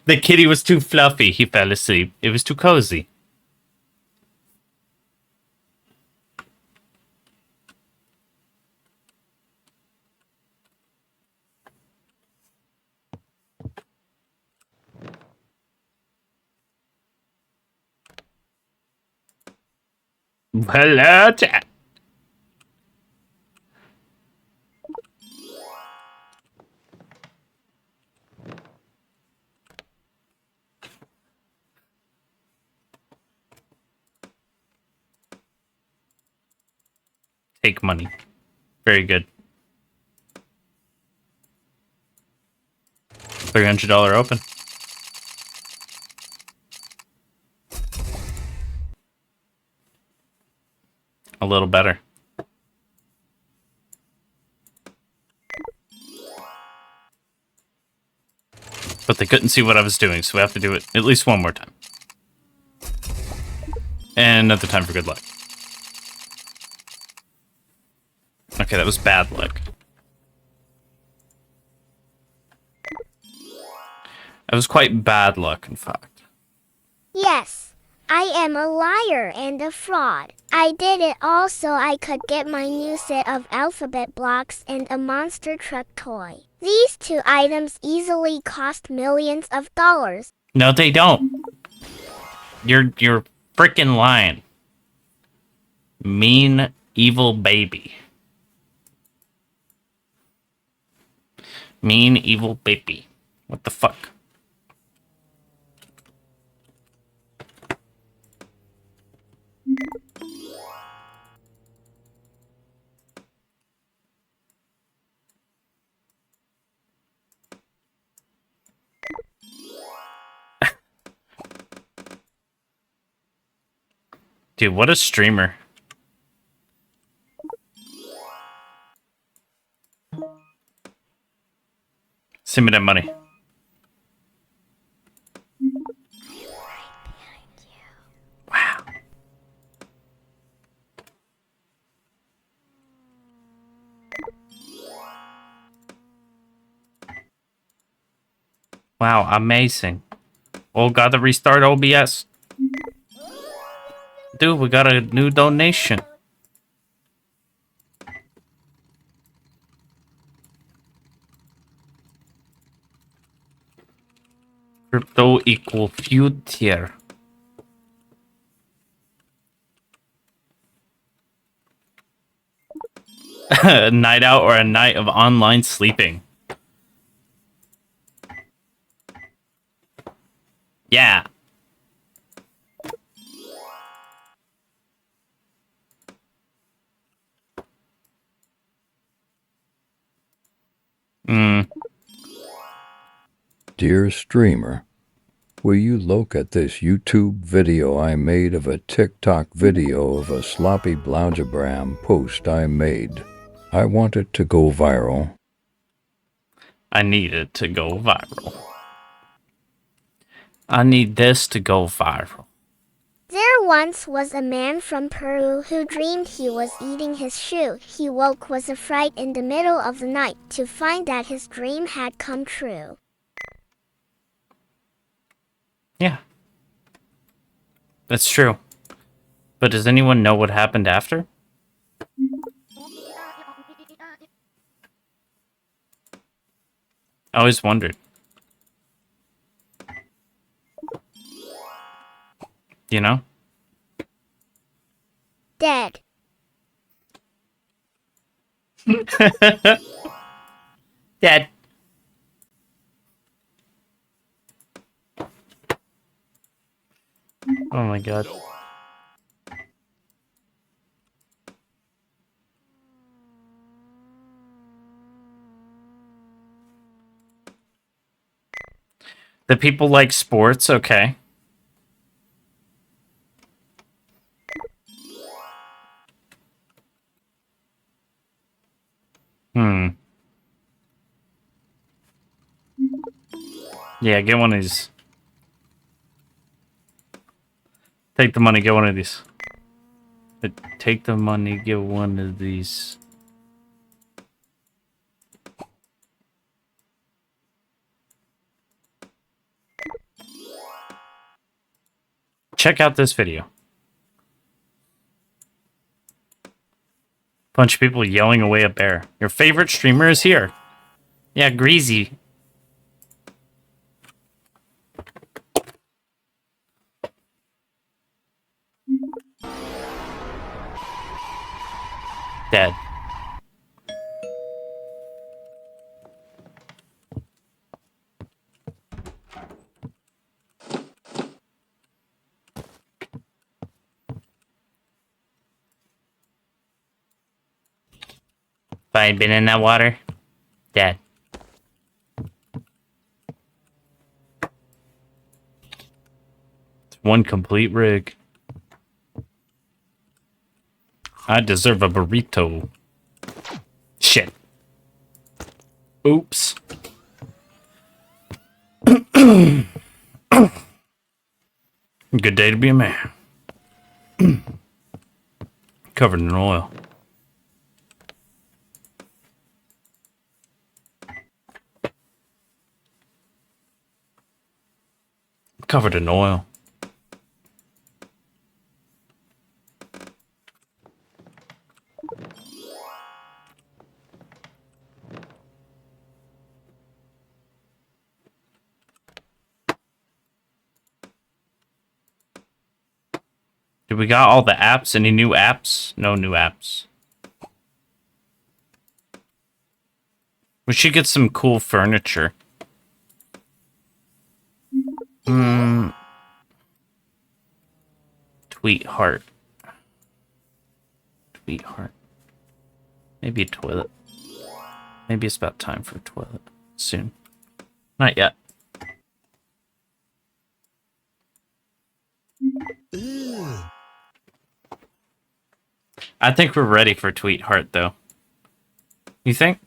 The kitty was too fluffy. He fell asleep. It was too cozy. Hello, chat. Take money. Very good. $300 open. A little better. But they couldn't see what I was doing, so we have to do it at least one more time. And another time for good luck. Okay, that was bad luck. That was quite bad luck, in fact. Yes, I am a liar and a fraud. I did it all so I could get my new set of alphabet blocks and a monster truck toy. These 2 items easily cost millions of dollars. No, they don't. You're freaking lying. Mean, evil baby. Mean, evil baby. What the fuck? Dude, what a streamer. Send me that money. Wow. Wow, amazing. Oh, gotta restart OBS. Dude, we got a new donation. Crypto equal future. A night out or a night of online sleeping. Yeah. Dear streamer, will you look at this YouTube video I made of a TikTok video of a sloppy blougebram post I made? I want it to go viral. I need it to go viral. I need this to go viral. There once was a man from Peru who dreamed he was eating his shoe. He woke with a fright in the middle of the night to find that his dream had come true. Yeah. That's true. But does anyone know what happened after? I always wondered. You know? Dead. Dead. Oh my god. The people like sports, okay. Yeah, get one of these. Take the money, get one of these. Take the money, get one of these. Check out this video. Bunch of people yelling away a bear. Your favorite streamer is here. Yeah, Greasy. Dead. If I had been in that water, dead. It's one complete rig. I deserve a burrito. Shit. Oops. Good day to be a man. Covered in oil. Covered in oil. Did we got all the apps? Any new apps? No new apps. We should get some cool furniture. Tweet heart. Tweet heart. Maybe a toilet. Maybe it's about time for a toilet. Soon. Not yet. I think we're ready for tweet heart, though. You think?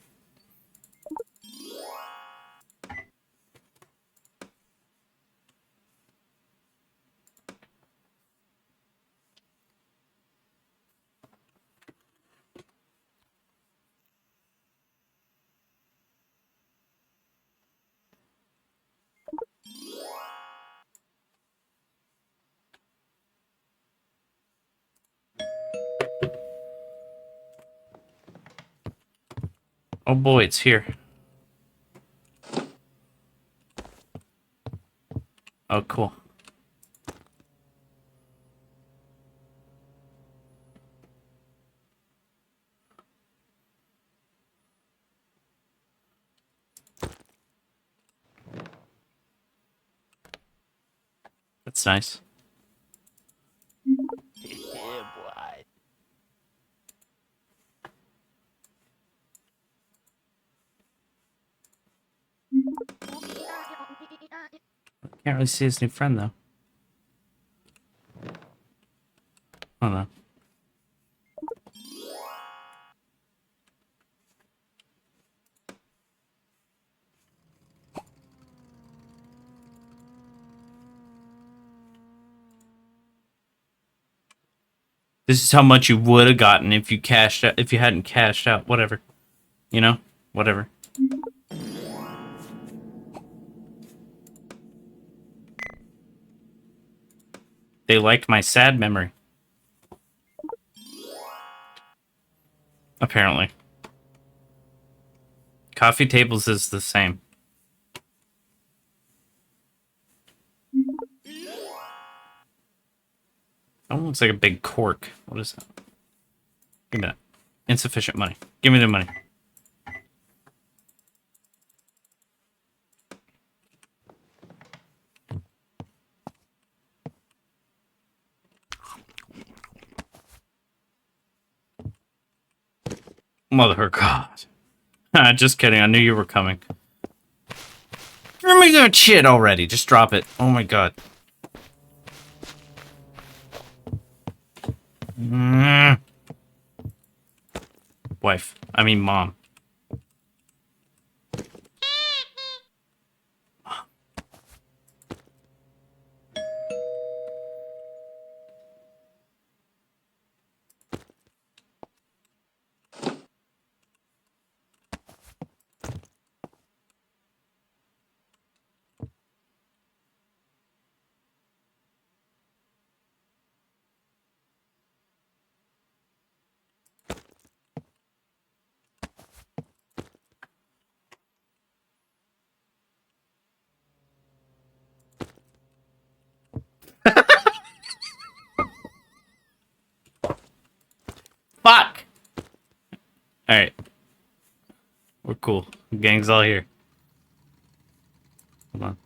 Oh boy, it's here. Oh, cool. That's nice. Yeah, boy. Can't really see his new friend, though. Hold on. This is how much you would have gotten if you cashed out, if you hadn't cashed out. Whatever. You know? Whatever. They liked my sad memory. Apparently. Coffee tables is the same. That one looks like a big cork. What is that? Give me that. Insufficient money. Give me the money. Mother of God. Just kidding. I knew you were coming. Give me that shit already. Just drop it. Oh my God. Wife. I mean, mom. Fuck! Alright. We're cool. The gang's all here. Hold on.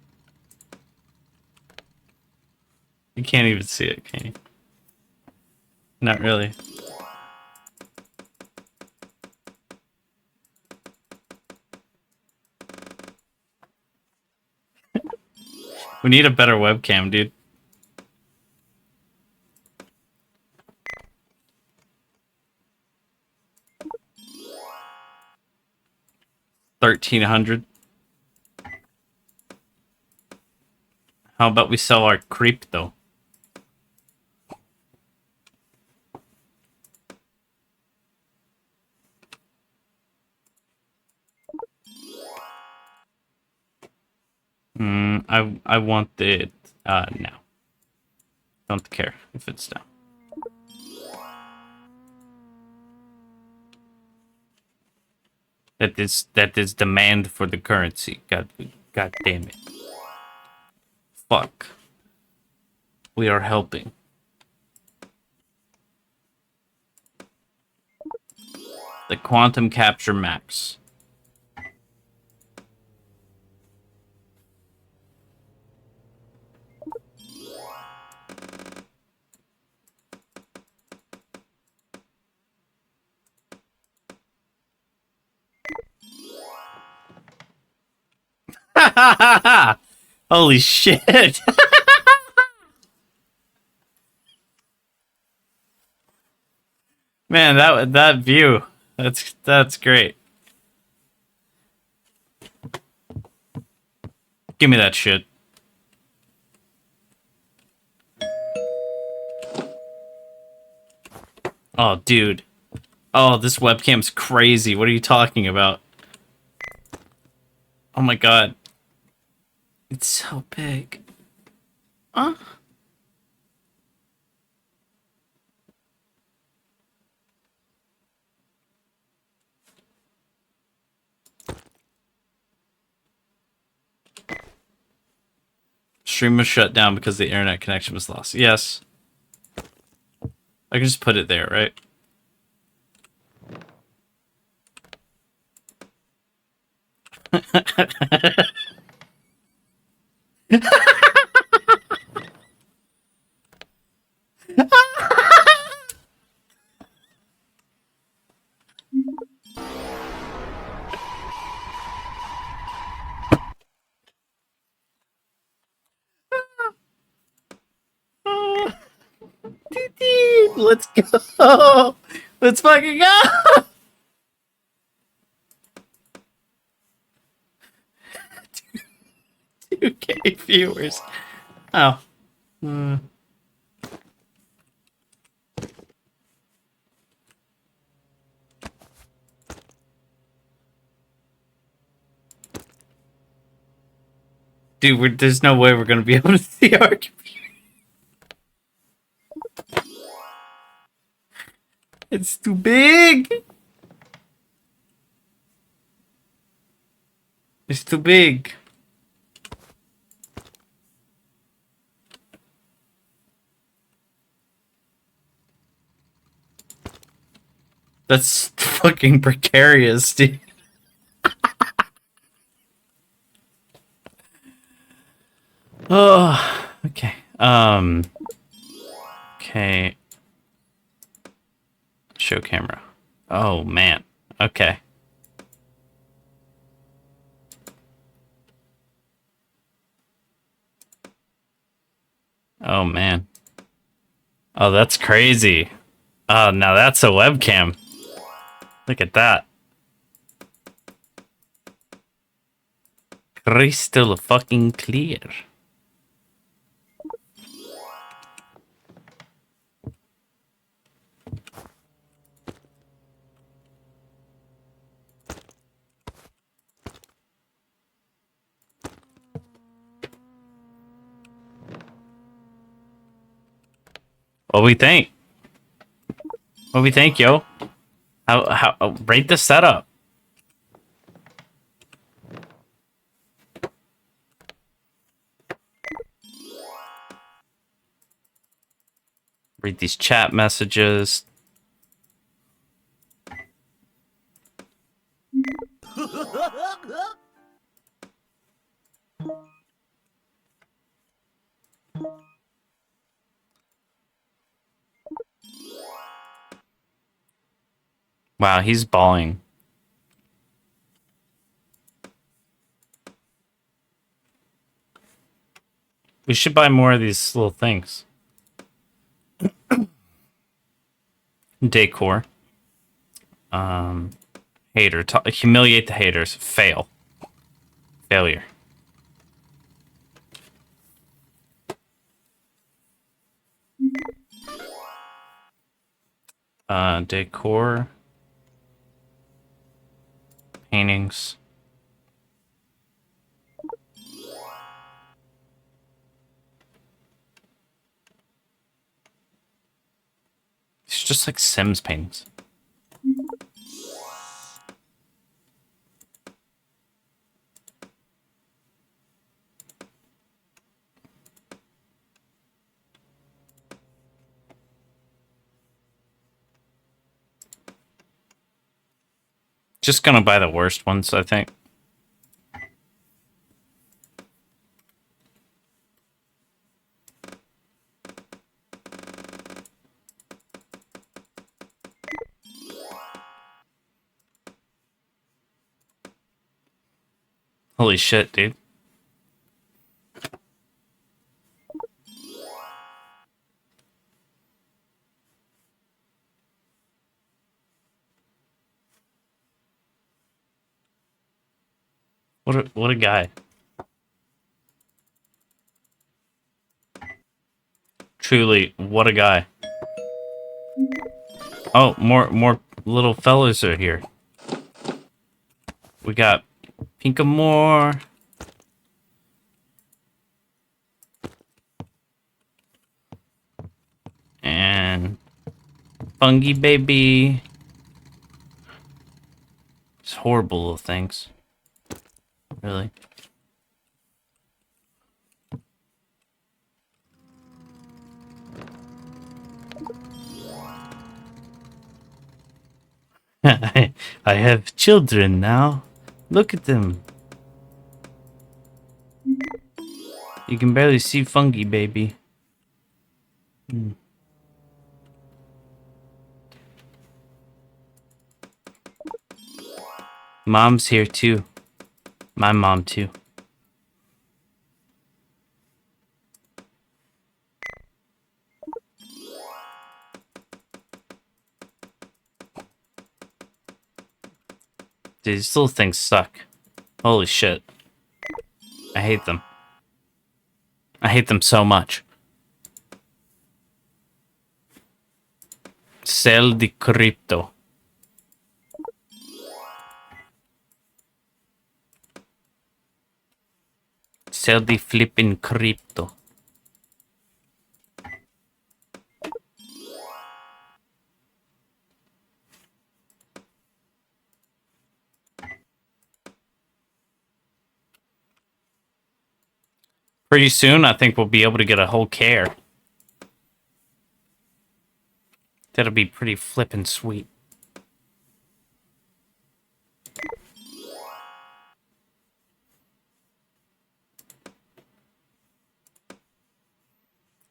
You can't even see it, can you? Not really. We need a better webcam, dude. $1,300. How about we sell our creep though? I want it now. Don't care if it's down. That is demand for the currency. God damn it. Fuck. We are helping. The quantum capture max. Holy shit. Man, that view. That's great. Give me that shit. Oh, dude. Oh, this webcam's crazy. What are you talking about? Oh my god. It's so big. Huh? Stream was shut down because the internet connection was lost. Yes. I can just put it there, right? Let's go. Let's fucking go. 2K viewers. Oh. Dude, there's no way we're gonna be able to see our computer. It's too big. It's too big. That's fucking precarious, dude. Oh, okay. Okay. Show camera. Oh, man. Okay. Oh, man. Oh, that's crazy. Oh, now that's a webcam. Look at that. Crystal fucking clear. What we think? What we think, yo? How rate the setup? Read these chat messages. Wow, he's bawling. We should buy more of these little things. Decor. Hater. Humiliate the haters. Fail. Failure. Decor. Paintings. It's just like Sims paintings. Just gonna buy the worst ones, I think. Holy shit, dude. What a guy. Truly, what a guy. Oh, more little fellas are here. We got Pinkamore. And Fungi Baby. It's horrible little things. Really. I have children now. Look at them. You can barely see Fungi Baby. Mom's here too. My mom too. These little things suck. Holy shit. I hate them. I hate them so much. Sell di crypto. Sell the flipping crypto. Pretty soon, I think we'll be able to get a whole care. That'll be pretty flippin' sweet.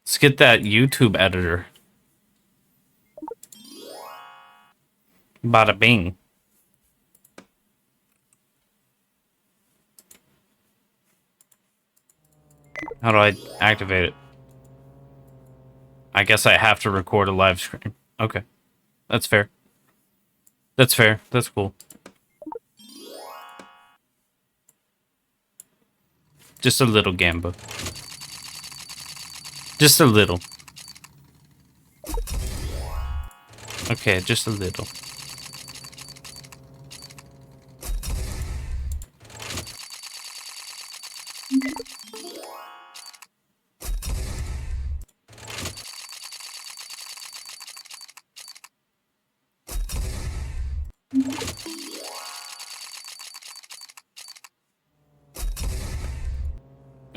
Let's get that YouTube editor. Bada bing. How do I activate it? I guess I have to record a live stream. Okay. That's fair. That's fair. That's cool. Just a little, Gamba. Just a little. Okay, just a little.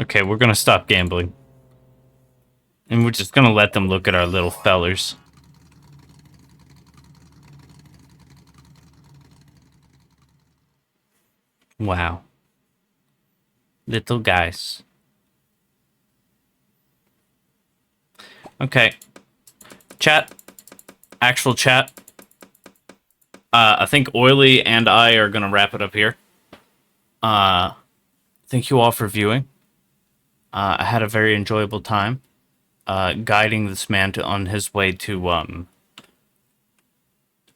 Okay, we're gonna stop gambling. And we're just gonna let them look at our little fellers. Wow. Little guys. Okay. Chat. Actual chat. I think Oily and I are gonna wrap it up here. Thank you all for viewing. I had a very enjoyable time guiding this man on his way to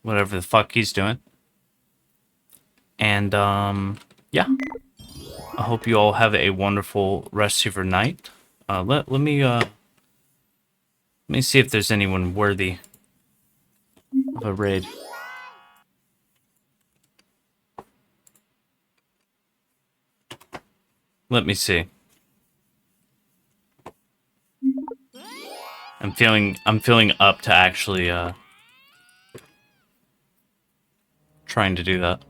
whatever the fuck he's doing. And yeah. I hope you all have a wonderful rest of your night. Let me see if there's anyone worthy of a raid. Let me see. I'm feeling up to actually trying to do that.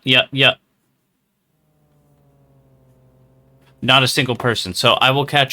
Yeah. Not a single person. So I will catch